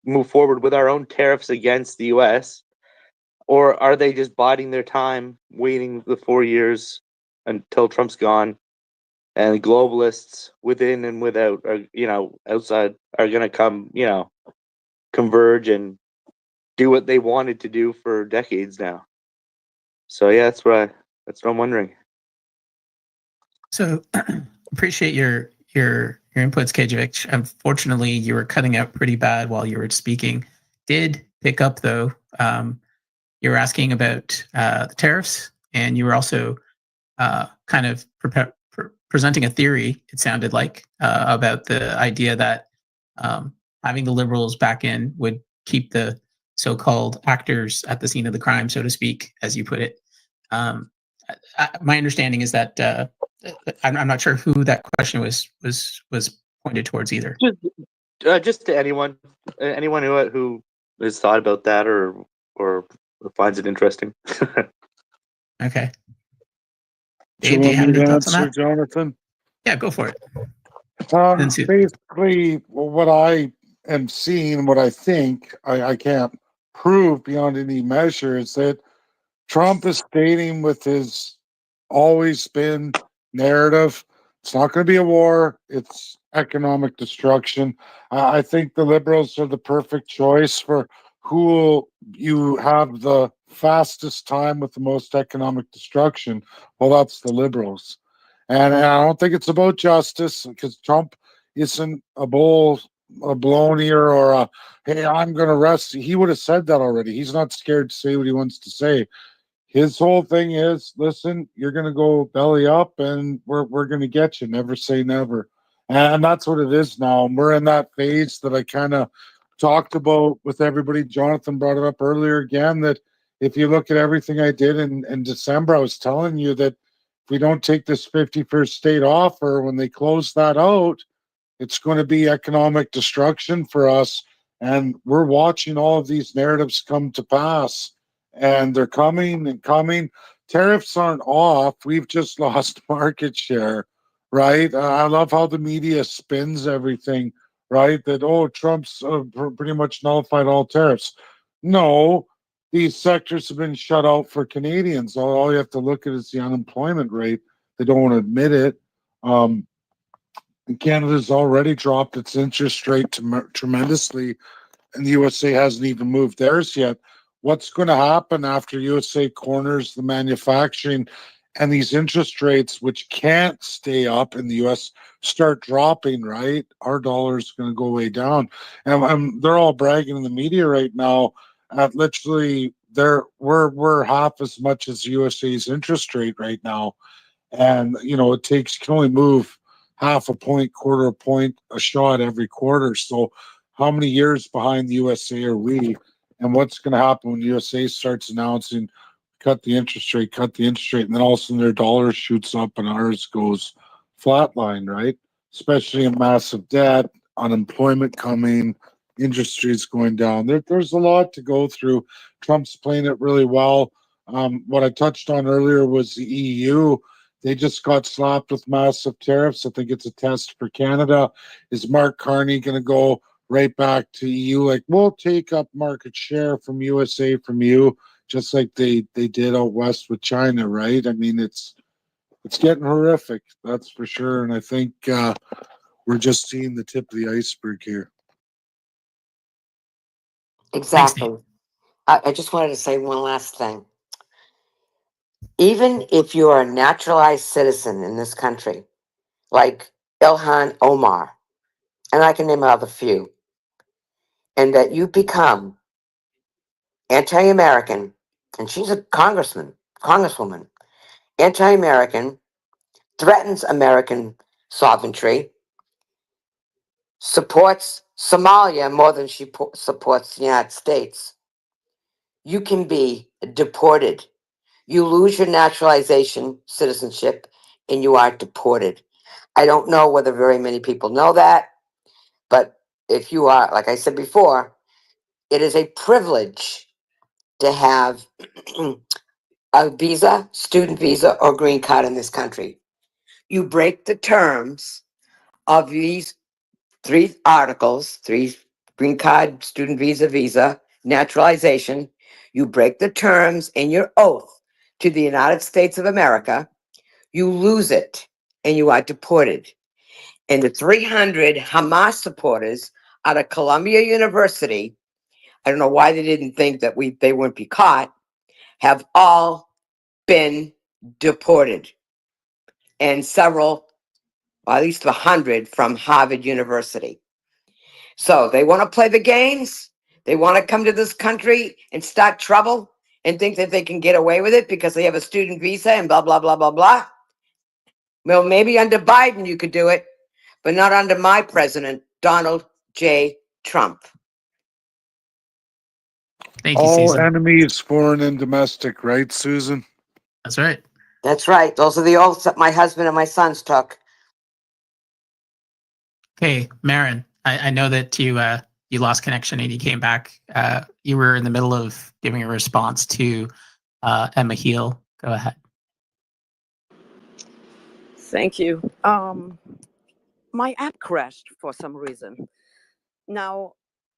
move forward with our own tariffs against the US? Or are they just biding their time, waiting the 4 years until Trump's gone, and globalists within and without, outside, are going to come, converge and do what they wanted to do for decades now? So yeah, that's what I'm wondering. So appreciate your inputs, Kejovic. Unfortunately, you were cutting out pretty bad while you were speaking. Did pick up though. You were asking about the tariffs, and you were also kind of presenting a theory. It sounded like about the idea that having the liberals back in would keep the so-called actors at the scene of the crime, so to speak, as you put it. My understanding is that I'm not sure who that question was pointed towards either. Just to anyone who has thought about that or finds it interesting. Okay. Do you want me to answer, Jonathan? Yeah, go for it. Basically, what I am seeing, what I think, I can't prove beyond any measure, is that Trump is stating with his always been narrative, it's not going to be a war, it's economic destruction. I think the liberals are the perfect choice for who you have the fastest time with the most economic destruction. Well, that's the liberals. And I don't think it's about justice, because Trump isn't a baloney or a, hey, I'm going to arrest you. He would have said that already. He's not scared to say what he wants to say. his whole thing is, listen, you're going to go belly up, and we're going to get you. Never say never, and that's what it is now. And we're in that phase that I kind of talked about with everybody. Jonathan brought it up earlier again, that if you look at everything I did in December, I was telling you that if we don't take this 51st state offer, when they close that out, it's going to be economic destruction for us. And we're watching all of these narratives come to pass, and they're coming and coming. Tariffs aren't off. We've just lost market share, right? I love how the media spins everything, right? That, oh, Trump's pretty much nullified all tariffs. No, these sectors have been shut out for Canadians. All you have to look at is the unemployment rate. They don't want to admit it. Canada's already dropped its interest rate tremendously, and the USA hasn't even moved theirs yet. What's going to happen after USA corners the manufacturing and these interest rates, which can't stay up in the US, start dropping, right? Our dollar is going to go way down. And they're all bragging in the media right now at literally we're half as much as USA's interest rate right now. And it takes, you can only move half a point, quarter a point, a shot every quarter. So how many years behind the USA are we? And what's going to happen when the USA starts announcing cut the interest rate, and then all of a sudden their dollar shoots up and ours goes flatline, right? Especially in massive debt, unemployment coming, industries going down. There's a lot to go through. Trump's playing it really well. What I touched on earlier was the EU. They just got slapped with massive tariffs. I think it's a test for Canada. Is Mark Carney going to go right back to EU? Like, we'll take up market share from USA from you, just like they did out west with China, right? I mean, it's getting horrific, that's for sure. And I think we're just seeing the tip of the iceberg here. Exactly. I just wanted to say one last thing. Even if you are a naturalized citizen in this country, like Ilhan Omar, and I can name another few, and that you become anti-American, and she's a congresswoman, anti-American, threatens American sovereignty, supports Somalia more than she supports the United States, you can be deported. You lose your naturalization citizenship and you are deported. I don't know whether very many people know that, but if you are, like I said before, it is a privilege to have a visa, student visa, or green card in this country. You break the terms of these three articles, three green card, student visa, naturalization. You break the terms in your oath to the United States of America, you lose it and you are deported. And the 300 Hamas supporters out of Columbia University, I don't know why they didn't think that they wouldn't be caught, have all been deported. And several, at least 100 from Harvard University. So they want to play the games. They want to come to this country and start trouble and think that they can get away with it because they have a student visa and blah, blah, blah, blah, blah. Well, maybe under Biden you could do it, but not under my president, Donald J. Trump. Thank you, All Susan. enemies, foreign and domestic, right, Susan? That's right. That's right. Those are the oaths that my husband and my sons took. Okay, Marin, I know that you lost connection and you came back. You were in the middle of giving a response to Emma Heel. Go ahead. Thank you. My app crashed for some reason. Now,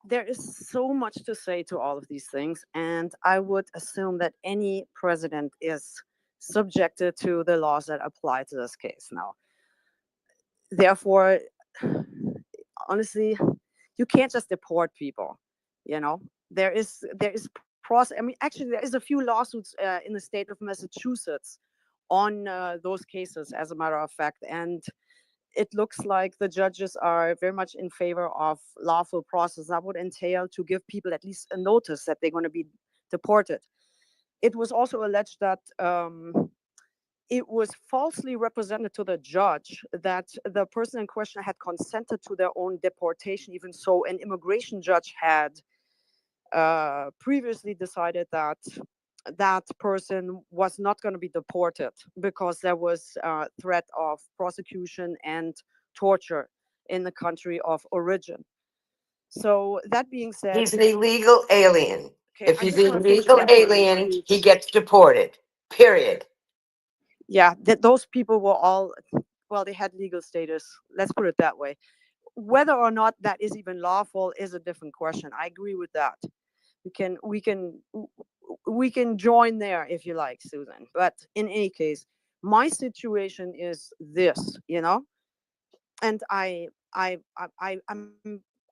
there is so much to say to all of these things, and I would assume that any president is subjected to the laws that apply to this case now. Therefore, honestly, you can't just deport people. You know, there is process. I mean, actually, there is a few lawsuits in the state of Massachusetts on those cases, as a matter of fact, and it looks like the judges are very much in favor of lawful process. That would entail to give people at least a notice that they're going to be deported. it was also alleged that it was falsely represented to the judge that the person in question had consented to their own deportation, even so an immigration judge had previously decided that that person was not going to be deported because there was a threat of prosecution and torture in the country of origin. So that being said, He's an illegal alien. okay, If I he's just an want to finish illegal my point, alien, please. he gets deported. Period. Yeah, that those people were all, well, they had legal status. Let's put it that way. Whether or not that is even lawful is a different question. I agree with that. We can join there if you like, Susan. But in any case, my situation is this, and I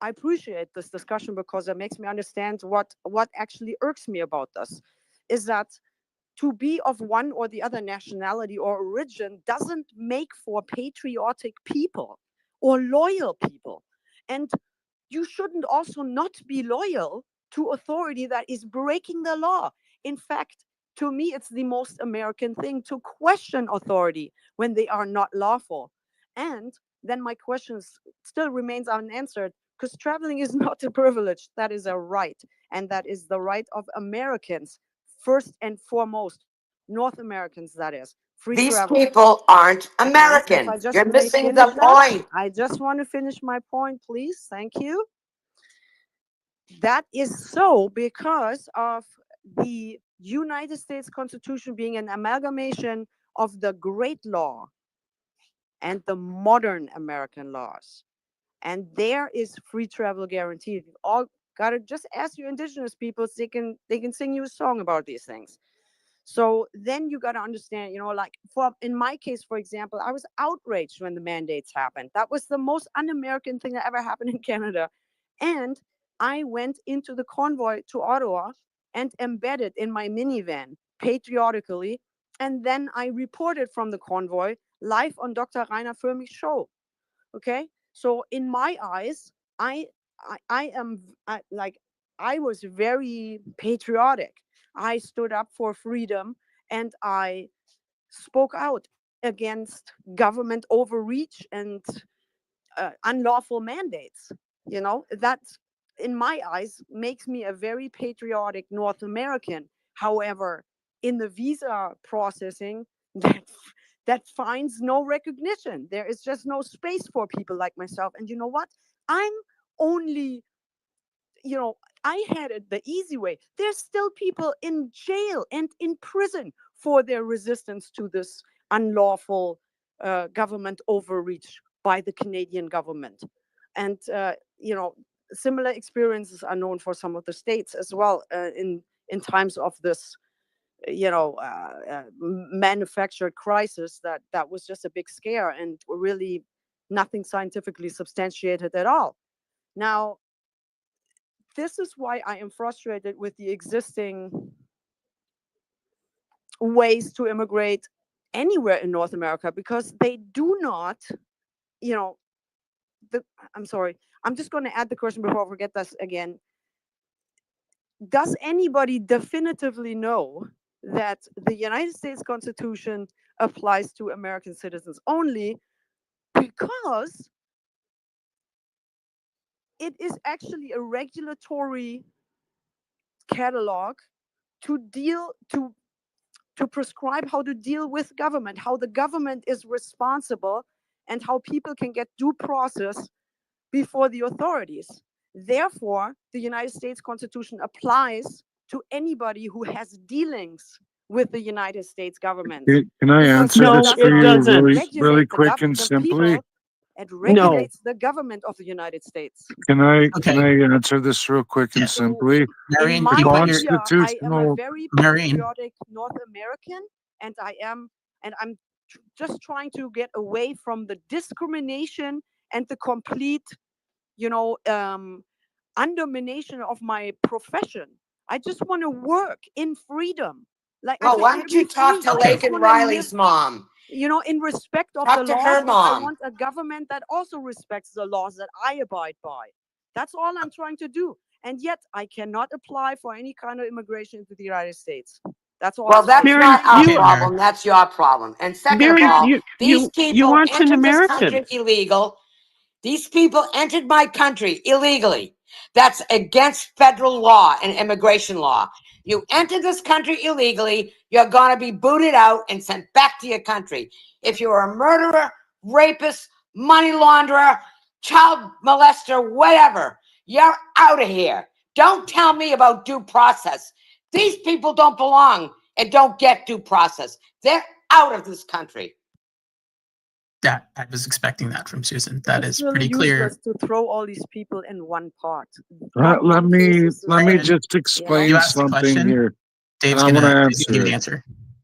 appreciate this discussion because it makes me understand what actually irks me about this, is that to be of one or the other nationality or origin doesn't make for patriotic people or loyal people. And you shouldn't also not be loyal to authority that is breaking the law. In fact, to me, it's the most American thing to question authority when they are not lawful. And then my question still remains unanswered, because traveling is not a privilege, that is a right. And that is the right of Americans, first and foremost, North Americans, that is. Free These travel. people aren't Now, if American. I just You're may missing finish the that, point. I just want to finish my point, please. Thank you. That is so because of the United States Constitution being an amalgamation of the great law and the modern American laws. And there is free travel guaranteed. You all gotta just ask your indigenous peoples, they can sing you a song about these things. So then you got to understand, like in my case, for example, I was outraged when the mandates happened. That was the most un-American thing that ever happened in Canada. And I went into the convoy to Ottawa and embedded in my minivan patriotically. And then I reported from the convoy live on Dr. Rainer Förmich's show. Okay. So in my eyes, I was very patriotic. I stood up for freedom and I spoke out against government overreach and unlawful mandates. That, in my eyes, makes me a very patriotic North American. However, in the visa processing, that finds no recognition. There is just no space for people like myself. And you know what? I'm only, I had it the easy way. There's still people in jail and in prison for their resistance to this unlawful government overreach by the Canadian government. And, similar experiences are known for some of the states as well in times of this manufactured crisis that was just a big scare and really nothing scientifically substantiated at all. Now, this is why I am frustrated with the existing ways to immigrate anywhere in North America, because they do not, I'm sorry, I'm just going to add the question before I forget this again. Does anybody definitively know that the United States Constitution applies to American citizens only? Because it is actually a regulatory catalog to prescribe how to deal with government, how the government is responsible, and how people can get due process before the authorities. Therefore, the United States Constitution applies to anybody who has dealings with the United States government. Can I answer No, this for it you doesn't. really quick and the simply? people. It No. regulates the government of the United States. Can I Okay. answer this real quick and Yeah. simply? In Marion, my you put your idea, I am a Constitutional. very Marion. patriotic North American, and I'm just trying to get away from the discrimination and the complete, undermination of my profession. I just want to work in freedom. Like, I Well, just why want to don't be you talk free. to I Okay. just Lakin want to live, Riley's mom? in respect of Talk the to laws, her and I mom. want a government that also respects the laws that I abide by. That's all I'm trying to do. And yet I cannot apply for any kind of immigration to the United States. That's all Well, I'm saying. that's Mary, not our Okay, Mary. problem. That's your problem. And second of Mary, all, these you people want an entered this American. country illegal. These people entered my country illegally. That's against federal law and immigration law. You entered this country illegally, you're going to be booted out and sent back to your country. If you're a murderer, rapist, money launderer, child molester, whatever, you're out of here. Don't tell me about due process. These people don't belong and don't get due process. They're out of this country. Yeah, I was expecting that from Susan. That It's is really pretty clear. useless to throw all these people in one pot. Let One case me is let me like, just you know. explain You asked the something question. here, and Dave's I want to gonna give answer the it. answer.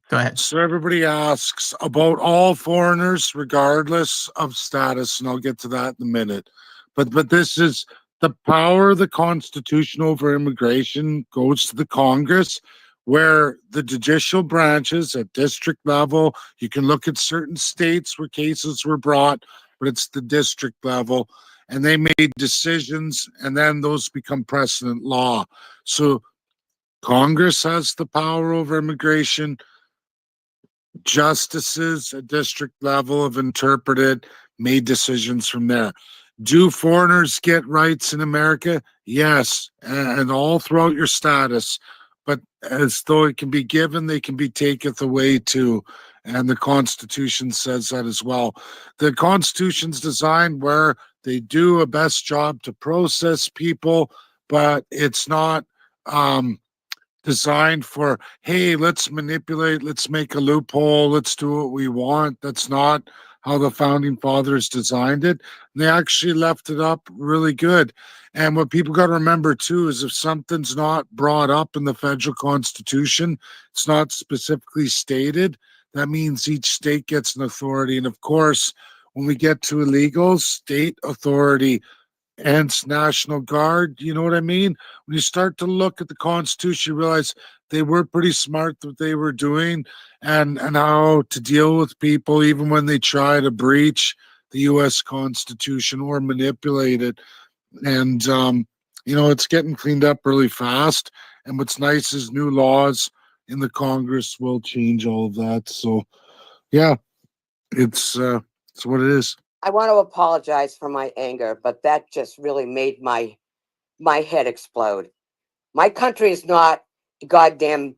Go ahead. So everybody asks about all foreigners, regardless of status, and I'll get to that in a minute. But this is the power of the Constitution over immigration goes to the Congress, where the judicial branches at district level, you can look at certain states where cases were brought, but it's the district level, and they made decisions, and then those become precedent law. So Congress has the power over immigration. Justices at district level have interpreted, made decisions from there. Do foreigners get rights in America? Yes, and all throughout your status. But as though it can be given, they can be taketh away too. And the Constitution says that as well. The Constitution's designed where they do a best job to process people, but it's not designed for, hey, let's manipulate, let's make a loophole, let's do what we want. That's not how the founding fathers designed it. They actually left it up really good. And what people got to remember too is if something's not brought up in the federal constitution, it's not specifically stated, that means each state gets an authority. And of course, when we get to illegals, state authority and National Guard. You know what I mean? When you start to look at the Constitution, you realize they were pretty smart what they were doing and how to deal with people even when they try to breach the U.S. Constitution or manipulate it. And it's getting cleaned up really fast. And what's nice is new laws in the Congress will change all of that. So, yeah, it's what it is. I want to apologize for my anger, but that just really made my head explode. My country is not a goddamn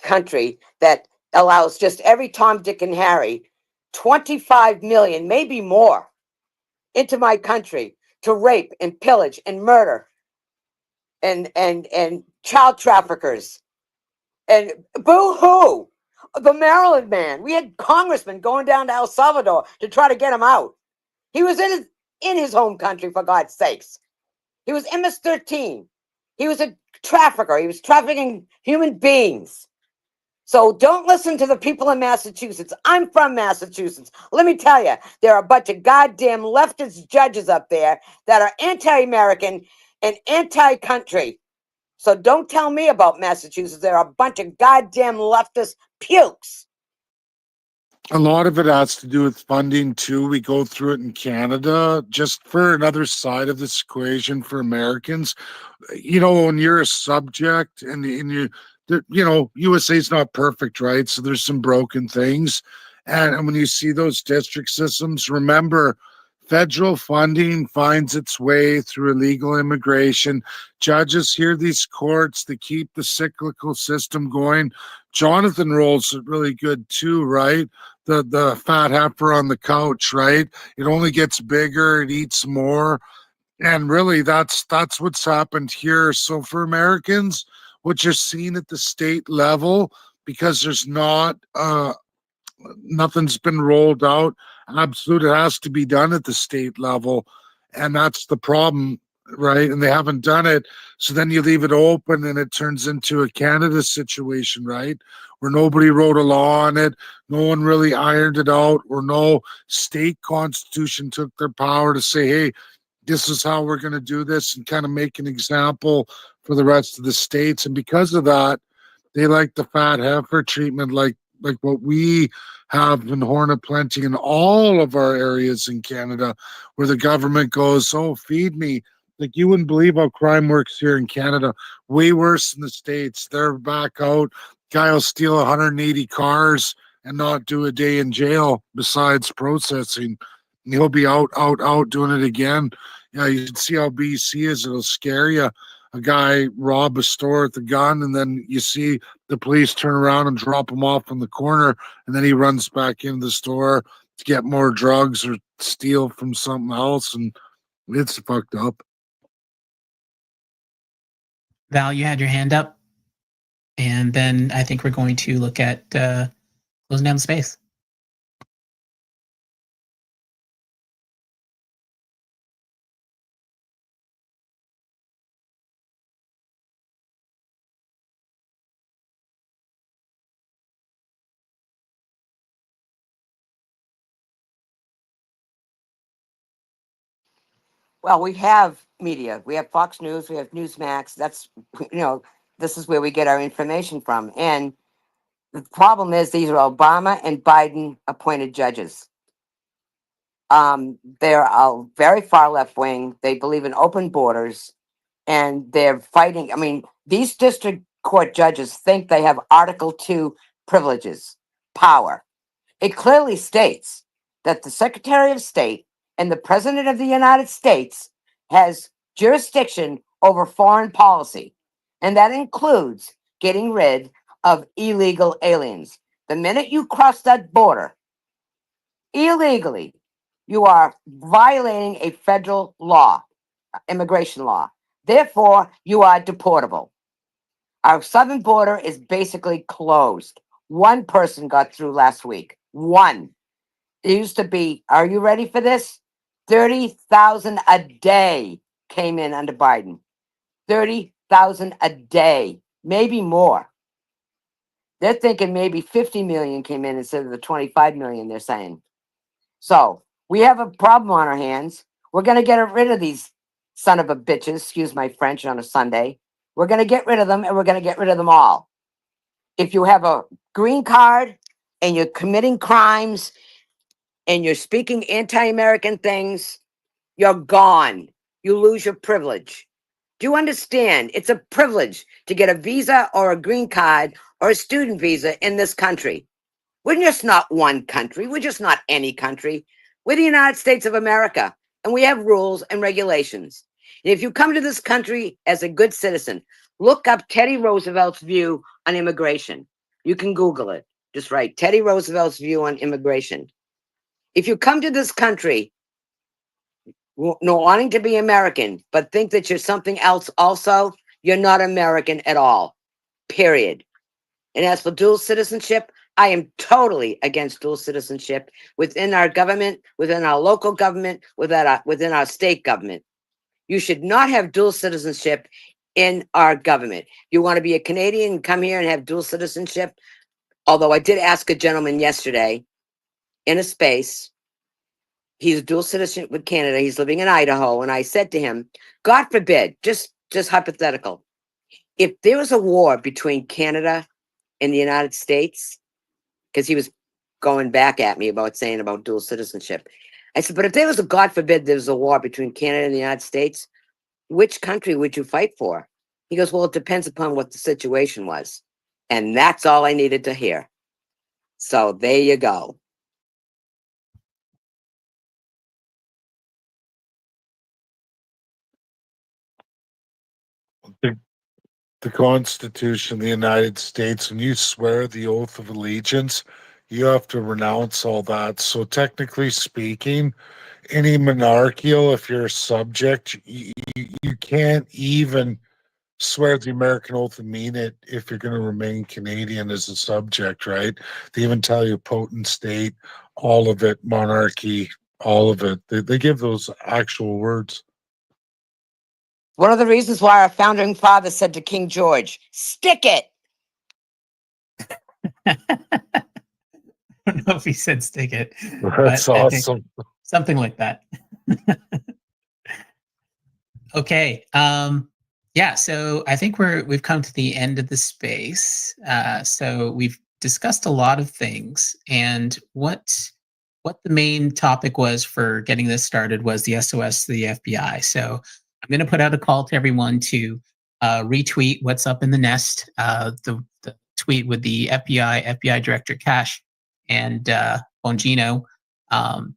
country that allows just every Tom, Dick, and Harry, 25 million, maybe more, into my country to rape and pillage and murder and child traffickers. And boo-hoo! The Maryland man. We had congressmen going down to El Salvador to try to get him out. He was in his home country, for God's sakes. He was MS-13. He was a trafficker. He was trafficking human beings. So don't listen to the people in Massachusetts. I'm from Massachusetts. Let me tell you, there are a bunch of goddamn leftist judges up there that are anti-American and anti-country. So don't tell me about Massachusetts. There are a bunch of goddamn leftist pukes. A lot of it has to do with funding too. We go through it in Canada. Just for another side of this equation for Americans, when you're a subject and USA is not perfect, right? So there's some broken things. And when you see those district systems, remember, federal funding finds its way through illegal immigration. Judges hear these courts, they keep the cyclical system going. Jonathan rolls it really good too, right? The fat heifer on the couch, right? It only gets bigger, it eats more. And really that's what's happened here. So for Americans, what you're seeing at the state level, because there's nothing's been rolled out. Absolutely, it has to be done at the state level. And that's the problem, right? And they haven't done it. So then you leave it open and it turns into a Canada situation, right? Where nobody wrote a law on it. No one really ironed it out, or no state constitution took their power to say, hey, this is how we're going to do this, and kind of make an example for the rest of the states. And because of that, they like the fat heifer treatment, like what we have in Horn of Plenty in all of our areas in Canada, where the government goes, oh, feed me. Like, you wouldn't believe how crime works here in Canada. Way worse than the States. They're back out. Guy will steal 180 cars and not do a day in jail besides processing. And he'll be out doing it again. Yeah, you can see how BC is. It'll scare you. A guy rob a store with a gun, and then you see the police turn around and drop him off in the corner, and then he runs back into the store to get more drugs or steal from something else, and it's fucked up. Val, you had your hand up, and then I think we're going to look at closing down the space. Well, we have media. We have Fox News. We have Newsmax. That's, this is where we get our information from. And the problem is these are Obama and Biden appointed judges. They're very far left wing. They believe in open borders, and they're fighting. I mean, these district court judges think they have Article 2 privileges, power. It clearly states that the Secretary of State and the President of the United States has jurisdiction over foreign policy, and that includes getting rid of illegal aliens. The minute you cross that border illegally, you are violating a federal law, immigration law. Therefore, you are deportable. Our southern border is basically closed. One person got through last week. One. It used to be, are you ready for this? 30,000 a day came in under Biden. 30,000 a day, maybe more. They're thinking maybe 50 million came in instead of the 25 million they're saying. So we have a problem on our hands. We're going to get rid of these son of a bitches, excuse my French on a Sunday. We're going to get rid of them, and we're going to get rid of them all. If you have a green card and you're committing crimes and you're speaking anti-American things, you're gone. You lose your privilege. Do you understand? It's a privilege to get a visa or a green card or a student visa in this country. We're just not one country. We're just not any country. We're the United States of America, and we have rules and regulations. And if you come to this country as a good citizen, look up Teddy Roosevelt's view on immigration. You can Google it. Just write Teddy Roosevelt's view on immigration. If you come to this country no wanting to be American, but think that you're something else also, you're not American at all. Period. And as for dual citizenship, I am totally against dual citizenship within our government, within our local government, within our state government. You should not have dual citizenship in our government. You want to be a Canadian and come here and have dual citizenship? Although I did ask a gentleman yesterday in a space, he's a dual citizen with Canada. He's living in Idaho. And I said to him, God forbid, just hypothetical, if there was a war between Canada and the United States, because he was going back at me about saying about dual citizenship. I said, but if there was God forbid, there was a war between Canada and the United States, which country would you fight for? He goes, well, it depends upon what the situation was. And that's all I needed to hear. So there you go. The Constitution of the United States, when you swear the oath of allegiance, you have to renounce all that. So technically speaking, any monarchical, if you're a subject, you can't even swear the American oath and mean it if you're going to remain Canadian as a subject, right? They even tell you potent state, all of it, monarchy, all of it. They give those actual words. One of the reasons why our founding father said to King George, stick it. I don't know if he said stick it. That's awesome. Something like that. Okay. Yeah, so I think we've come to the end of the space. So we've discussed a lot of things, and what the main topic was for getting this started was the SOS to the FBI. So I'm going to put out a call to everyone to retweet what's up in the nest, the tweet with the FBI Director Cash and Bongino,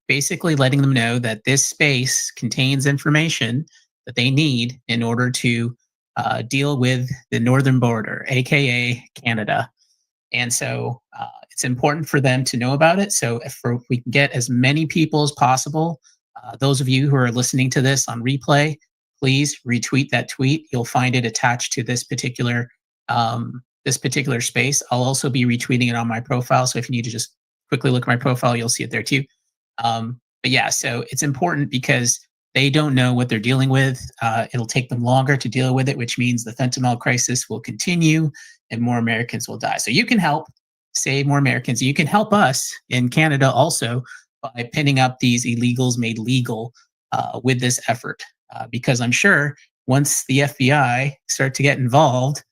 basically letting them know that this space contains information that they need in order to deal with the northern border, aka Canada. And so it's important for them to know about it. So if we can get as many people as possible, those of you who are listening to this on replay, please retweet that tweet. You'll find it attached to this particular space. I'll also be retweeting it on my profile. So if you need to just quickly look at my profile, you'll see it there too. But yeah, so it's important because they don't know what they're dealing with. It'll take them longer to deal with it, which means the fentanyl crisis will continue and more Americans will die. So you can help save more Americans. You can help us in Canada also by pinning up these illegals made legal with this effort. Because I'm sure once the FBI start to get involved,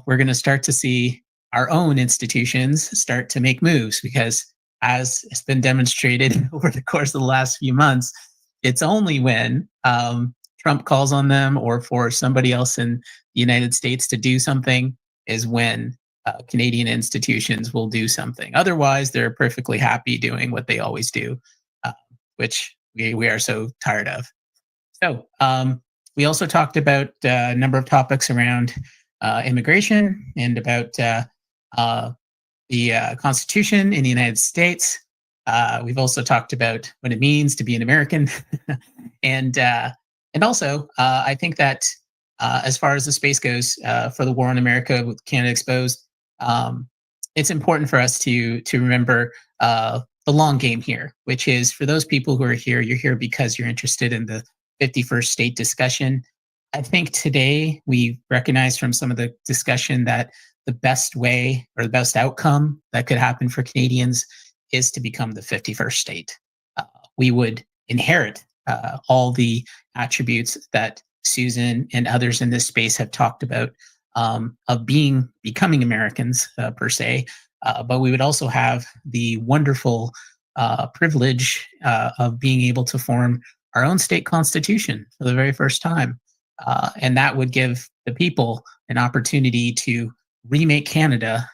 we're going to start to see our own institutions start to make moves, because as it's been demonstrated over the course of the last few months, it's only when Trump calls on them or for somebody else in the United States to do something is when Canadian institutions will do something. Otherwise, they're perfectly happy doing what they always do, which we are so tired of. So we also talked about a number of topics around immigration and about the Constitution in the United States. We've also talked about what it means to be an American, and also I think that as far as the space goes for the war on America with Canada Exposed, it's important for us to remember the long game here, which is for those people who are here, you're here because you're interested in the 51st state discussion. I think today we recognize from some of the discussion that the best way or the best outcome that could happen for Canadians is to become the 51st state. We would inherit all the attributes that Susan and others in this space have talked about of becoming Americans per se, but we would also have the wonderful privilege of being able to form our own state constitution for the very first time. And that would give the people an opportunity to remake Canada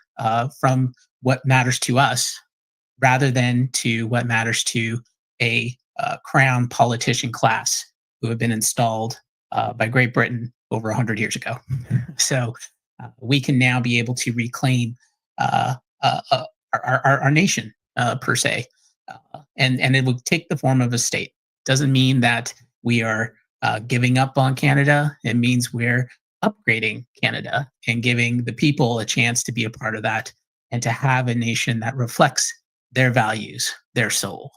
from what matters to us rather than to what matters to a crown politician class who have been installed by Great Britain over 100 years ago. So we can now be able to reclaim our nation per se. And it will take the form of a state. Doesn't mean that we are giving up on Canada. It means we're upgrading Canada and giving the people a chance to be a part of that and to have a nation that reflects their values, their soul,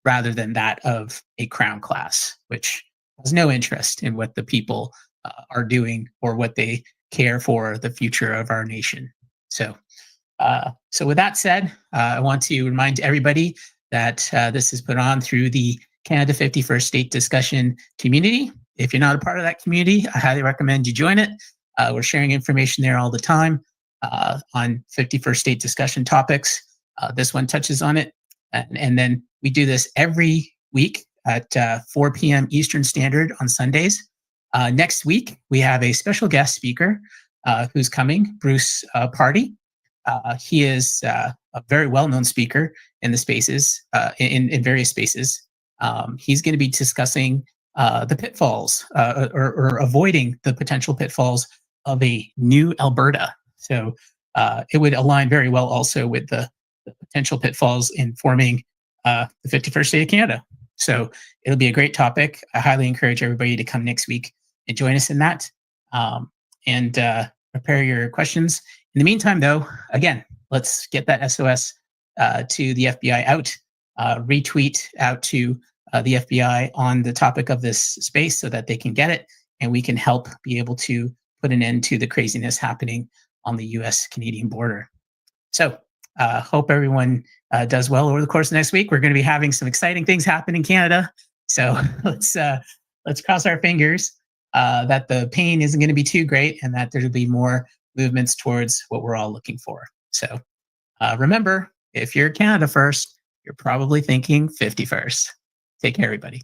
rather than that of a crown class, which has no interest in what the people are doing or what they care for the future of our nation. So with that said, I want to remind everybody that this is put on through the Canada 51st State Discussion community. If you're not a part of that community, I highly recommend you join it. We're sharing information there all the time on 51st State Discussion topics. This one touches on it. And then we do this every week at 4 p.m. Eastern Standard on Sundays. Next week, we have a special guest speaker who's coming, Bruce Party. He is a very well-known speaker in the spaces, in various spaces. He's going to be discussing the pitfalls or avoiding the potential pitfalls of a new Alberta. So it would align very well also with the potential pitfalls in forming the 51st state of Canada. So it'll be a great topic. I highly encourage everybody to come next week and join us in that and prepare your questions. In the meantime, though, again, let's get that SOS to the FBI out, retweet out to the FBI on the topic of this space so that they can get it and we can help be able to put an end to the craziness happening on the US-Canadian border. So hope everyone does well over the course of next week. We're going to be having some exciting things happen in Canada. So let's cross our fingers that the pain isn't going to be too great and that there'll be more movements towards what we're all looking for. So remember, if you're Canada first, you're probably thinking 51st. Take care, everybody.